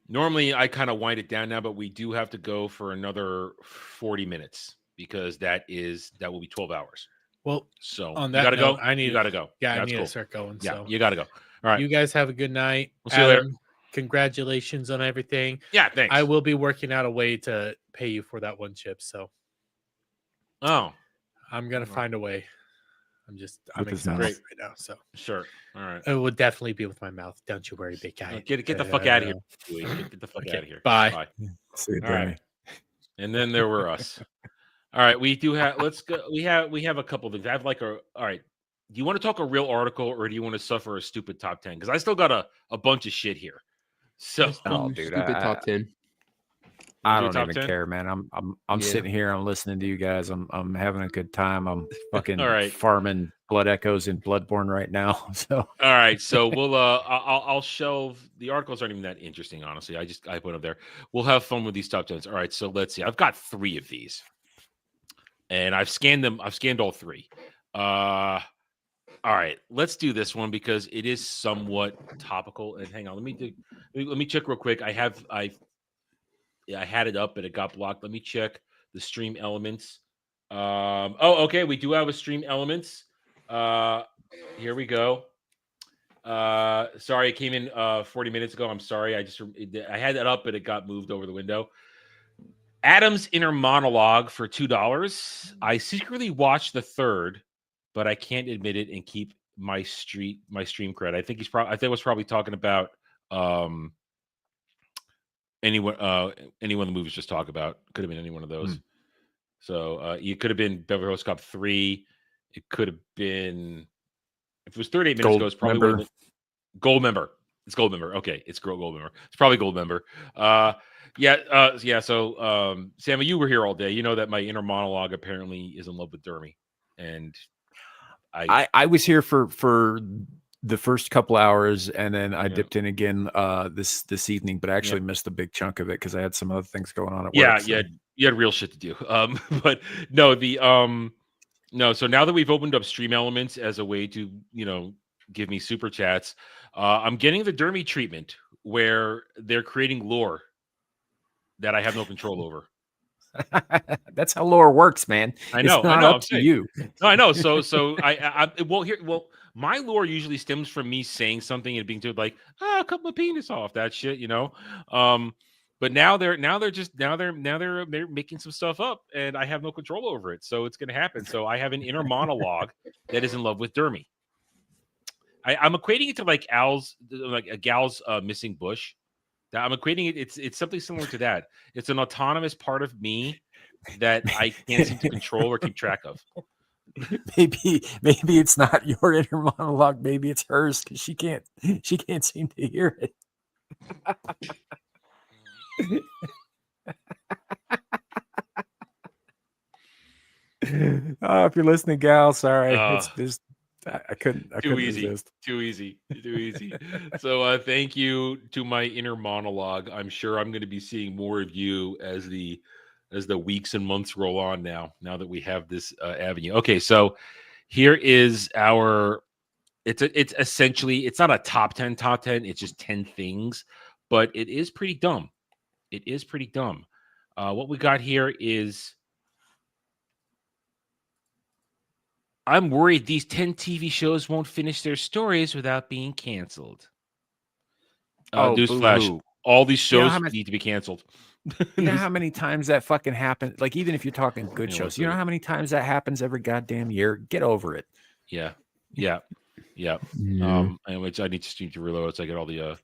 normally I kind of wind it down now, but we do have to go for another 40 minutes because that will be 12 hours. Well, so on you that gotta note, go. You gotta go. Yeah, I That's need cool. to start going. Yeah, So you gotta go. All right. You guys have a good night. We'll see you later. Congratulations on everything. Yeah, thanks. I will be working out a way to pay you for that one chip. So I'm gonna find a way. I'm excited right now. So sure. All right. It will definitely be with my mouth. Don't you worry, big guy. Get the fuck out of here. Get the fuck out of here. Bye. See you, All right. And then there were us. All right, we do have. Let's go. We have a couple of things. I have like a. All right. Do you want to talk a real article or do you want to suffer a stupid top 10? Because I still got a bunch of shit here. So, dude, Stupid top 10. I Do don't even 10? care, man. I'm sitting here. I'm listening to you guys. I'm having a good time. I'm fucking All right. farming blood echoes in Bloodborne right now. So all right, so we'll I'll shelve the articles aren't even that interesting, honestly. I put them there. We'll have fun with these top 10s. All right, so let's see. I've got 3 of these, and I've scanned them. I've scanned all 3. All right, let's do this one because it is somewhat topical. And hang on, let me check real quick. I had it up, but it got blocked. Let me check the stream elements. Okay, we do have a stream elements. Here we go. Sorry, it came in 40 minutes ago. I'm sorry. I had that up, but it got moved over the window. Adam's inner monologue for $2. I secretly watched the 3rd, but I can't admit it and keep my stream cred. I think I was probably talking about anyone the movies just talk about. Could have been any one of those. So it could have been Beverly Hills Cop 3. It could have been, if it was 38 minutes ago, it's probably Gold Member. It's Gold Member. Okay, it's Gold Member. It's probably Gold Member. Yeah. So Sammy, you were here all day. You know that my inner monologue apparently is in love with Dermy, and I was here for the first couple hours, and then I dipped in again this evening, but I actually missed a big chunk of it because I had some other things going on at work. Yeah, you had real shit to do. But no, so now that we've opened up stream elements as a way to, give me super chats. I'm getting the Dermy treatment where they're creating lore that I have no control over. That's how lore works, man. I know. It's not I'm up to saying. you. No, I know. So my lore usually stems from me saying something and being told like, cut my penis off, that shit, you know. But now they're making some stuff up, and I have no control over it. So it's gonna happen. So I have an inner monologue that is in love with Dermy. I'm equating it to like a gal's missing bush. I'm equating it. It's something similar to that. It's an autonomous part of me that I can't seem to control or keep track of. Maybe it's not your inner monologue. Maybe it's hers because she can't seem to hear it. Oh, if you're listening, gal, sorry. It's just I couldn't resist. Too easy. So thank you to my inner monologue. I'm sure I'm going to be seeing more of you as the weeks and months roll on now that we have this avenue. Okay, so here is our it's essentially, it's not a top 10, it's just 10 things, but it is pretty dumb. What we got here is, I'm worried these 10 TV shows won't finish their stories without being canceled. Newsflash, all these shows need to be canceled. You know how many times that fucking happens? Like, even if you're talking good shows, you know how many times that happens every goddamn year? Get over it. Yeah. And which I need to reload so I get all the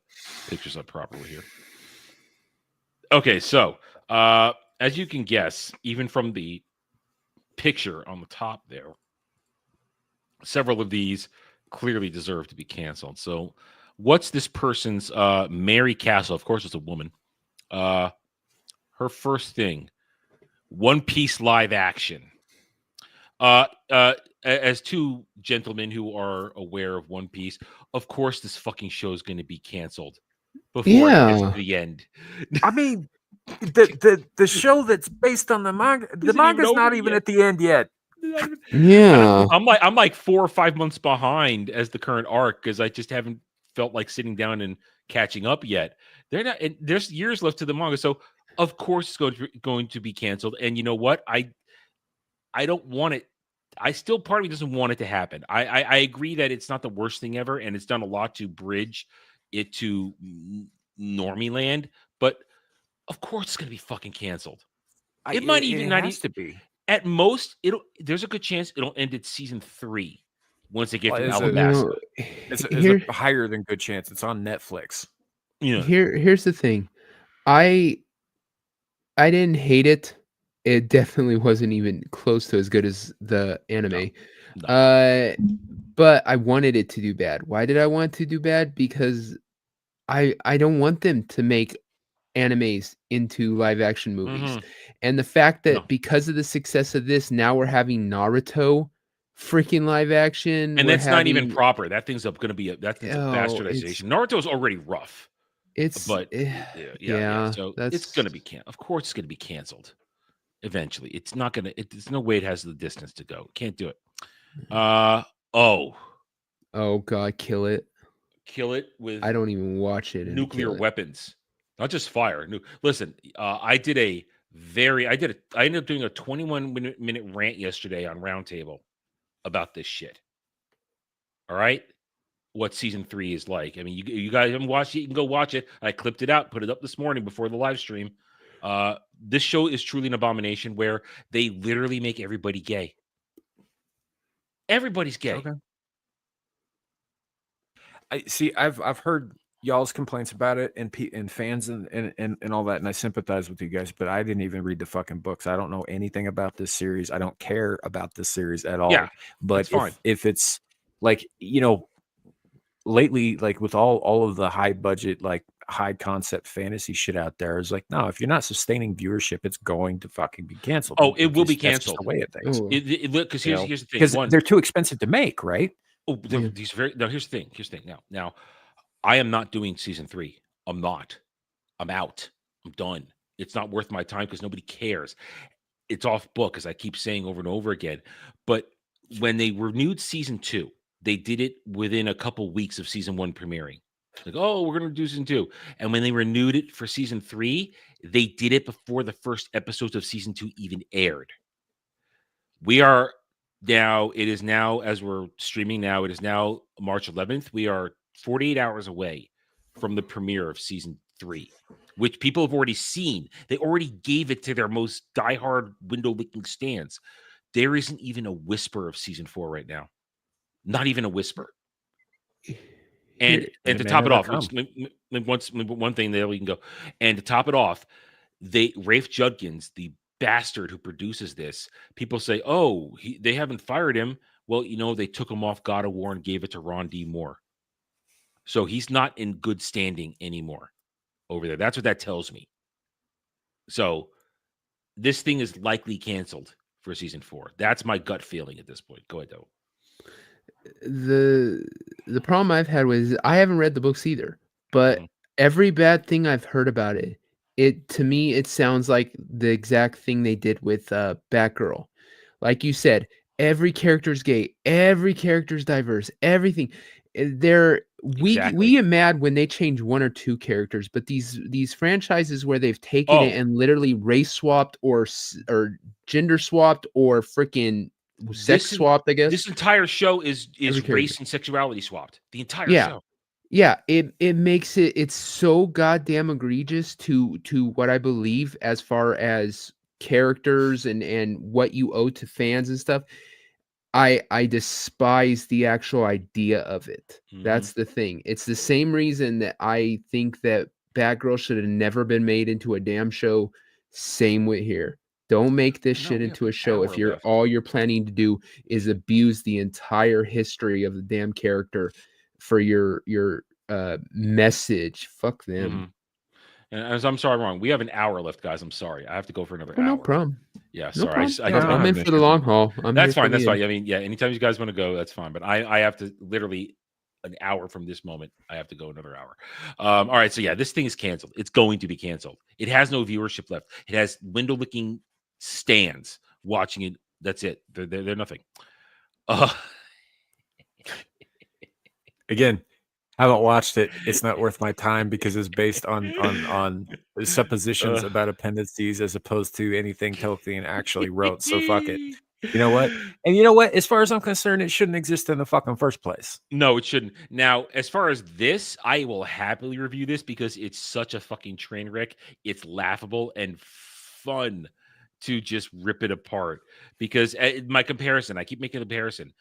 pictures up properly here. Okay, so as you can guess, even from the picture on the top there, several of these clearly deserve to be canceled. So what's this person's Mary Castle? Of course, it's a woman. Her first thing, One Piece live action. As two gentlemen who are aware of One Piece, of course this fucking show is going to be canceled before it gets to the end. I mean, the show that's based on the manga, the manga's not even at the end yet. Yeah, I'm like 4 or 5 months behind as the current arc because I just haven't felt like sitting down and catching up yet. They're not. There's years left to the manga, so of course it's going to be canceled. And you know what? I don't want it. Part of me doesn't want it to happen. I agree that it's not the worst thing ever, and it's done a lot to bridge it to normie land. But of course, it's going to be fucking canceled. It might even not to be. At most, there's a good chance it'll end at season 3 once they get to Alabasta. It's a higher than good chance. It's on Netflix. Yeah. Here's the thing. I didn't hate it. It definitely wasn't even close to as good as the anime. No. But I wanted it to do bad. Why did I want to do bad? Because I don't want them to make animes into live action movies. Mm-hmm. And the fact that because of the success of this, now we're having Naruto freaking live action. And that's not even proper. That thing's going to be a bastardization. Naruto's already rough. So it's going to be canceled. Of course it's going to be canceled. Eventually, it's not gonna. There's no way it has the distance to go. Can't do it. Oh God, kill it with. I don't even watch it. Nuclear weapons, not just fire. Listen, I ended up doing a 21-minute rant yesterday on Roundtable about this shit. All right, what season 3 is like. I mean, you guys haven't watched it. You can go watch it. I clipped it out, put it up this morning before the live stream. This show is truly an abomination where they literally make everybody gay. Everybody's gay. Okay. I've heard y'all's complaints about it and fans and all that, and I sympathize with you guys, but I didn't even read the fucking books. I don't know anything about this series. I don't care about this series at all. Yeah, but if it's like, lately, like with all of the high budget, like high concept fantasy shit out there, is like, no, if you're not sustaining viewership, it's going to fucking be canceled. Oh, it will be canceled. That's the way of things. Because here's the thing. Because they're too expensive to make, right? Oh, here's the thing. Now, I am not doing season 3. I'm not. I'm out. I'm done. It's not worth my time because nobody cares. It's off book, as I keep saying over and over again. But when they renewed season 2, they did it within a couple weeks of season 1 premiering. Like, oh, we're going to do season 2. And when they renewed it for season 3, they did it before the first episodes of season 2 even aired. It is now, as we're streaming now, it is now March 11th. We are 48 hours away from the premiere of season 3, which people have already seen. They already gave it to their most diehard window-licking stands. There isn't even a whisper of season 4 right now. Not even a whisper. And to top it off, one thing there we can go. And to top it off, Rafe Judkins, the bastard who produces this, people say, oh, they haven't fired him. Well, they took him off God of War and gave it to Ron D. Moore. So he's not in good standing anymore over there. That's what that tells me. So this thing is likely canceled for season 4. That's my gut feeling at this point. Go ahead, though. The problem I've had was I haven't read the books either, but every bad thing I've heard about it to me it sounds like the exact thing they did with Batgirl. Like you said, every character's gay, every character's diverse, everything. We get mad when they change 1 or 2 characters, but these franchises where they've taken it and literally race swapped or gender swapped or freaking sex swapped, I guess. This entire show is race and sexuality swapped. The entire show. Yeah, it makes it's so goddamn egregious to what I believe as far as characters and what you owe to fans and stuff. I despise the actual idea of it. That's the thing. It's the same reason that I think that Batgirl should have never been made into a damn show. Same with here. Don't make this shit into a show if all you're planning to do is abuse the entire history of the damn character for your message. Fuck them. And as I'm sorry, wrong. We have an hour left, guys. I'm sorry. I have to go for another hour. No problem. Yeah, No sorry. problem. I'm in for the long haul. That's fine. That's fine. I mean, yeah, anytime you guys want to go, that's fine. But I have to literally an hour from this moment, I have to go another hour. All right. So yeah, this thing is canceled. It's going to be canceled. It has no viewership left. It has window licking stands watching it. That's it. They're nothing. Again, I haven't watched it. It's not worth my time because it's based on suppositions about appendices as opposed to anything Tolkien actually wrote. So fuck it. You know what? And you know what? As far as I'm concerned, it shouldn't exist in the fucking first place. No, it shouldn't. Now, as far as this, I will happily review this because it's such a fucking train wreck. It's laughable and fun to just rip it apart. Because my comparison, I keep making a comparison.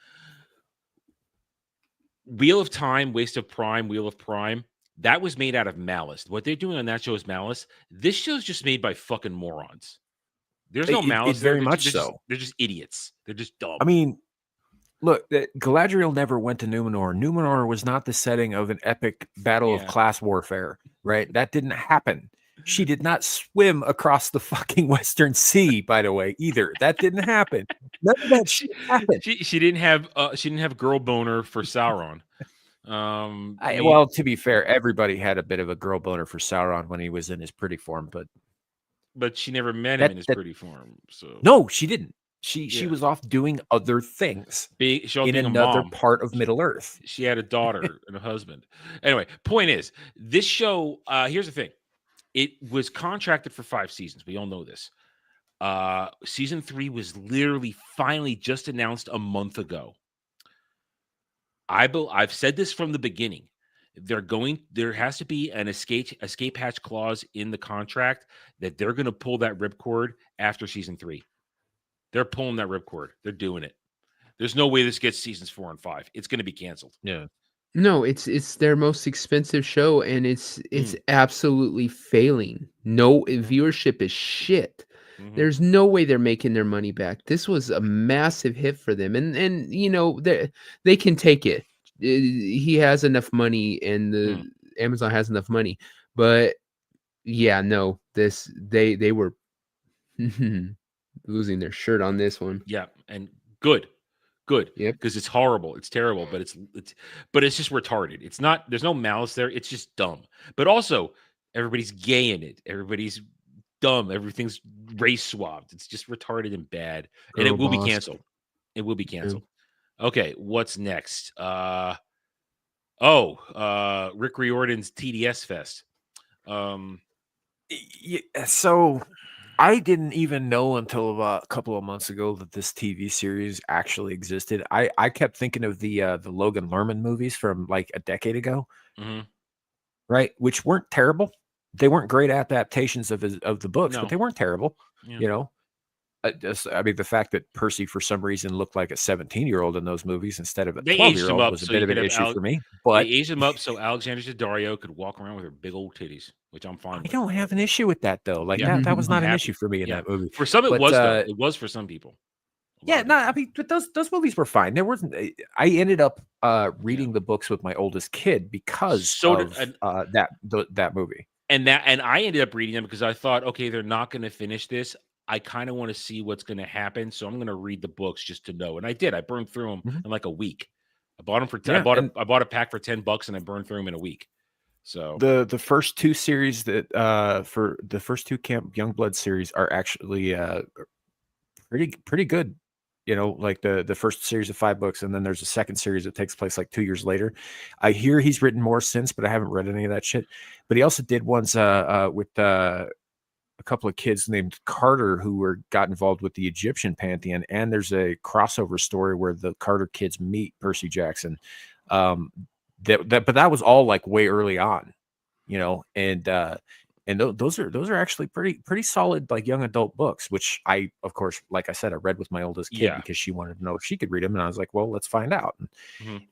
Wheel of Time, Waste of Prime, Wheel of Prime, that was made out of malice. What they're doing on that show is malice. This show's just made by fucking morons. There's no malice. Very much so. They're just idiots. They're just dumb. I mean, look, Galadriel never went to Numenor. Numenor was not the setting of an epic battle of class warfare, right? That didn't happen. She did not swim across the fucking Western Sea, by the way, either. That didn't happen. None of that shit happened. She didn't have girl boner for Sauron. Well, to be fair, everybody had a bit of a girl boner for Sauron when he was in his pretty form, but she never met him in his pretty form. So no, she didn't. She was off doing other things in another part of Middle Earth. She had a daughter and a husband. Anyway, point is, this show. Here's the thing: it was contracted for 5 seasons. We all know this. Season 3 was literally finally just announced a month ago. I've said this from the beginning. There has to be an escape hatch clause in the contract that they're going to pull that ripcord after season 3. They're pulling that ripcord. They're doing it. There's no way this gets seasons 4 and 5. It's going to be canceled. Yeah. No, it's their most expensive show, and it's absolutely failing. No viewership is shit. There's no way they're making their money back. This was a massive hit for them, and you know they can take it. He has enough money, and the Amazon has enough money. But yeah, no, they were losing their shirt on this one. Yeah, and good. Yep. Because it's horrible, it's terrible, but it's just retarded. It's not. There's no malice there. It's just dumb. But also, everybody's gay in it. Everybody's dumb. Everything's race swapped. It's just retarded and bad, and it will be canceled. It will be canceled. Okay, what's next? Rick Riordan's TDS Fest. So I didn't even know until about a couple of months ago that this TV series actually existed. I kept thinking of the Logan Lerman movies from like a decade ago, Mhm. right? Which weren't terrible. They weren't great adaptations of the books, No. but they weren't terrible. Yeah. You know, I mean, the fact that Percy for some reason looked like a 17-year-old in those movies instead of a They aged him 12-year-old up was a so bit you of an could have issue for me. They But aged him up so Alexander Daddario could walk around with her big old titties, which I'm fine I with. don't have an issue with that though. Like Yeah. that was I'm not an happy. issue for me in Yeah. that movie. For some, it But, was though. It was for some people. Yeah, no, I mean, but those movies were fine. There wasn't. I ended up reading the books with my oldest kid because of that movie. And I ended up reading them because I thought, okay, they're not going to finish this. I kind of want to see what's going to happen, so I'm going to read the books just to know. And I did. I burned through them in like a week. I bought them for Yeah, I bought a pack for $10 and I burned through them in a week. So the first two series that for the first two Camp Youngblood series are actually pretty good. You know, like the first series of 5 books, and then there's a second series that takes place like 2 years later. I hear he's written more since, but I haven't read any of that shit. But he also did ones with a couple of kids named Carter who got involved with the Egyptian pantheon, and there's a crossover story where the Carter kids meet Percy Jackson. But that was all like way early on, you know, and those are actually pretty solid like young adult books, which I, of course, like I said, I read with my oldest kid because she wanted to know if she could read them, and I was like, well, let's find out.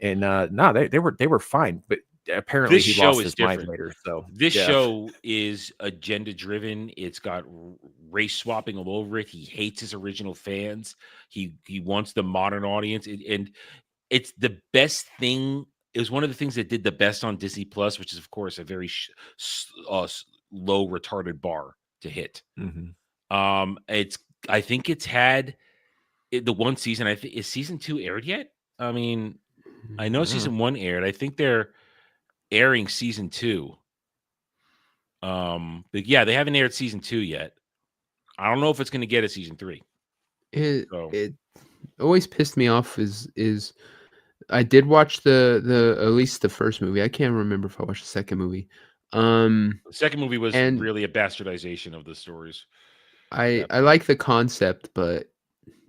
And no, they were fine, but apparently this he show lost is his different. mind later. So this yeah. show is agenda driven. It's got race swapping all over it. He hates his original fans. He wants the modern audience, and it's the best thing. It was one of the things that did the best on Disney Plus, which is of course a very low retarded bar to hit. I think it's had the one season. I think is season 2 aired yet? I mean, I know season 1 aired. I think they're airing season 2. But yeah, they haven't aired season 2 yet. I don't know if it's going to get a season 3. It always pissed me off is I did watch the at least the first movie. I can't remember if I watched the second movie. The second movie was and really a bastardization of the stories. I like the concept, but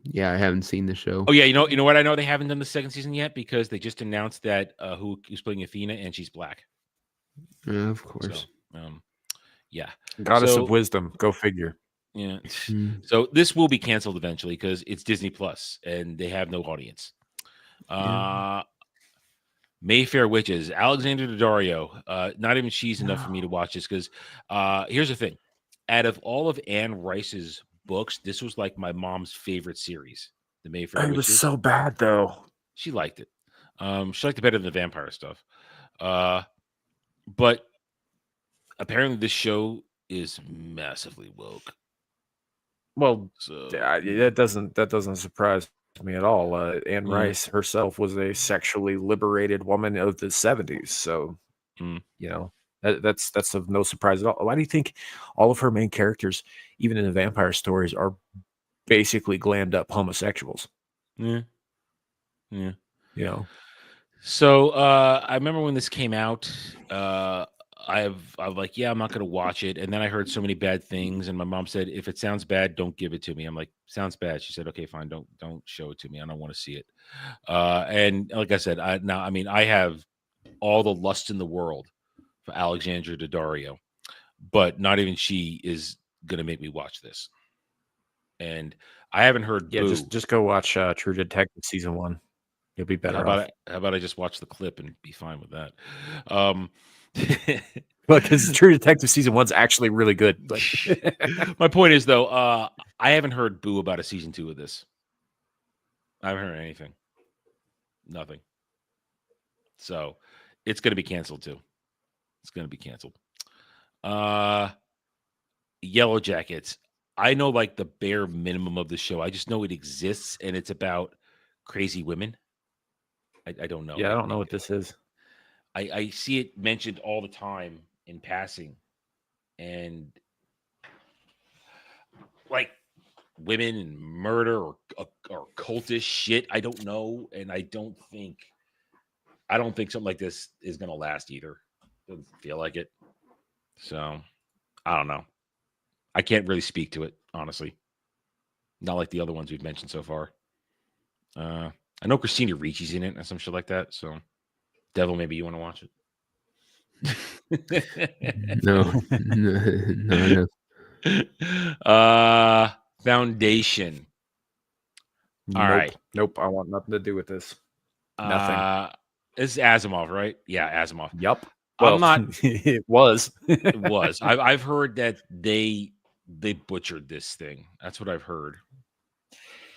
yeah, I haven't seen the show. Oh yeah, you know what? I know they haven't done the second season yet because they just announced that who's playing Athena, and she's black. Of course. So, yeah, Goddess of wisdom. Go figure. Yeah. So this will be canceled eventually because it's Disney Plus and they have no audience. Mayfair Witches, Alexander Daddario. Not even she's enough for me to watch this because here's the thing. Out of all of Anne Rice's books, this was like my mom's favorite series. The Mayfair Witches. It was so bad though. She liked it. She liked it better than the vampire stuff. But apparently this show is massively woke. Well, that doesn't surprise me at all. Anne Rice herself was a sexually liberated woman of the 70s, so you know that's of no surprise at all. Why do you think all of her main characters, even in the vampire stories, are basically glammed up homosexuals? Yeah. You know. So I remember when this came out, I'm like, yeah, I'm not gonna watch it. And then I heard so many bad things, and my mom said, if it sounds bad, don't give it to me. I'm like, sounds bad. She said, okay, fine, don't show it to me. I don't want to see it. And like I said, I have all the lust in the world for Alexandra Daddario, but not even she is gonna make me watch this. And I haven't heard. Yeah, just go watch True Detective season 1. You'll be better off. How about I just watch the clip and be fine with that? Because True Detective season 1's actually really good. But my point is though, I haven't heard boo about a season 2 of this. I haven't heard anything. Nothing. So it's gonna be canceled too. It's gonna be canceled. Yellow Jackets. I know like the bare minimum of the show. I just know it exists and it's about crazy women. I don't know. Yeah, I don't know what this is. I see it mentioned all the time in passing, and like women and murder or cultish shit. I don't know, and I don't think something like this is gonna last either. Doesn't feel like it. So I don't know. I can't really speak to it, honestly. Not like the other ones we've mentioned so far. I know Christina Ricci's in it and some shit like that. So, Devil, maybe you want to watch it. No. Foundation. All right. Nope. I want nothing to do with this. Nothing. This is Asimov, right? Yeah, Asimov. Yep. Well, I'm not. It was. It was. I've heard that they butchered this thing. That's what I've heard.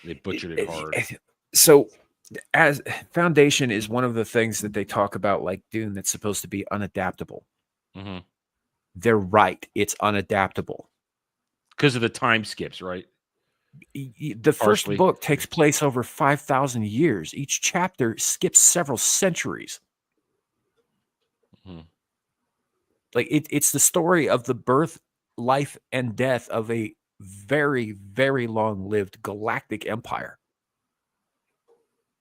They butchered it hard. So, as Foundation is one of the things that they talk about, like Dune, that's supposed to be unadaptable. Mm-hmm. They're right. It's unadaptable because of the time skips, right? The first book takes place over 5,000 years. Each chapter skips several centuries. Mm-hmm. Like it's the story of the birth, life, and death of a very, very long-lived galactic empire.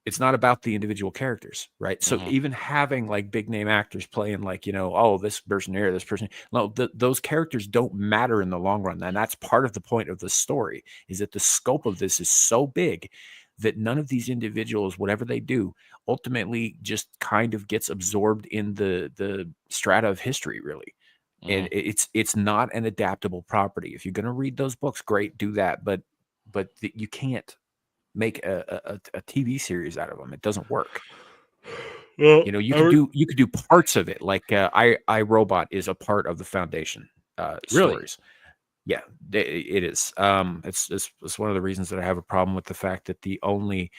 It's not about the individual characters, right? So even having like big name actors playing like, oh, this person here, this person, no, those characters don't matter in the long run. And that's part of the point of the story, is that the scope of this is so big that none of these individuals, whatever they do, ultimately just kind of gets absorbed in the strata of history, really. And it's not an adaptable property. If you're going to read those books, great, do that. But you can't make a TV series out of them. It doesn't work. Well, you could do parts of it. Like I, Robot is a part of the Foundation stories. Yeah, it is. It's one of the reasons that I have a problem with the fact that the only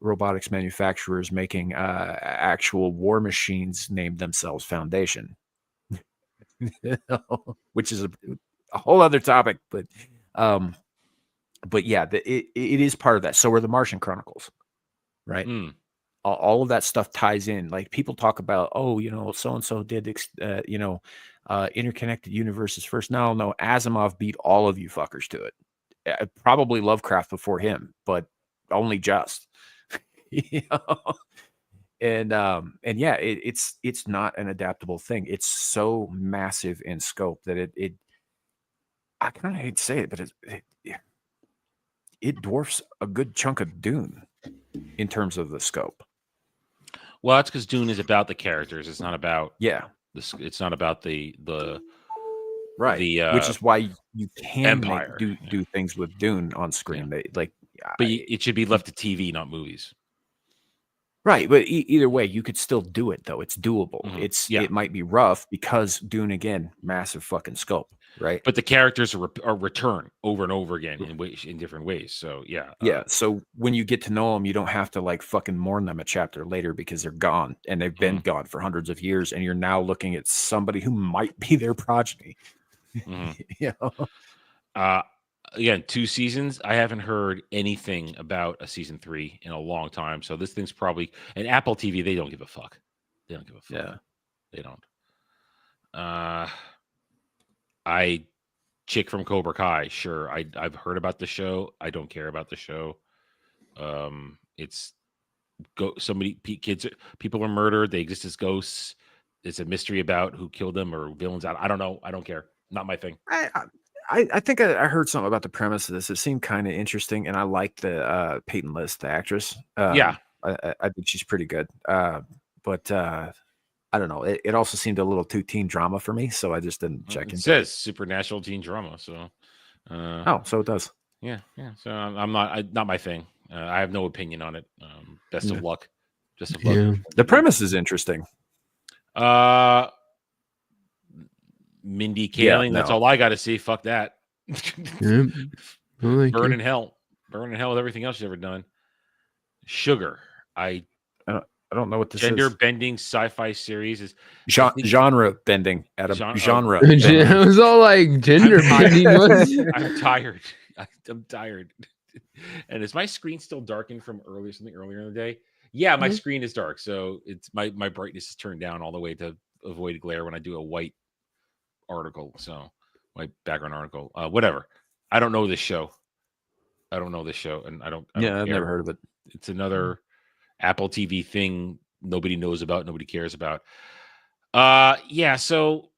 robotics manufacturers making actual war machines named themselves Foundation. Which is a whole other topic, but yeah, it is part of that. So are the Martian Chronicles, right? All of that stuff ties in. Like people talk about, so and so did, interconnected universes first. No, Asimov beat all of you fuckers to it. Probably Lovecraft before him, but only just. And yeah, it's not an adaptable thing. It's so massive in scope that it I kind of hate to say it, but it dwarfs a good chunk of Dune in terms of the scope. Well, that's because Dune is about the characters. It's not about it's not about the right. Which is why you can Empire. do things with Dune on screen. But it should be left to TV, not movies. Right, but either way, you could still do it though. It's doable. It might be rough because Dune, again, massive fucking scope, right? But the characters are return over and over again in different ways. So yeah. So when you get to know them, you don't have to like fucking mourn them a chapter later because they're gone and they've been gone for hundreds of years, and you're now looking at somebody who might be their progeny. Again, 2 seasons. I haven't heard anything about a season 3 in a long time. So this thing's probably, and Apple TV, they don't give a fuck. They don't give a fuck. Yeah, they don't. Chick from Cobra Kai. Sure, I've heard about the show. I don't care about the show. It's people are murdered. They exist as ghosts. It's a mystery about who killed them or villains. I don't know. I don't care. Not my thing. I think I heard something about the premise of this. It seemed kind of interesting, and I liked the Peyton List, the actress. I think she's pretty good. But I don't know. It also seemed a little too teen drama for me, so I just didn't check into it. It says supernatural teen drama, so. So it does. Yeah. So I'm not my thing. I have no opinion on it. Best of luck. Just of luck. Yeah. The premise is interesting. Mindy Kaling, that's all I got to see. Fuck that. Burn in hell with everything else she's ever done. Sugar. I don't know what this gender is. bending sci-fi series is genre bending. Genre. It was all like gender bending. I'm tired. I'm tired. And is my screen still darkened from something earlier in the day? Yeah, my screen is dark, so it's my brightness is turned down all the way to avoid glare when I do a white article. So my background article, whatever. I don't know this show, and I don't I've care. never heard of it. It's another Apple TV thing nobody knows about, nobody cares about. Yeah, so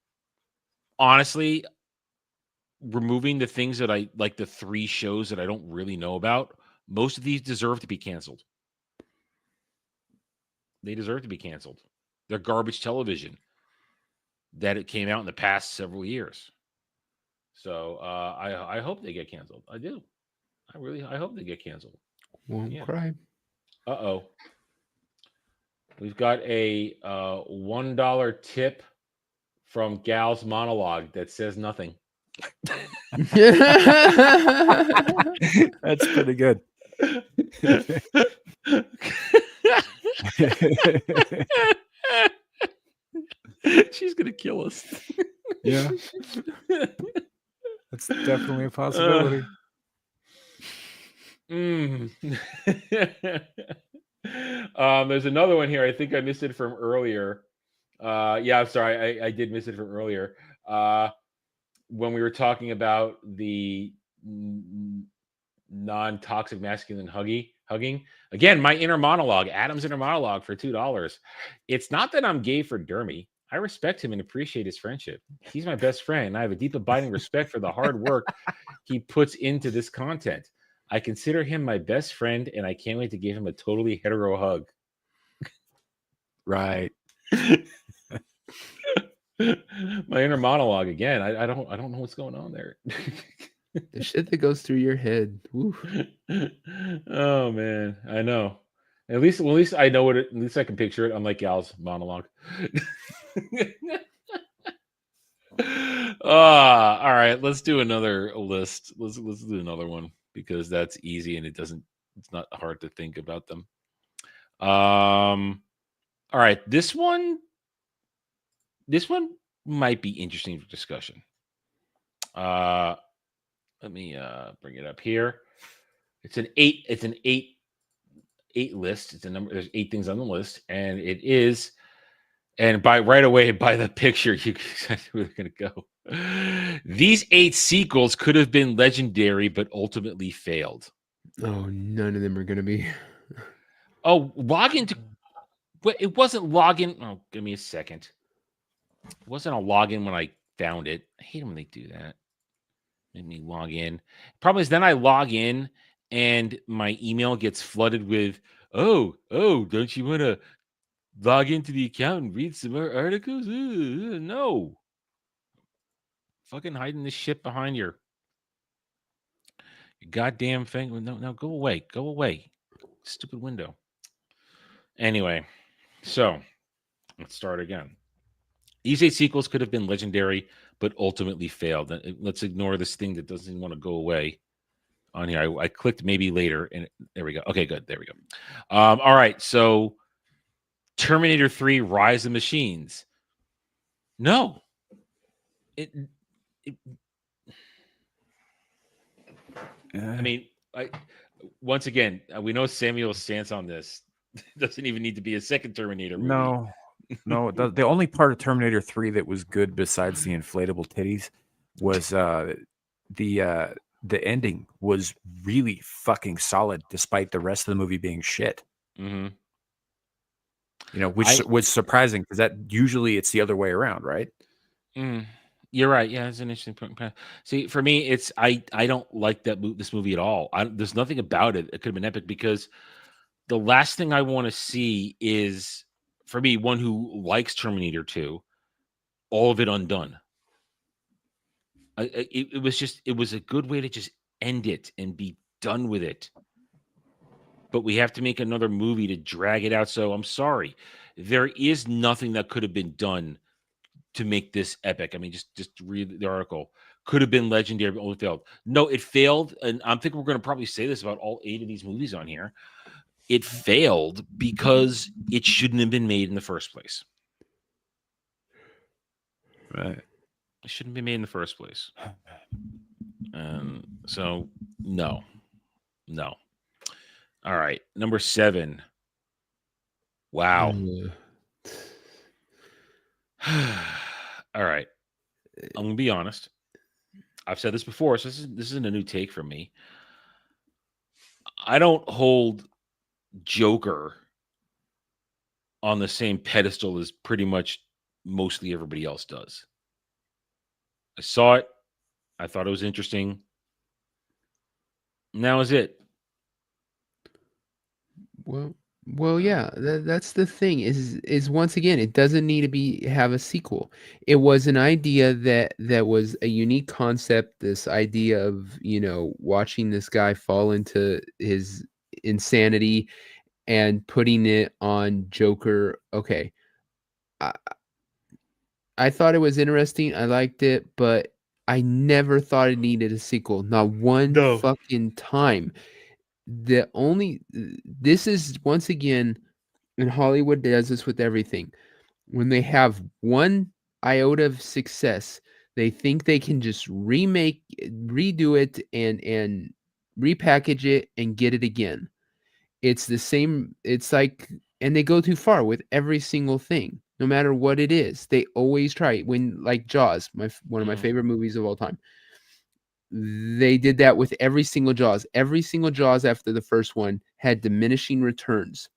honestly, removing the things that I like, the 3 shows that I don't really know about, most of these deserve to be canceled. They deserve to be canceled. They're garbage television that it came out in the past several years. So I hope they get canceled. I do. I hope they get canceled. Won't cry. Uh-oh. We've got a $1 tip from Gal's monologue that says nothing. That's pretty good. She's gonna kill us. Yeah. That's definitely a possibility. There's another one here. I think I missed it from earlier. Yeah, I'm sorry. I did miss it from earlier. When we were talking about the non-toxic masculine hugging. Again, my inner monologue, Adam's inner monologue for $2. It's not that I'm gay for Dermy. I respect him and appreciate his friendship. He's my best friend, and I have a deep, abiding respect for the hard work he puts into this content. I consider him my best friend, and I can't wait to give him a totally hetero hug. Right. My inner monologue again. I don't know what's going on there. The shit that goes through your head. Woo. Oh man, I know. At least I know what it. At least I can picture it. Unlike Gal's monologue. All right. Let's do another list. Let's do another one because that's easy and it's not hard to think about them. All right. This one might be interesting for discussion. Let me bring it up here. It's an 8 list. It's a number. There's 8 things on the list, and it is. And by the picture, you can exactly where they're going to go. These 8 sequels could have been legendary, but ultimately failed. Oh, none of them are going to be. Oh, login to. But it wasn't login. Oh, give me a second. It wasn't a login when I found it. I hate when they do that. Make me log in. Problem is, then I log in and my email gets flooded with, oh, don't you want to log into the account and read some more articles? No. Fucking hiding this shit behind your goddamn thing. No, go away. Go away. Stupid window. Anyway, so let's start again. These 8 sequels could have been legendary, but ultimately failed. Let's ignore this thing that doesn't want to go away on here. I clicked maybe later, and there we go. Okay, good. There we go. All right, so Terminator 3 Rise of the Machines. No. I mean, once again, we know Samuel's stance on this. Doesn't even need to be a second Terminator movie. No. The only part of Terminator 3 that was good besides the inflatable titties was the ending was really fucking solid, despite the rest of the movie being shit. Mm-hmm. You know, which was surprising because that usually it's the other way around, right? You're right. Yeah, it's an interesting point. See, for me, it's I don't like this movie at all. There's nothing about it. It could have been epic because the last thing I want to see is, for me, one who likes Terminator 2, all of it undone. It was a good way to just end it and be done with it. But we have to make another movie to drag it out. So I'm sorry. There is nothing that could have been done to make this epic. I mean, just read the article. Could have been legendary, but only failed. No, it failed. And I'm thinking we're going to probably say this about all 8 of these movies on here. It failed because it shouldn't have been made in the first place. Right. It shouldn't be made in the first place. So, no. All right. Number 7. Wow. All right. I'm going to be honest. I've said this before, so this isn't a new take from me. I don't hold Joker on the same pedestal as pretty much mostly everybody else does. I saw it. I thought it was interesting. And that was it. Well, yeah, that's the thing is once again, it doesn't need to have a sequel. It was an idea that was a unique concept. This idea of watching this guy fall into his insanity and putting it on Joker. Okay, I thought it was interesting. I liked it, but I never thought it needed a sequel. Not one fucking time. This is once again, and Hollywood does this with everything. When they have one iota of success, they think they can just redo it and repackage it and get it again. It's the same. It's like, and they go too far with every single thing, no matter what it is. They always try. When like Jaws, one of my favorite movies of all time. They did that with every single Jaws. Every single Jaws after the first one had diminishing returns.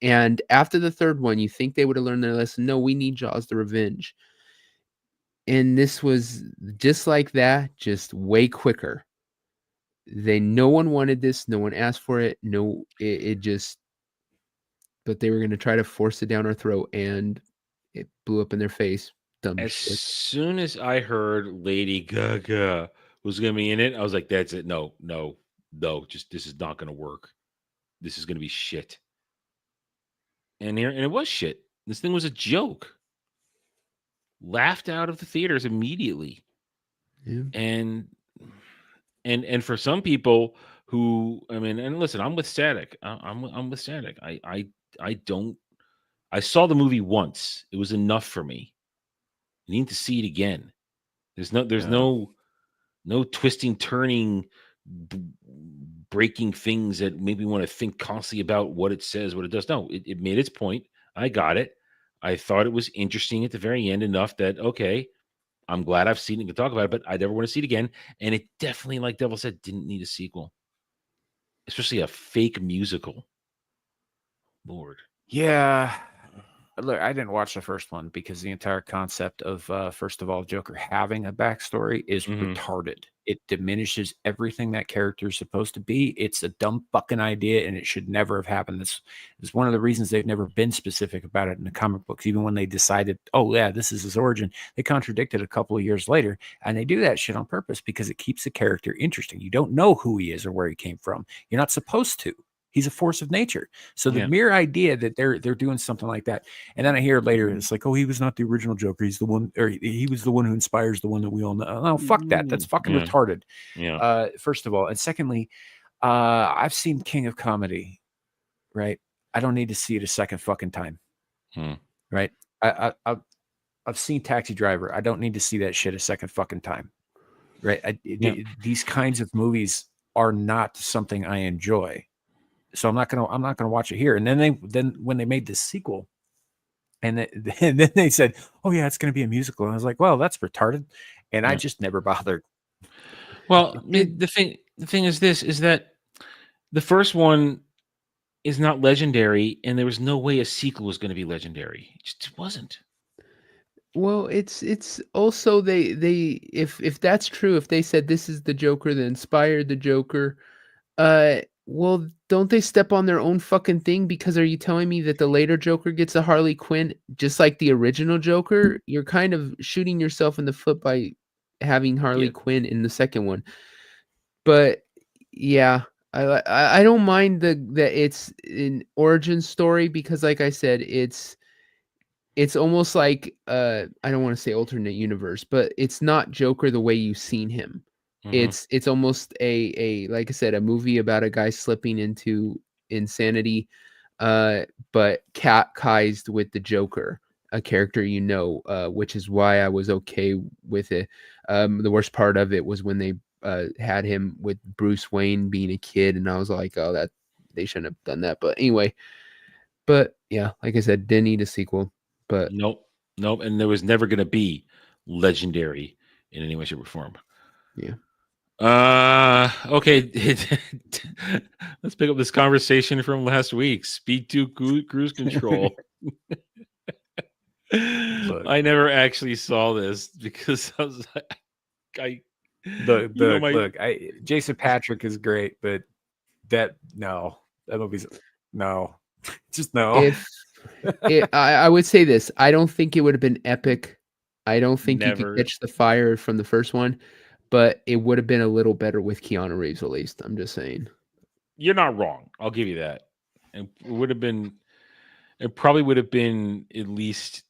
And after the third one, you think they would have learned their lesson. No, we need Jaws the Revenge. And this was just like that, just way quicker. No one wanted this. No one asked for it. No, it just, but they were going to try to force it down our throat, and it blew up in their face. Dumb As shit. soon as I heard Lady Gaga was going to be in it, I was like, that's it. No, just this is not going to work. This is going to be shit. And it was shit. This thing was a joke. Laughed out of the theaters immediately. Yeah. And for some people who, I mean, and listen, I'm with Static. I'm with Static. I saw the movie once. It was enough for me. I need to see it again. There's no twisting, turning, breaking things that make me want to think constantly about what it says, what it does. No, it made its point. I got it. I thought it was interesting at the very end enough that, okay, I'm glad I've seen it and can talk about it, but I never want to see it again. And it definitely, like Devil said, didn't need a sequel, especially a fake musical. Lord. Yeah. Look, I didn't watch the first one because the entire concept of, first of all, Joker having a backstory is retarded. It diminishes everything that character is supposed to be. It's a dumb fucking idea, and it should never have happened. This is one of the reasons they've never been specific about it in the comic books. Even when they decided, oh, yeah, this is his origin, they contradicted a couple of years later, and they do that shit on purpose because it keeps the character interesting. You don't know who he is or where he came from. You're not supposed to. He's a force of nature. So the mere idea that they're doing something like that, and then I hear later it's like, oh, he was not the original Joker. He's the one, or he was the one who inspires the one that we all know. No, fuck that. That's fucking retarded. Yeah. First of all, and secondly, I've seen King of Comedy. Right. I don't need to see it a second fucking time. Right. I've seen Taxi Driver. I don't need to see that shit a second fucking time. Right. These kinds of movies are not something I enjoy. So I'm not gonna watch it here. And then when they made this sequel, and then they said, "Oh yeah, it's gonna be a musical," and I was like, "Well, that's retarded," and I just never bothered. Well, the thing is that the first one is not legendary, and there was no way a sequel was going to be legendary. It just wasn't. Well, it's also they if that's true, if they said this is the Joker that inspired the Joker, well, don't they step on their own fucking thing? Because are you telling me that the later Joker gets a Harley Quinn just like the original Joker? You're kind of shooting yourself in the foot by having Harley Quinn in the second one. But yeah, I don't mind that it's an origin story because, like I said, it's almost like I don't want to say alternate universe, but it's not Joker the way you've seen him. It's almost a like I said, a movie about a guy slipping into insanity, but catchized with the Joker, a character which is why I was okay with it. The worst part of it was when they had him with Bruce Wayne being a kid, and I was like, oh, that they shouldn't have done that. But anyway, but yeah, like I said, didn't need a sequel. But nope, and there was never going to be legendary in any way, shape, or form. Yeah. Okay. Let's pick up this conversation from last week. Speed 2 cruise control. I never actually saw this because I was like, Jason Patrick is great, but that movie's no, just no. If I would say this, I don't think it would have been epic. I don't think you Never. could catch the fire from the first one, but it would have been a little better with Keanu Reeves at least. I'm just saying. You're not wrong. I'll give you that. It probably would have been at least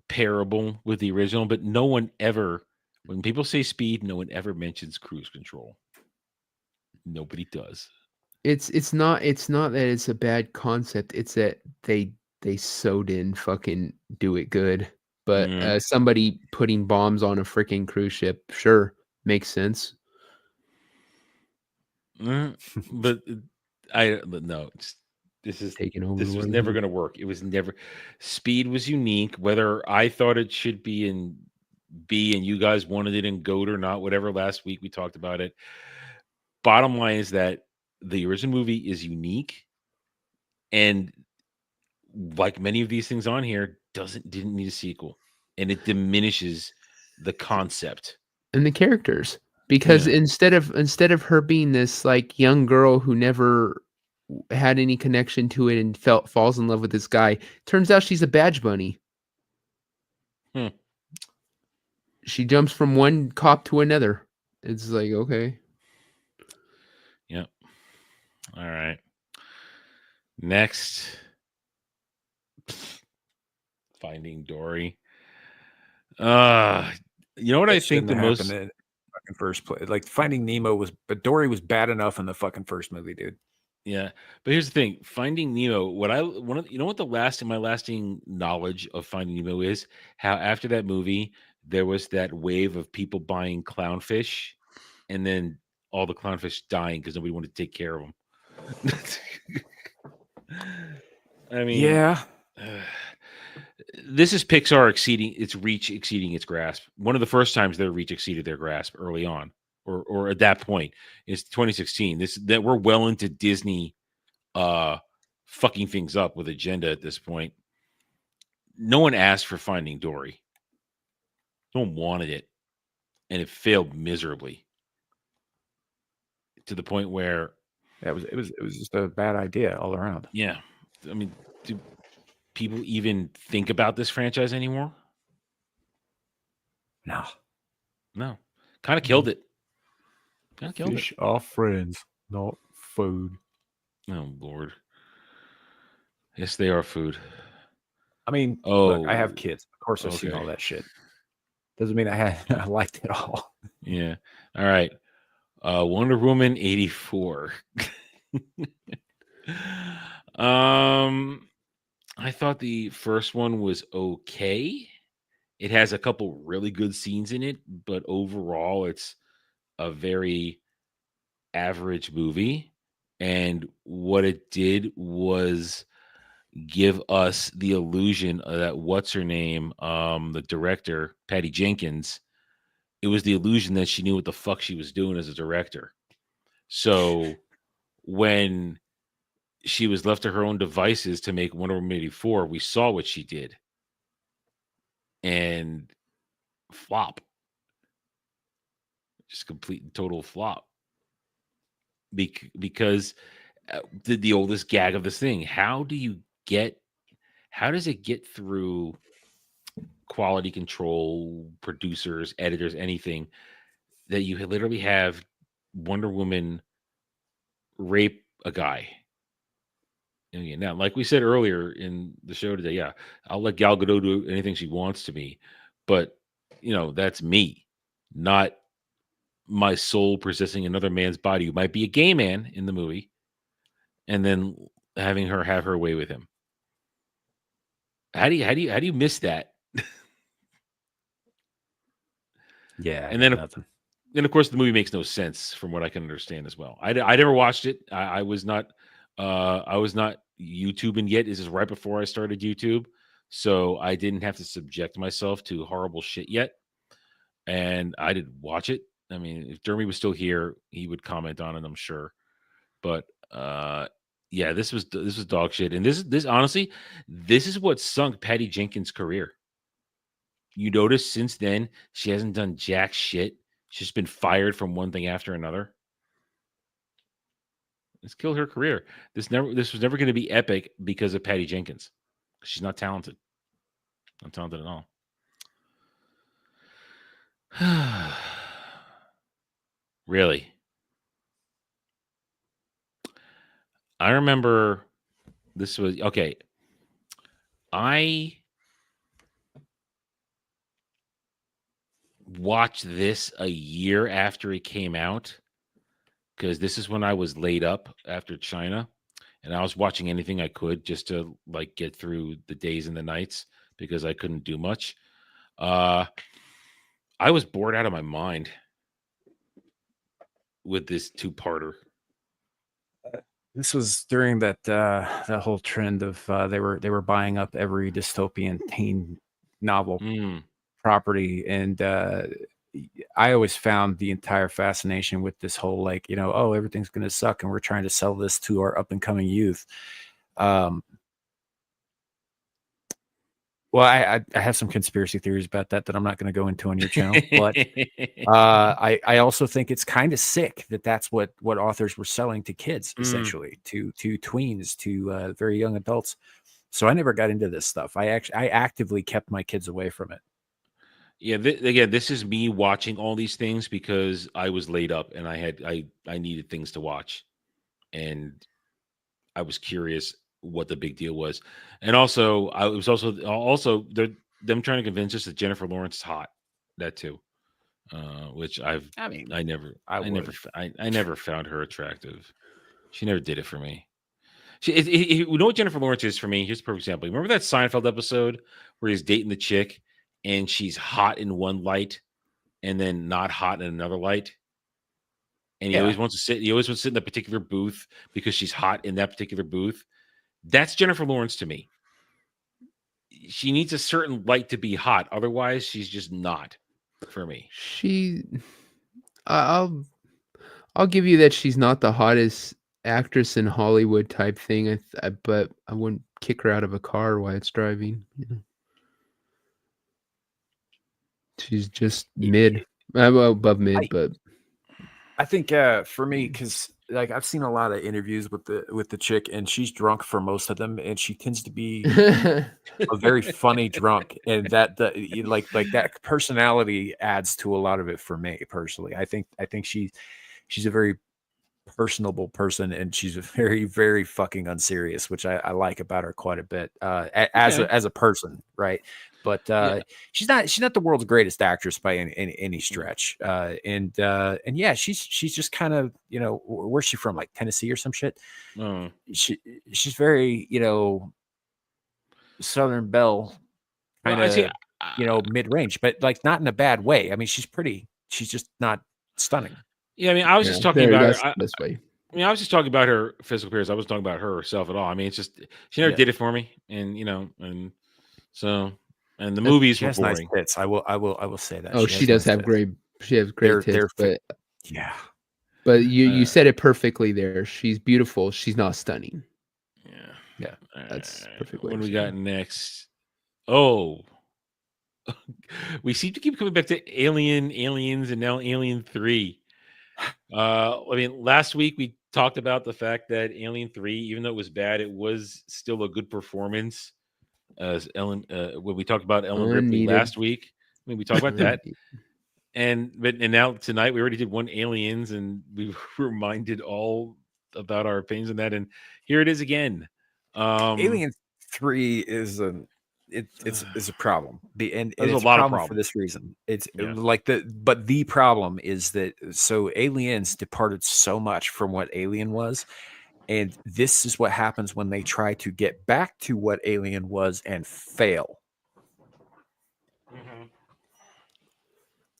parable with the original, but no one ever, when people say speed, no one ever mentions cruise control. Nobody does. It's not that it's a bad concept. It's that they so didn't fucking do it good. But somebody putting bombs on a freaking cruise ship, sure, makes sense. But no, this is taking over. This was never going to work. It was never. Speed was unique. Whether I thought it should be in B and you guys wanted it in GOAT or not, whatever. Last week we talked about it. Bottom line is that the original movie is unique, and like many of these things on here, didn't need a sequel, and it diminishes the concept and the characters. Because instead of her being this like young girl who never had any connection to it and falls in love with this guy, turns out she's a badge bunny. She jumps from one cop to another. It's like, okay. Yep. All right. Next, Finding Dory. You know what I think the most first place, like Finding Nemo but Dory was bad enough in the fucking first movie, dude. Yeah, but here's the thing: Finding Nemo. You know what my lasting knowledge of Finding Nemo is? How after that movie, there was that wave of people buying clownfish, and then all the clownfish dying because nobody wanted to take care of them. I mean, yeah. This is Pixar exceeding its grasp. One of the first times their reach exceeded their grasp early on, or at that point, is 2016. That we're well into Disney, fucking things up with agenda at this point. No one asked for Finding Dory. No one wanted it, and it failed miserably. To the point where it was just a bad idea all around. Yeah, I mean, do people even think about this franchise anymore? No. Kind of killed it. Fish are friends, not food. Oh Lord. Yes, they are food. I mean, look, I have kids. Of course, I've seen all that shit. Doesn't mean I liked it all. Yeah. All right. Wonder Woman 84. I thought the first one was okay. It has a couple really good scenes in it, but overall it's a very average movie. And what it did was give us the illusion that what's her name, the director, Patty Jenkins, it was the illusion that she knew what the fuck she was doing as a director. So when she was left to her own devices to make Wonder Woman 84, we saw what she did. And flop. Just complete and total flop. Because the oldest gag of this thing, how does it get through quality control, producers, editors, anything, that you literally have Wonder Woman rape a guy? And now, like we said earlier in the show today, yeah, I'll let Gal Gadot do anything she wants to me, but that's me, not my soul possessing another man's body who might be a gay man in the movie, and then having her have her way with him. How do you miss that? Yeah, and then of course the movie makes no sense from what I can understand as well. I never watched it. I was not YouTubing yet. This is right before I started YouTube, so I didn't have to subject myself to horrible shit yet, and I didn't watch it. I mean, if Jeremy was still here, he would comment on it, I'm sure. But yeah, this was dog shit. And this honestly, this is what sunk Patty Jenkins' career. You notice since then she hasn't done jack shit. She's been fired from one thing after another. It's killed her career. This was never going to be epic because of Patty Jenkins. She's not talented. Not talented at all. Really? I remember this was okay. I watched this a year after it came out because this is when I was laid up after China, and I was watching anything I could just to like get through the days and the nights because I couldn't do much. I was bored out of my mind with this two-parter. This was during that whole trend of they were buying up every dystopian teen novel property, and I always found the entire fascination with this whole like, you know, oh, everything's going to suck and we're trying to sell this to our up and coming youth. Well, I have some conspiracy theories about that I'm not going to go into on your channel, but I also think it's kind of sick that that's what authors were selling to kids, essentially, to tweens, to very young adults. So I never got into this stuff. I actively kept my kids away from it. Yeah, again, this is me watching all these things because I was laid up and I needed things to watch, and I was curious what the big deal was, and also it was also them trying to convince us that Jennifer Lawrence is hot. That too, which I never found her attractive. She never did it for me. You know what Jennifer Lawrence is for me? Here's a perfect example. Remember that Seinfeld episode where he's dating the chick and she's hot in one light and then not hot in another light? And he always wants to sit in that particular booth because she's hot in that particular booth. That's Jennifer Lawrence to me. She needs a certain light to be hot. Otherwise, she's just not for me. I'll give you that she's not the hottest actress in Hollywood type thing. But I wouldn't kick her out of a car while it's driving. You know? She's just mid, well, above mid, but I think for me, because like I've seen a lot of interviews with the chick, and she's drunk for most of them, and she tends to be a very funny drunk, and that like that personality adds to a lot of it for me personally. I think she's a very personable person, and she's a very, very fucking unserious, which I like about her quite a bit as a person, right? But she's not the world's greatest actress by any stretch. And yeah, she's just kind of, you know, where's she from? Like Tennessee or some shit. She's very, you know, Southern Belle kind of, you know, mid-range, but like not in a bad way. I mean, she's pretty. She's just not stunning. Yeah, I mean, I was just talking about her this way. I mean, I was just talking about her physical appearance. I wasn't talking about her herself at all. I mean, it's just she never did it for me, and you know, and so. And the movies were boring. Nice tits. I will say that. Oh, she does have great. She has great tits, but yeah. But you said it perfectly there. She's beautiful. She's not stunning. Yeah. That's perfect. What do we got next? Oh, we seem to keep coming back to Aliens, and now Alien 3. I mean, last week we talked about the fact that Alien 3, even though it was bad, it was still a good performance. As Ellen, when we talked about Ellen Ripley last week, I mean, we talked about that, and now tonight we already did one Aliens, and we reminded all about our opinions on that, and here it is again. Alien 3 is it's a problem. And there's it's a lot of problem problems for this reason. It's like the problem is that so Aliens departed so much from what Alien was. And this is what happens when they try to get back to what Alien was and fail.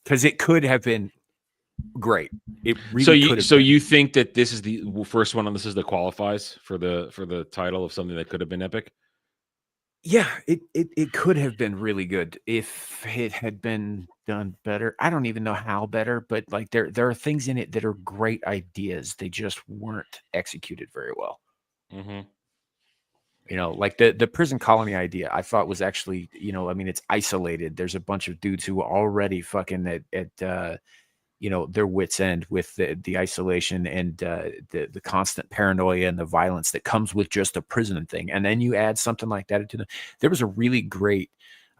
Because it could have been great. It really could have been. You think that this is the first one, and this is the qualifies for the title of something that could have been epic? Yeah, it could have been really good if it had been done better. I don't even know how better, but like there are things in it that are great ideas. They just weren't executed very well. Mm-hmm. You know, like the prison colony idea, I thought was actually, I mean, it's isolated. There's a bunch of dudes who are already fucking at their wits end with the isolation and the constant paranoia and the violence that comes with just a prison thing. And then you add something like that into there was a really great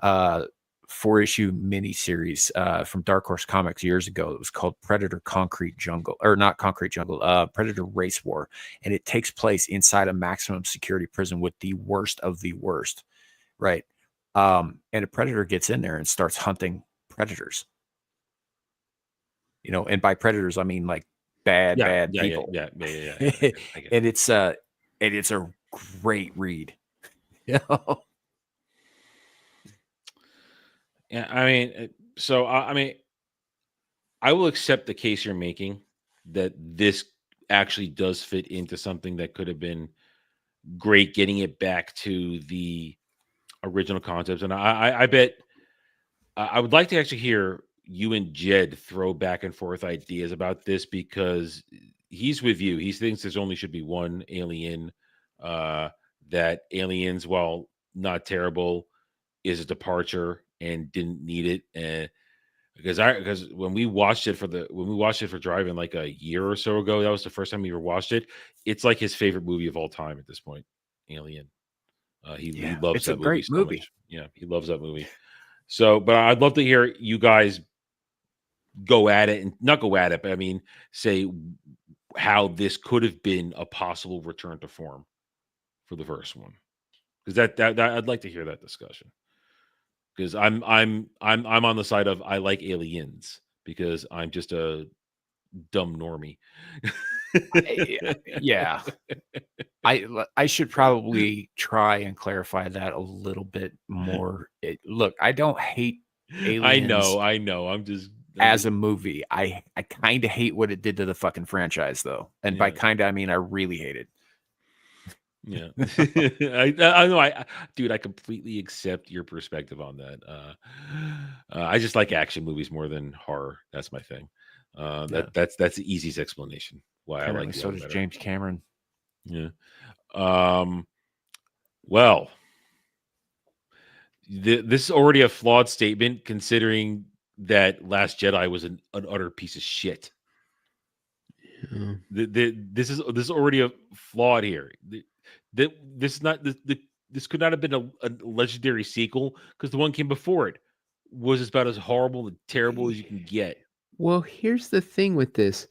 4-issue miniseries from Dark Horse Comics years ago. It was called Predator Concrete Jungle, or not Concrete Jungle, Predator Race War. And it takes place inside a maximum security prison with the worst of the worst. Right. And a predator gets in there and starts hunting predators. And by predators, I mean like bad people. Yeah. And it's a great read. Yeah, I mean, so I mean, I will accept the case you're making that this actually does fit into something that could have been great, getting it back to the original concepts. And I bet I would like to actually hear you and Jed throw back and forth ideas about this, because he's with you. He thinks there's only should be one alien. That aliens, while not terrible, is a departure and didn't need it. And because when we watched it for driving like a year or so ago, that was the first time we ever watched it. It's like his favorite movie of all time at this point, Alien. He loves it's that a great movie. So yeah, he loves that movie. So, but I'd love to hear you guys go at it, and not go at it, but I mean, say how this could have been a possible return to form for the first one, because that I'd like to hear that discussion, because I'm on the side of I like aliens because I'm just a dumb normie. Yeah. I should probably try and clarify that a little bit more. Look, I don't hate aliens. I know. I'm just as a movie. I kind of hate what it did to the fucking franchise, though. And by kind of, I mean I really hate it. Yeah. I know. Dude, I completely accept your perspective on that. I just like action movies more than horror. That's my thing. That's the easiest explanation why Apparently I like. So does better. James Cameron. Yeah. Well, this is already a flawed statement, considering that Last Jedi was an utter piece of shit. Yeah. This is already a flawed here. This could not have been a legendary sequel, because the one came before it was about as horrible and terrible as you can get. Well, here's the thing with this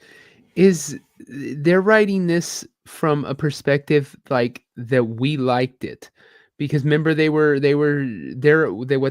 is they're writing this from a perspective like that we liked it, because remember what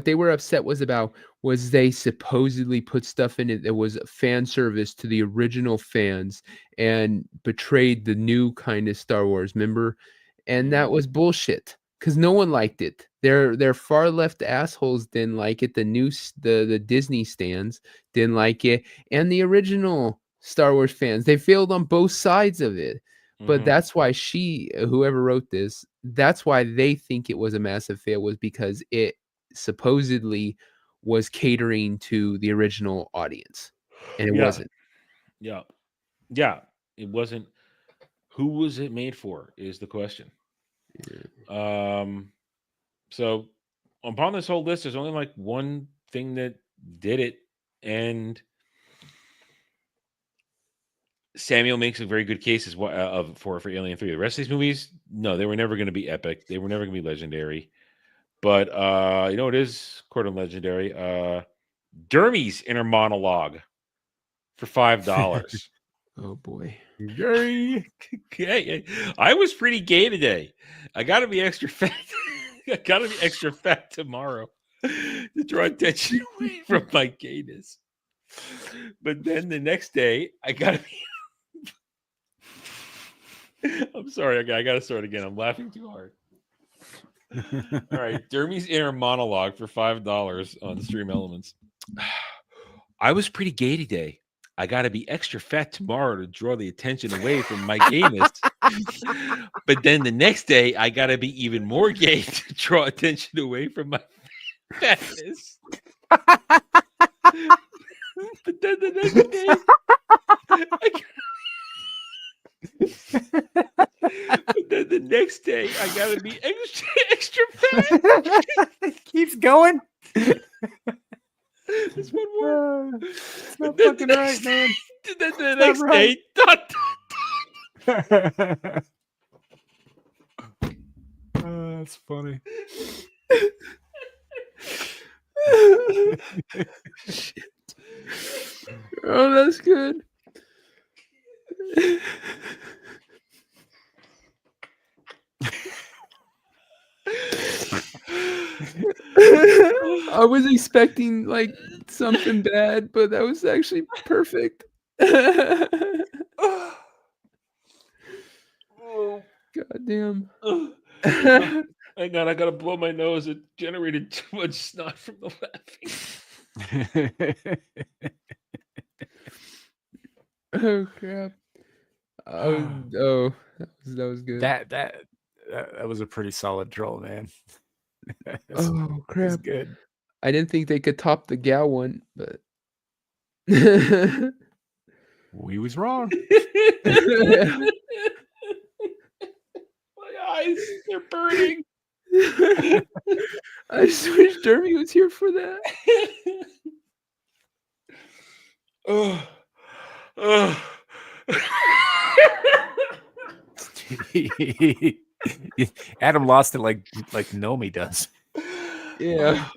they were upset was they supposedly put stuff in it that was fan service to the original fans and betrayed the new kind of Star Wars, remember? And that was bullshit, because no one liked it. Their far left assholes didn't like it. The Disney stands didn't like it, and the original Star Wars fans, they failed on both sides of it. But that's why whoever wrote this, that's why they think it was a massive fail, was because it supposedly was catering to the original audience, and it wasn't. Yeah, it wasn't. Who was it made for is the question. Yeah. So upon this whole list, there's only like one thing that did it, and Samuel makes a very good case for Alien 3. The rest of these movies, no, they were never going to be epic. They were never going to be legendary. But it is quote unquote legendary. Dermy's inner monologue for $5. Oh boy. Gay. I was pretty gay today. I gotta be extra fat. I gotta be extra fat tomorrow to draw attention away from my gayness. But then the next day, I gotta be. I'm sorry, I gotta start again. I'm laughing too hard. All right, Dermy's inner monologue for $5 on Stream Elements. I was pretty gay today. I got to be extra fat tomorrow to draw the attention away from my gayness. But then the next day, I got to be even more gay to draw attention away from my fatness. But then the next day, I gotta be extra fat. It keeps going. This one more. It's not fucking right, man. Then the next day, that's funny. Oh, that's good. I was expecting like something bad, but that was actually perfect. oh, God damn. Hang on, I gotta blow my nose. It generated too much snot from the laughing. Oh crap. That was good. That was a pretty solid troll, man. Oh crap. Good. I didn't think they could top the gal one, but we was wrong. My eyes, they're burning. I just wish Dermy was here for that. Adam lost it like Nomi does. Yeah.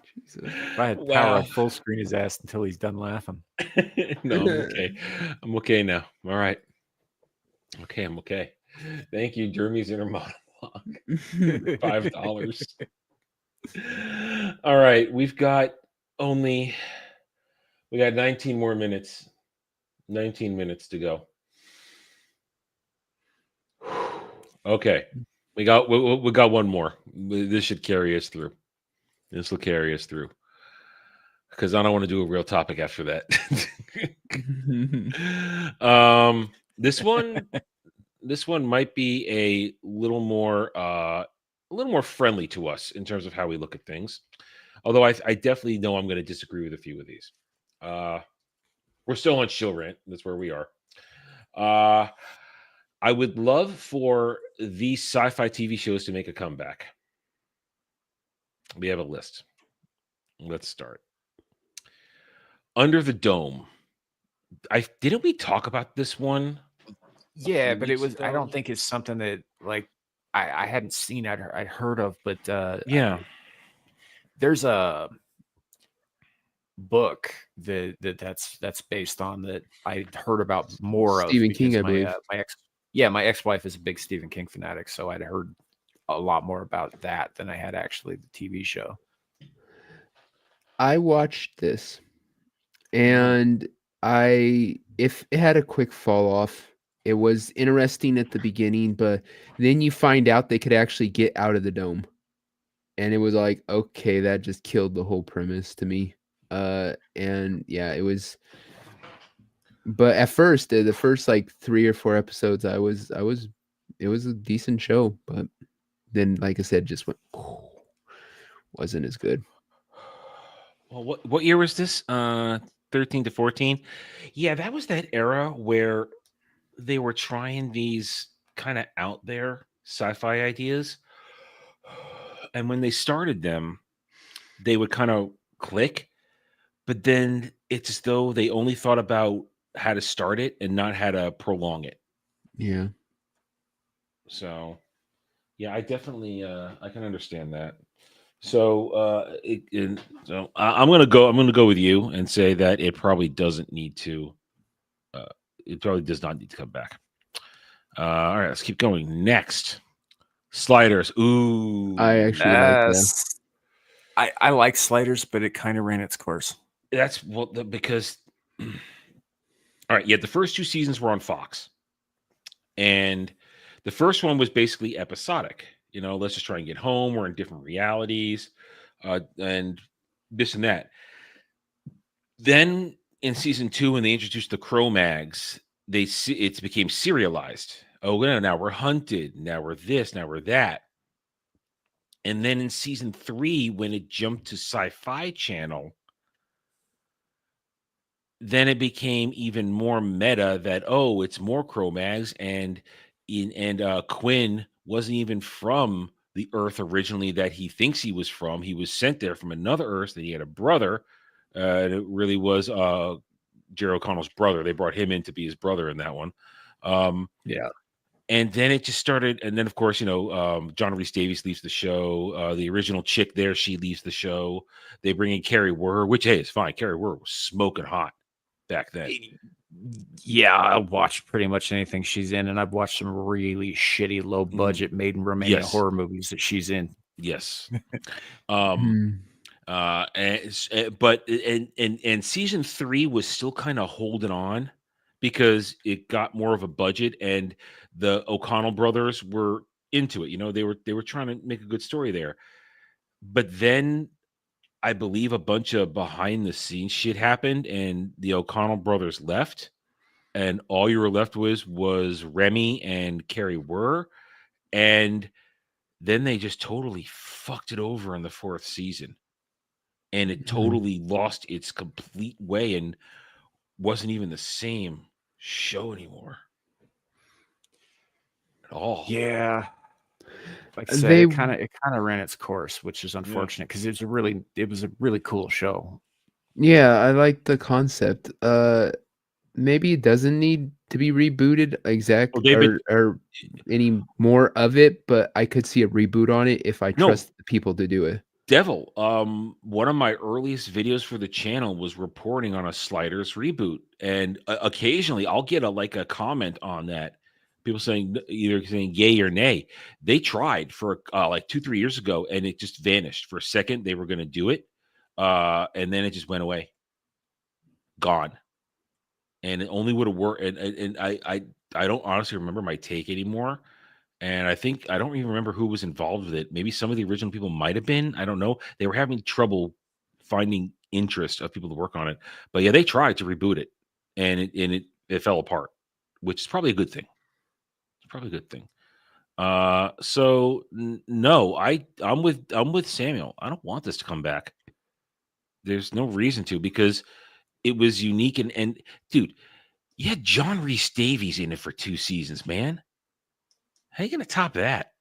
Jesus. If I had power, I'd full screen his ass until he's done laughing. No, I'm okay. I'm okay now. All right. Okay, I'm okay. Thank you, Jeremy's inner monologue. $5. All right, we got 19 more minutes. 19 minutes to go. Okay, we got one more. This should carry us through. This will carry us through because I don't want to do a real topic after that. This one might be a little more friendly to us in terms of how we look at things. Although I definitely know I'm going to disagree with a few of these. We're still on Shill Rant. That's where we are. I would love for these sci-fi TV shows to make a comeback. We have a list. Let's start. Under the Dome. Didn't we talk about this one? Yeah, but it was. I don't think it's something that like I hadn't seen. I'd heard of, but yeah, there's a book that's based on that I heard about more of Stephen King, I believe. My ex-wife is a big Stephen King fanatic, so I'd heard a lot more about that than I had actually the TV show. I watched this, and if it had a quick fall off. It was interesting at the beginning, but then you find out they could actually get out of the dome. And it was like, okay, that just killed the whole premise to me. And yeah, it was. But at first, the first like 3 or 4 episodes, it was a decent show. But then, like I said, just went, wasn't as good. Well, what year was this? 13 to 14. Yeah, that was that era where they were trying these kind of out there sci-fi ideas. And when they started them, they would kind of click, but then it's as though they only thought about how to start it and not how to prolong it. Yeah. So, yeah, I definitely I can understand that. So, I'm gonna go with you and say that it probably doesn't need to. It probably does not need to come back. All right, let's keep going. Next, Sliders. Ooh, I actually like that. I like Sliders, but it kind of ran its course. That's because. All right, yeah, the first 2 seasons were on Fox, and the first one was basically episodic. You know, let's just try and get home. We're in different realities, and this and that. Then in season 2, when they introduced the Cro-Mags, it became serialized. Oh, now we're hunted. Now we're this. Now we're that. And then in season 3, when it jumped to Sci-Fi Channel, then it became even more meta that, oh, it's more Cro-Mags, and Quinn wasn't even from the Earth originally that he thinks he was from. He was sent there from another Earth, that he had a brother. And it really was Jerry O'Connell's brother. They brought him in to be his brother in that one. Yeah. And then it just started. And then, of course, John Rhys Davies leaves the show. The original chick there, she leaves the show. They bring in Carrie Werr, which, hey, it's fine. Carrie Werr was smoking hot back then. Yeah, I'll watch pretty much anything she's in, and I've watched some really shitty, low budget made in Romania horror movies that she's in. Yes. Hmm. But season 3 was still kind of holding on because it got more of a budget, and the O'Connell brothers were into it. They were trying to make a good story there. But then I believe a bunch of behind the scenes shit happened, and the O'Connell brothers left, and all you were left with was Remy and Carrie Werr, and then they just totally fucked it over in the 4th season. And it totally lost its complete way and wasn't even the same show anymore at all. Yeah, like I said, it kind of ran its course, which is unfortunate because it was a really cool show. Yeah, I like the concept. Maybe it doesn't need to be rebooted or any more of it, but I could see a reboot on it if I trust the people to do it. Devil, one of my earliest videos for the channel was reporting on a Sliders reboot, and occasionally I'll get a comment on that. People either saying yay or nay. They tried for like 2-3 years ago, and it just vanished. For a second, they were going to do it, and then it just went away, gone. And it only would have worked. And I don't honestly remember my take anymore. And I don't even remember who was involved with it. Maybe some of the original people might have been. I don't know. They were having trouble finding interest of people to work on it. But yeah, they tried to reboot it, and it fell apart, which is probably a good thing. It's probably a good thing. So no, I'm with Samuel. I don't want this to come back. There's no reason to, because it was unique, and dude, you had John Rhys Davies in it for 2 seasons, man. How are you going to top that?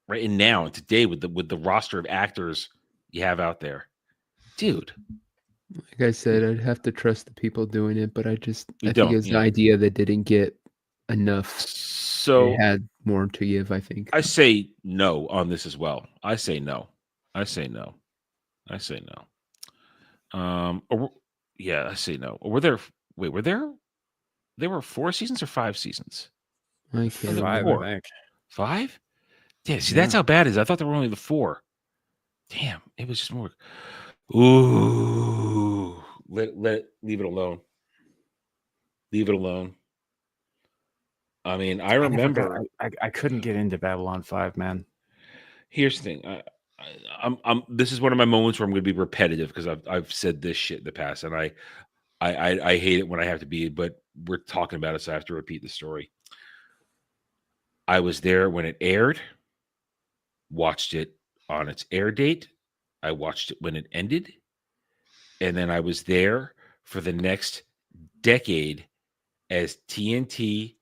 Right, and now and today with the roster of actors you have out there, dude. Like I said, I'd have to trust the people doing it, but I think it's an idea that didn't get enough. So it had more to give, I think. I say no on this as well. I say no. I say no. I say no. I say no. There were 4 seasons or 5 seasons? I can't 5, remember. I think. 5? Yeah, see, that's how bad it is. I thought there were only the 4. Damn, it was just more. Ooh, leave it alone. Leave it alone. I mean, I remember I couldn't get into Babylon 5, man. Here's the thing. This is one of my moments where I'm going to be repetitive because I've said this shit in the past, and I hate it when I have to be, but we're talking about it, so I have to repeat the story. I was there when it aired, watched it on its air date. I watched it when it ended, and then I was there for the next decade as TNT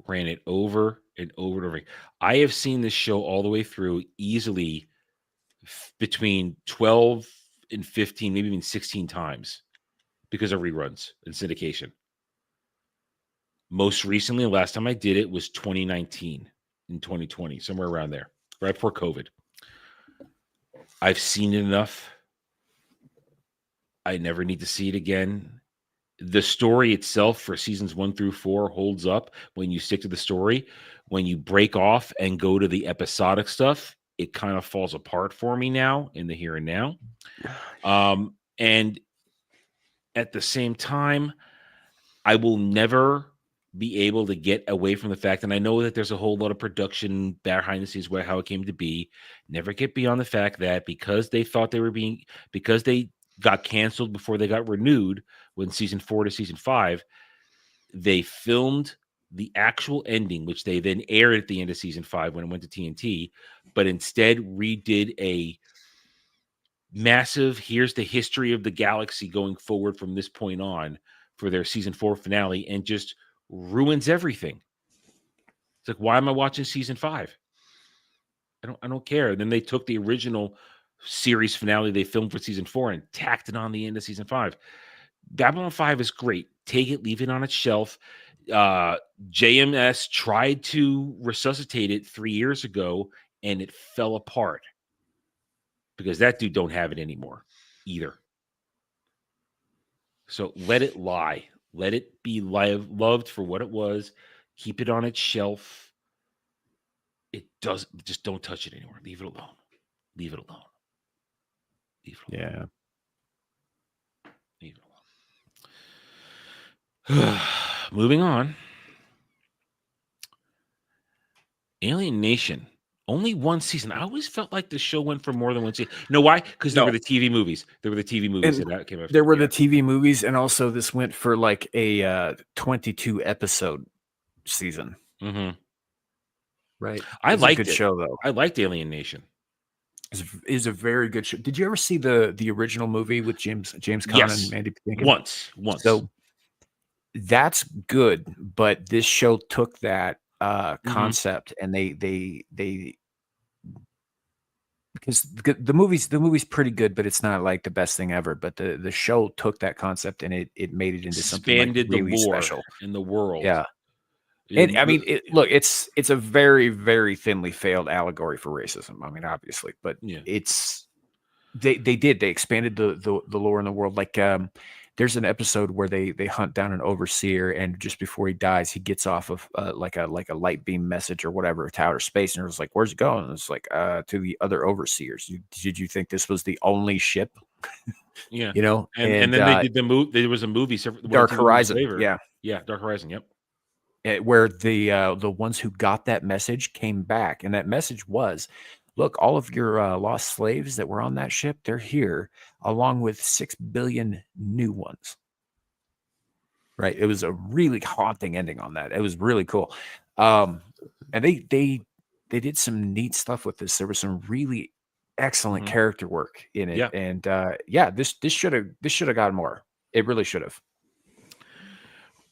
ran it over and over and over. I have seen this show all the way through easily between 12 and 15, maybe even 16 times because of reruns and syndication. Most recently, the last time I did it was 2019 and 2020, somewhere around there, right before COVID. I've seen it enough. I never need to see it again. The story itself for seasons 1 through 4 holds up when you stick to the story. When you break off and go to the episodic stuff, it kind of falls apart for me now in the here and now. And at the same time, I will never be able to get away from the fact, and I know that there's a whole lot of production behind the scenes where how it came to be. Never get beyond the fact that because they got canceled before they got renewed when season 4 to season 5, they filmed the actual ending, which they then aired at the end of season 5 when it went to TNT, but instead redid a massive, here's the history of the galaxy going forward from this point on for their season 4 finale, and just ruins everything. It's like, why am I watching season 5? I don't care. And then they took the original series finale they filmed for season 4 and tacked it on the end of season 5. Babylon 5 is great. Take it, leave it on its shelf. JMS tried to resuscitate it 3 years ago, and it fell apart because that dude don't have it anymore either. So let it lie. Let it be loved for what it was. Keep it on its shelf. Just don't touch it anymore. Leave it alone. Leave it alone. Leave it alone. Yeah. Leave it alone. Moving on. Alien Nation. Only one season. I always felt like the show went for more than one season. You know why? Because there were the TV movies. There were the TV movies that came out. There were the TV movies, and also this went for like a 22 episode season. Mm-hmm. Right. I liked a good show though. I liked Alien Nation. Is a very good show. Did you ever see the original movie with James Caan and Mandy Patinkin? Once. So that's good, but this show took that concept and they because the movie's pretty good, but it's not like the best thing ever. But the show took that concept and it made it into something like really the lore special in the world. Yeah. And I mean, look, it's a very, very thinly veiled allegory for racism. I mean, obviously, but it's they expanded the lore in the world. Like there's an episode where they hunt down an overseer, and just before he dies, he gets off of like a light beam message or whatever to outer space, and it was like, "Where's it going?" And it's like to the other overseers. Did you think this was the only ship? Yeah, you know, and then they did the movie. There was a movie, Dark Horizon. Yeah, Dark Horizon. Yep. Where the ones who got that message came back, and that message was, look, all of your lost slaves that were on that ship, they're here, along with 6 billion new ones. Right? It was a really haunting ending on that. It was really cool. And they did some neat stuff with this. There was some really excellent character work in it. Yeah. And this should have gotten more. It really should have.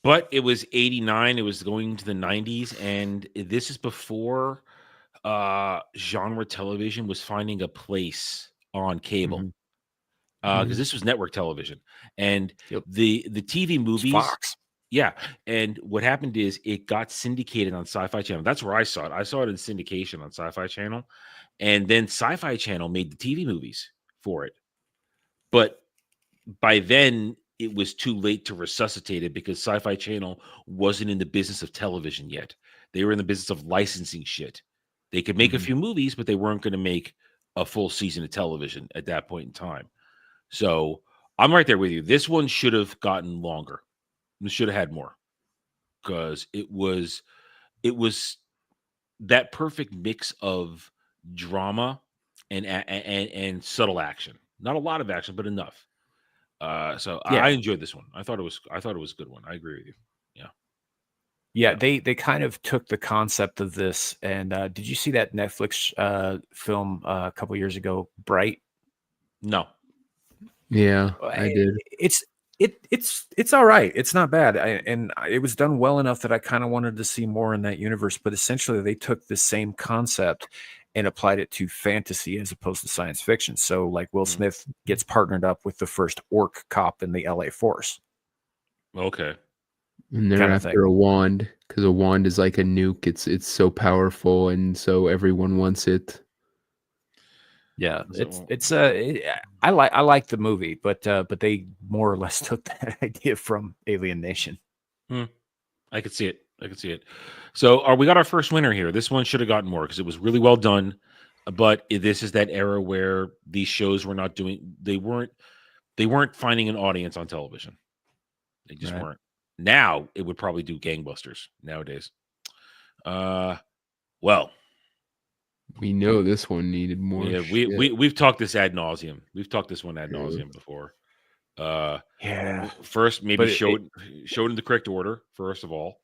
But it was 89. It was going to the 90s, and this is before genre television was finding a place on cable, because this was network television, and the TV movies. Fox. Yeah, and what happened is it got syndicated on Sci-Fi Channel. That's where I saw it. I saw it in syndication on Sci-Fi Channel, and then Sci-Fi Channel made the TV movies for it. But by then, it was too late to resuscitate it because Sci-Fi Channel wasn't in the business of television yet. They were in the business of licensing shit. They could make a few movies, but they weren't going to make a full season of television at that point in time. So I'm right there with you. This one should have gotten longer. It should have had more, because it was that perfect mix of drama and subtle action. Not a lot of action, but enough. I enjoyed this one. I thought it was a good one. I agree with you. Yeah, they kind of took the concept of this, and did you see that Netflix film a couple years ago, Bright? No. Yeah, I did. It's all right. It's not bad, and it was done well enough that I kind of wanted to see more in that universe. But essentially, they took the same concept and applied it to fantasy as opposed to science fiction. So, like, Will Smith gets partnered up with the first orc cop in the LA Force. Okay. And they're after a wand, because a wand is like a nuke. It's so powerful, and so everyone wants it. Yeah, I like the movie, but they more or less took that idea from Alien Nation. I could see it. So we got our first winner here. This one should have gotten more because it was really well done. But this is that era where these shows were not doing. They weren't finding an audience on television. They just weren't. Now it would probably do gangbusters nowadays. Well, We know this one needed more. yeah, shit. we've talked this ad nauseum. We've talked this one ad nauseum before. Yeah. First, maybe But show it in the correct order. First of all,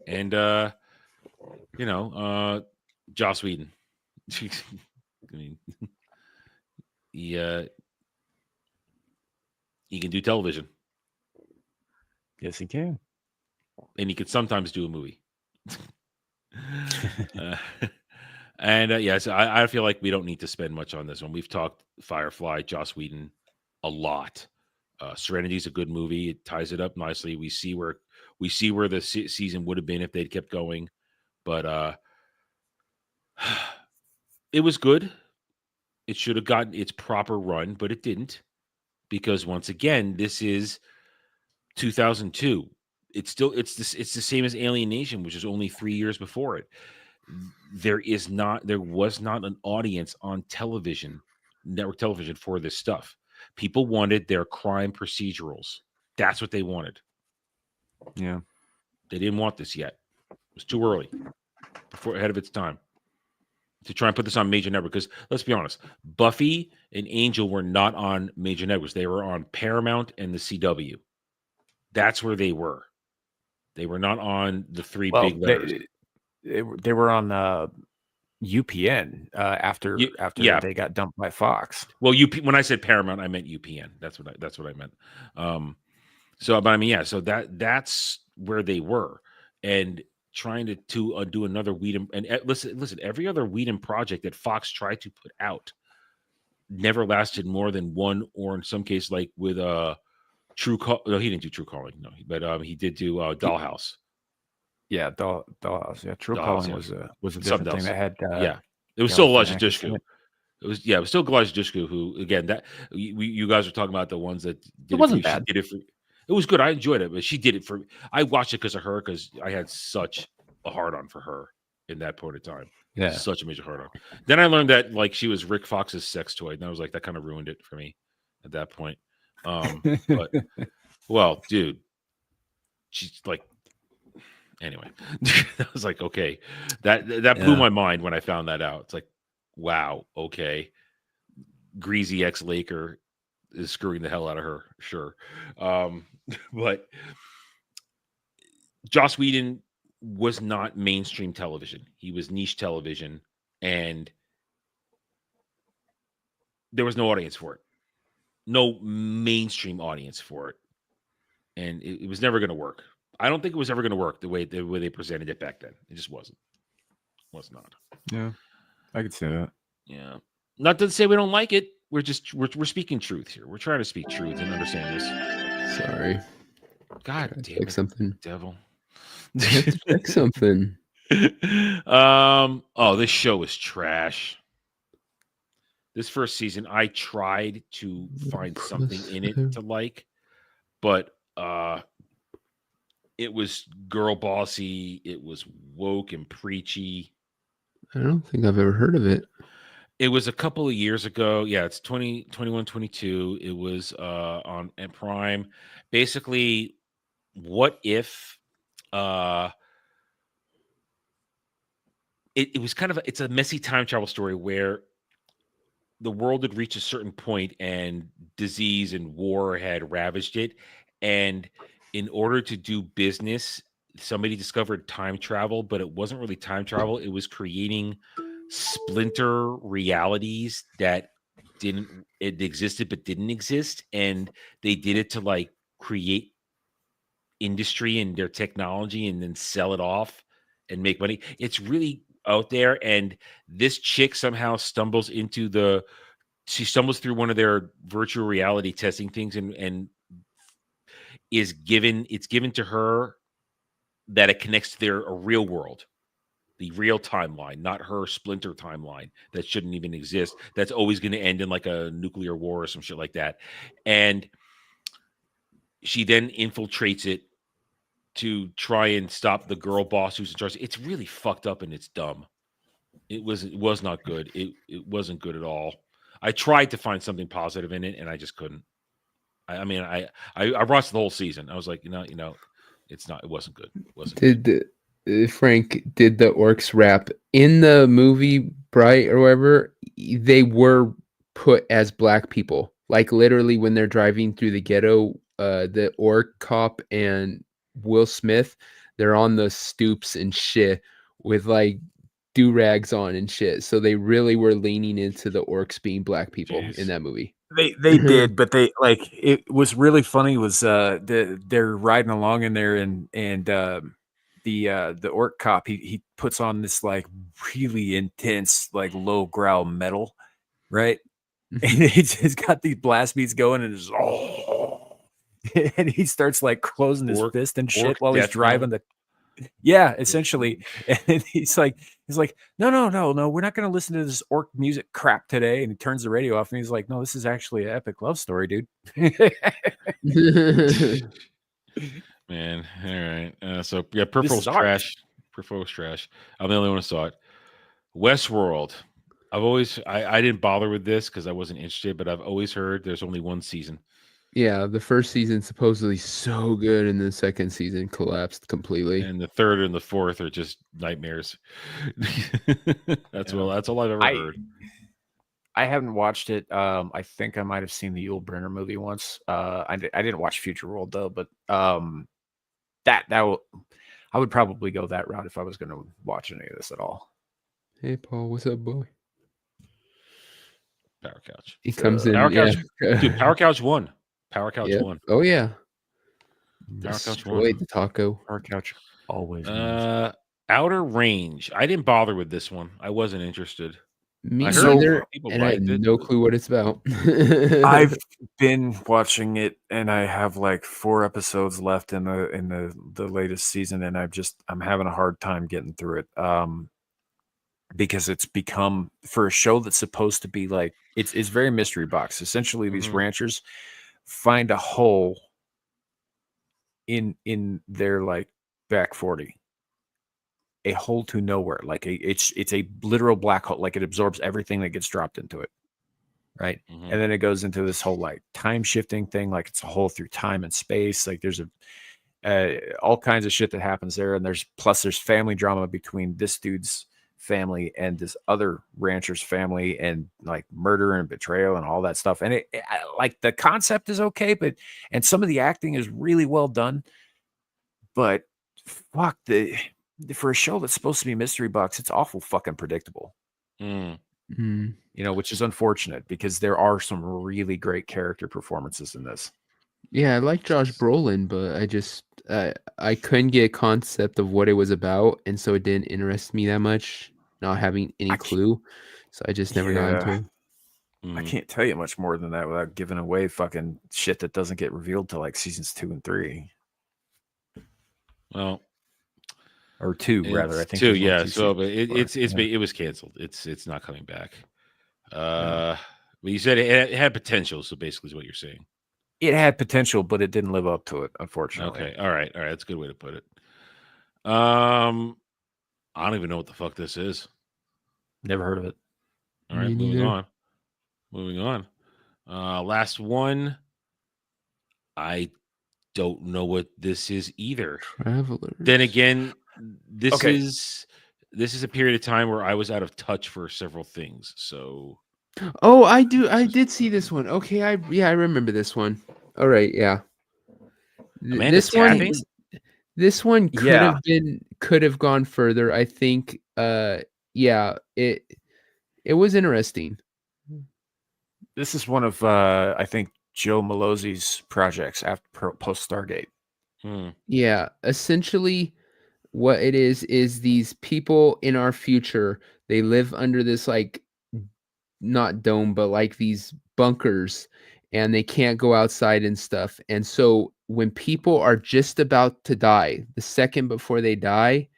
and Joss Whedon. I mean, he can do television, Yes, he can. and he could sometimes do a movie. And yes, I feel like we don't need to spend much on this one. We've talked Firefly, Joss Whedon, a lot. Serenity is a good movie. It ties it up nicely. We see where the season would have been if they'd kept going, but it was good. It should have gotten its proper run, but it didn't, because once again, this is 2002. It's the same as Alienation, which is only 3 years before it. There was not an audience on television, network television, for this stuff. People wanted their crime procedurals. That's what they wanted. Yeah. They didn't want this yet. It was too early, ahead of its time, to try and put this on major network. Because let's be honest, Buffy and Angel were not on major networks. They were on Paramount and the CW. That's where they were. They were not on the three big letters. They were on UPN after they got dumped by Fox. Well, when I said Paramount, I meant UPN. That's what I meant. But I mean, yeah. So that's where they were, and trying to do another Whedon. And listen, every other Whedon project that Fox tried to put out never lasted more than one, or in some case, like with True Call. No, he didn't do True Calling. No, but he did do Dollhouse. Yeah, Dollhouse. Yeah, True Calling was a different thing that had. It was still Elijah Dushku. It was still Elijah Dushku, who, again, that you guys were talking about the ones that did it wasn't bad. She did it was good. I enjoyed it, but she did it for. I watched it because of her, because I had such a hard on for her in that point of time. Yeah, such a major hard on. Then I learned that like she was Rick Fox's sex toy, and I was like, that kind of ruined it for me at that point. But well, dude, she's like. Anyway, I was like, okay, that blew my mind when I found that out. It's like, wow, okay, greasy ex-Laker is screwing the hell out of her, sure. But Joss Whedon was not mainstream television. He was niche television, and there was no audience for it. No mainstream audience for it. And it was never going to work. I don't think it was ever going to work the way they presented it back then. It just wasn't. Was not. Yeah, I could say that. Yeah, not to say we don't like it. We're speaking truth here. We're trying to speak truth and understand this. Sorry. God damn it, something, devil. Check something. Oh, this show is trash. This first season, I tried to find something in it to like, but it was girl bossy. It was woke and preachy. I don't think I've ever heard of it. It was a couple of years ago. Yeah, it's 2021, 22. It was on Prime. Basically, what if it was kind of it's a messy time travel story where the world had reached a certain point and disease and war had ravaged it, and in order to do business, somebody discovered time travel, but it wasn't really time travel. It was creating splinter realities that existed but didn't exist, and they did it to like create industry and their technology and then sell it off and make money. It's really out there, and this chick somehow stumbles through one of their virtual reality testing things and it's given to her that it connects to a real world, the real timeline, not her splinter timeline that shouldn't even exist. That's always going to end in like a nuclear war or some shit like that. And she then infiltrates it to try and stop the girl boss who's in charge. It's really fucked up and it's dumb. It was not good. It wasn't good at all. I tried to find something positive in it and I just couldn't. I mean, I watched the whole season. I was like, it's not. It wasn't good. It wasn't good. Did Frank, did the orcs rap in the movie Bright or whatever? They were put as black people. Like literally when they're driving through the ghetto, the orc cop and Will Smith, they're on the stoops and shit with like do-rags on and shit. So they really were leaning into the orcs being black people in that movie. They did, but they like it was really funny was they're riding along in there and the orc cop he puts on this like really intense like low growl metal, right? And he's got these blast beats going and it's and he starts like closing his fist and shit while he's driving the essentially. And he's like no, we're not going to listen to this orc music crap today. And he turns the radio off and he's like, no, this is actually an epic love story, dude. Man, all right. So yeah, Peripheral's trash. Peripheral's trash. I'm the only one who saw it. Westworld. I didn't bother with this because I wasn't interested, but I've always heard there's only one season. Yeah, the first season supposedly so good, and the second season collapsed completely. And the third and the fourth are just nightmares. That's all I've ever heard. I haven't watched it. I think I might have seen the Yul Brynner movie once. I didn't watch Future World though, but I would probably go that route if I was going to watch any of this at all. Hey Paul, what's up, boy? Power Couch. He comes in. Power Couch. Dude, Power Couch won. Power Couch won. Oh yeah. Power Couch won. Destroyed the taco. Power Couch always. Outer Range. I didn't bother with this one. I wasn't interested. Me neither, and I have no clue what it's about. I've been watching it, and I have like 4 episodes left in the latest season, and I'm having a hard time getting through it. Because it's become, for a show that's supposed to be like it's very mystery box. Essentially, these ranchers find a hole in their like back 40. A hole to nowhere, like it's a literal black hole, like it absorbs everything that gets dropped into it, right? And then it goes into this whole like time shifting thing, like it's a hole through time and space. Like there's all kinds of shit that happens there, and there's family drama between this dude's family and this other rancher's family, and like murder and betrayal and all that stuff. And it like the concept is okay, and some of the acting is really well done, but fuck for a show that's supposed to be mystery box, it's awful fucking predictable. You know, which is unfortunate because there are some really great character performances in this. Yeah, I like Josh Brolin, but I couldn't get a concept of what it was about, and so it didn't interest me that much, not having any clue. So I just never got into it. I can't tell you much more than that without giving away fucking shit that doesn't get revealed till like seasons 2 and 3. Well, or 2 rather. I think 2. Yeah. So, but it was canceled. It's not coming back. But you said it had potential. So basically, is what you're saying. It had potential, but it didn't live up to it, unfortunately. Okay. All right. That's a good way to put it. I don't even know what the fuck this is. Never heard of it. All right, moving on. Last one. I don't know what this is either. Travelers. Then again, this is a period of time where I was out of touch for several things. So oh, I did see this one. Okay, I remember this one. All right, yeah. This one could have gone further. I think it was interesting. This is one of I think Joe Malozzi's projects after post Stargate. Yeah, essentially what it is these people in our future, they live under this like not dome, but like these bunkers, and they can't go outside and stuff. And so when people are just about to die, the second before they die,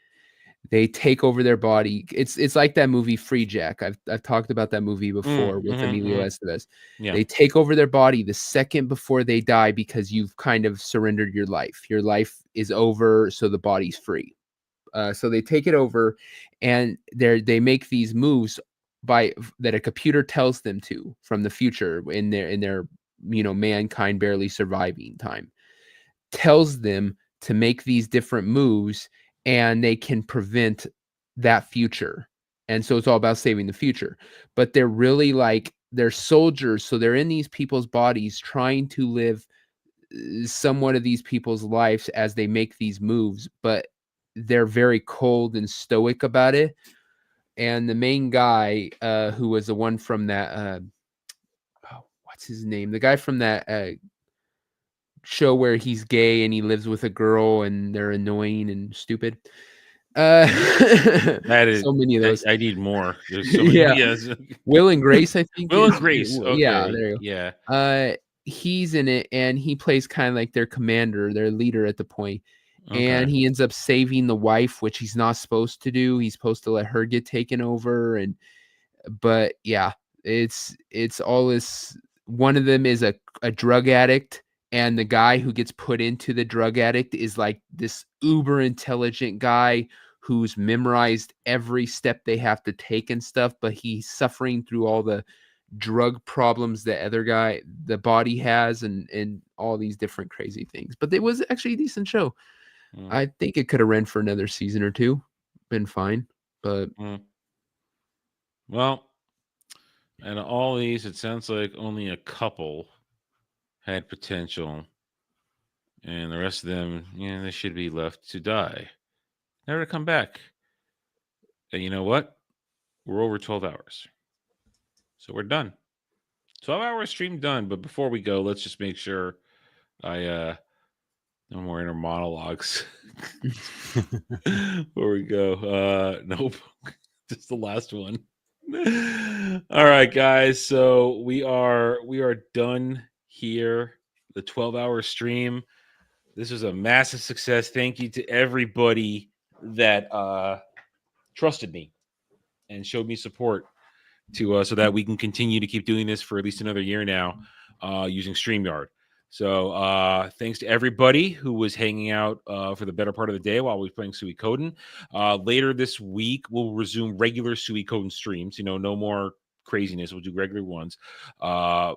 they take over their body. It's like that movie Free Jack. I've talked about that movie before with Emilio Estevez. Yeah. They take over their body the second before they die because you've kind of surrendered your life. Your life is over, so the body's free. So they take it over, and they make these moves that a computer tells them to from the future in their mankind barely surviving time, tells them to make these different moves and they can prevent that future. And so it's all about saving the future. But they're really like, they're soldiers. So they're in these people's bodies trying to live somewhat of these people's lives as they make these moves, but they're very cold and stoic about it. And the main guy, who was the one from that, what's his name? The guy from that show where he's gay and he lives with a girl and they're annoying and stupid. That is so many of those. I need more. There's so many. Yeah. Yes. Will and Grace, I think. Will and Grace. Okay. Yeah, there you go. Yeah. He's in it and he plays kind of like their commander, their leader at the point. Okay. And he ends up saving the wife, which he's not supposed to do. He's supposed to let her get taken over. But yeah, it's all this. One of them is a drug addict, and the guy who gets put into the drug addict is like this uber intelligent guy who's memorized every step they have to take and stuff, but he's suffering through all the drug problems the other guy, the body has, and all these different crazy things. But it was actually a decent show. I think it could have ran for another season or two, been fine. But well, and all these, it sounds like only a couple had potential, and the rest of them, they should be left to die, never to come back. And you know what? We're over 12 hours, so we're done. 12-hour stream done. But before we go, let's just make sure no more inner monologues. Before we go, nope, just the last one. All right, guys. So we are done here. The 12-hour stream. This was a massive success. Thank you to everybody that trusted me and showed me support to so that we can continue to keep doing this for at least another year now, using StreamYard. So thanks to everybody who was hanging out for the better part of the day while we were playing Suikoden. Later this week, we'll resume regular Suikoden streams. No more craziness. We'll do regular ones. I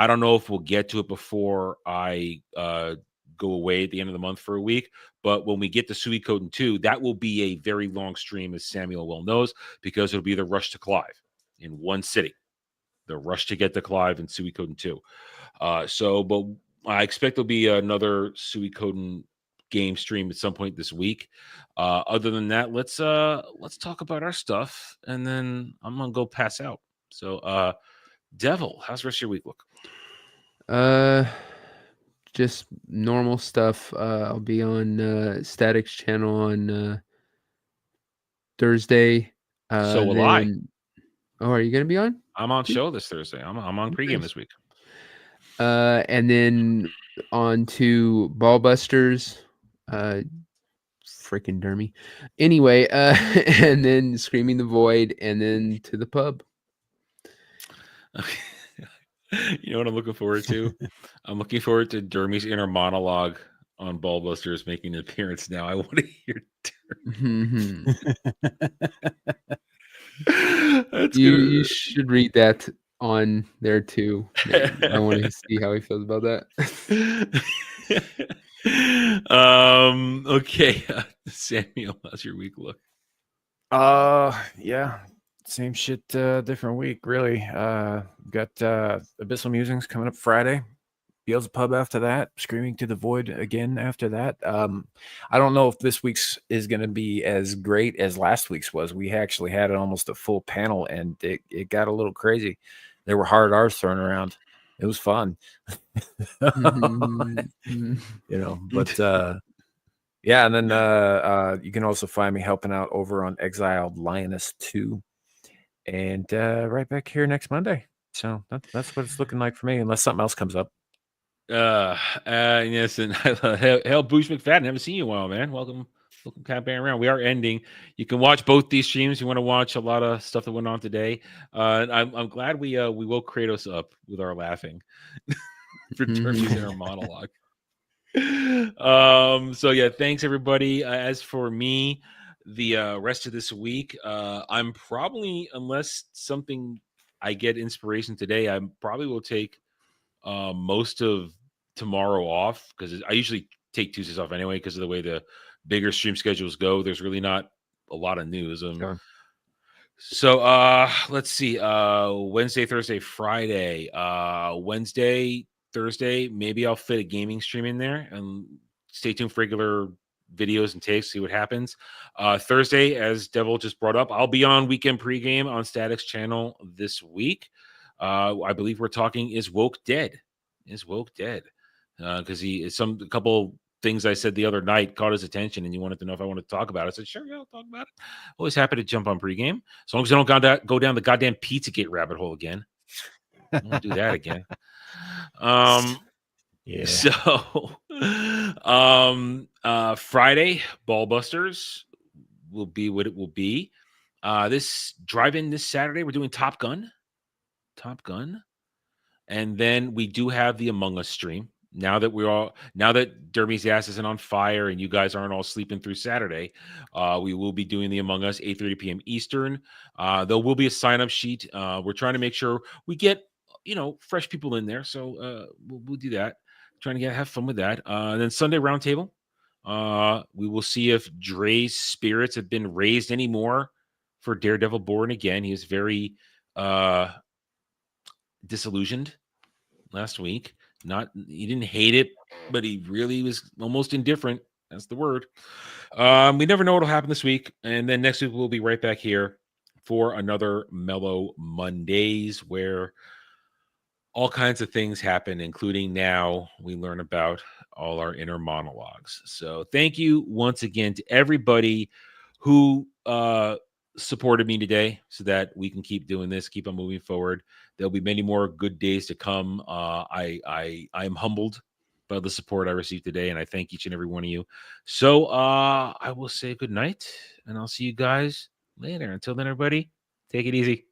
don't know if we'll get to it before I go away at the end of the month for a week. But when we get to Suikoden 2, that will be a very long stream, as Samuel well knows, because it'll be the rush to Clive in one sitting. The rush to get to Clive and Suikoden 2. But I expect there'll be another Suikoden game stream at some point this week. Other than that, let's talk about our stuff, and then I'm gonna go pass out. So, Devil, how's the rest of your week look? Just normal stuff. I'll be on Static's channel on Thursday. So will I. Oh, are you gonna be on? I'm on show this Thursday. I'm on pregame this week. And then on to Ballbusters, freaking Dermy. Anyway, and then Screaming the Void, and then to the pub. You know what I'm looking forward to? I'm looking forward to Dermy's inner monologue on Ballbusters making an appearance now. I want to hear You should read that on there too. I want to see how he feels about that. Okay. Samuel, how's your week look? Yeah, same shit, different week, really. Got Abyssal Musings coming up Friday. Beelzebub after that. Screaming to the Void again after that. I don't know if this week's is going to be as great as last week's was. We actually had almost a full panel, and it got a little crazy. There were hard R's thrown around. It was fun. But yeah, and then you can also find me helping out over on Exiled Lioness 2, and right back here next Monday. So that's what it's looking like for me, unless something else comes up. Yes, and hail Bruce McFadden. Haven't seen you in a while, man. Welcome back around. We are ending. You can watch both these streams. You want to watch a lot of stuff that went on today. And I'm glad we woke Kratos up with our laughing for Dermy's inner monologue. So yeah, thanks everybody. As for me, the rest of this week, I'm probably, unless something I get inspiration today, I probably will take most of tomorrow off because I usually take Tuesdays off anyway because of the way the bigger stream schedules go. There's really not a lot of news. Sure. So let's see. Wednesday, Thursday, Friday. Wednesday, Thursday, maybe I'll fit a gaming stream in there and stay tuned for regular videos and takes, see what happens. Thursday, as Devil just brought up, I'll be on weekend pregame on Static's channel this week. I believe we're talking Is Woke Dead? Is Woke Dead? Because a couple things I said the other night caught his attention, and he wanted to know if I wanted to talk about it. I said, sure, yeah, I'll talk about it. Always happy to jump on pregame, as long as I don't go down the goddamn Pizzagate rabbit hole again. I won't do that again. Yeah. So, Friday, Ballbusters will be what it will be. This drive-in this Saturday, we're doing Top Gun. And then we do have the Among Us stream. Now that Derby's ass isn't on fire and you guys aren't all sleeping through Saturday, we will be doing the Among Us 8:30 p.m. Eastern. There will be a sign-up sheet. We're trying to make sure we get fresh people in there, so we'll do that. Trying to have fun with that. And then Sunday Roundtable. We will see if Dre's spirits have been raised anymore for Daredevil Born Again. He was very disillusioned last week. He didn't hate it, but he really was almost indifferent. That's the word. We never know what'll happen this week. And then next week we'll be right back here for another Mellow Mondays, where all kinds of things happen, including now we learn about all our inner monologues. So thank you once again to everybody who supported me today so that we can keep doing this, keep on moving forward. There'll be many more good days to come. I'm humbled by the support I received today, and I thank each and every one of you. So I will say good night, and I'll see you guys later. Until then, everybody, take it easy.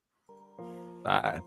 Bye.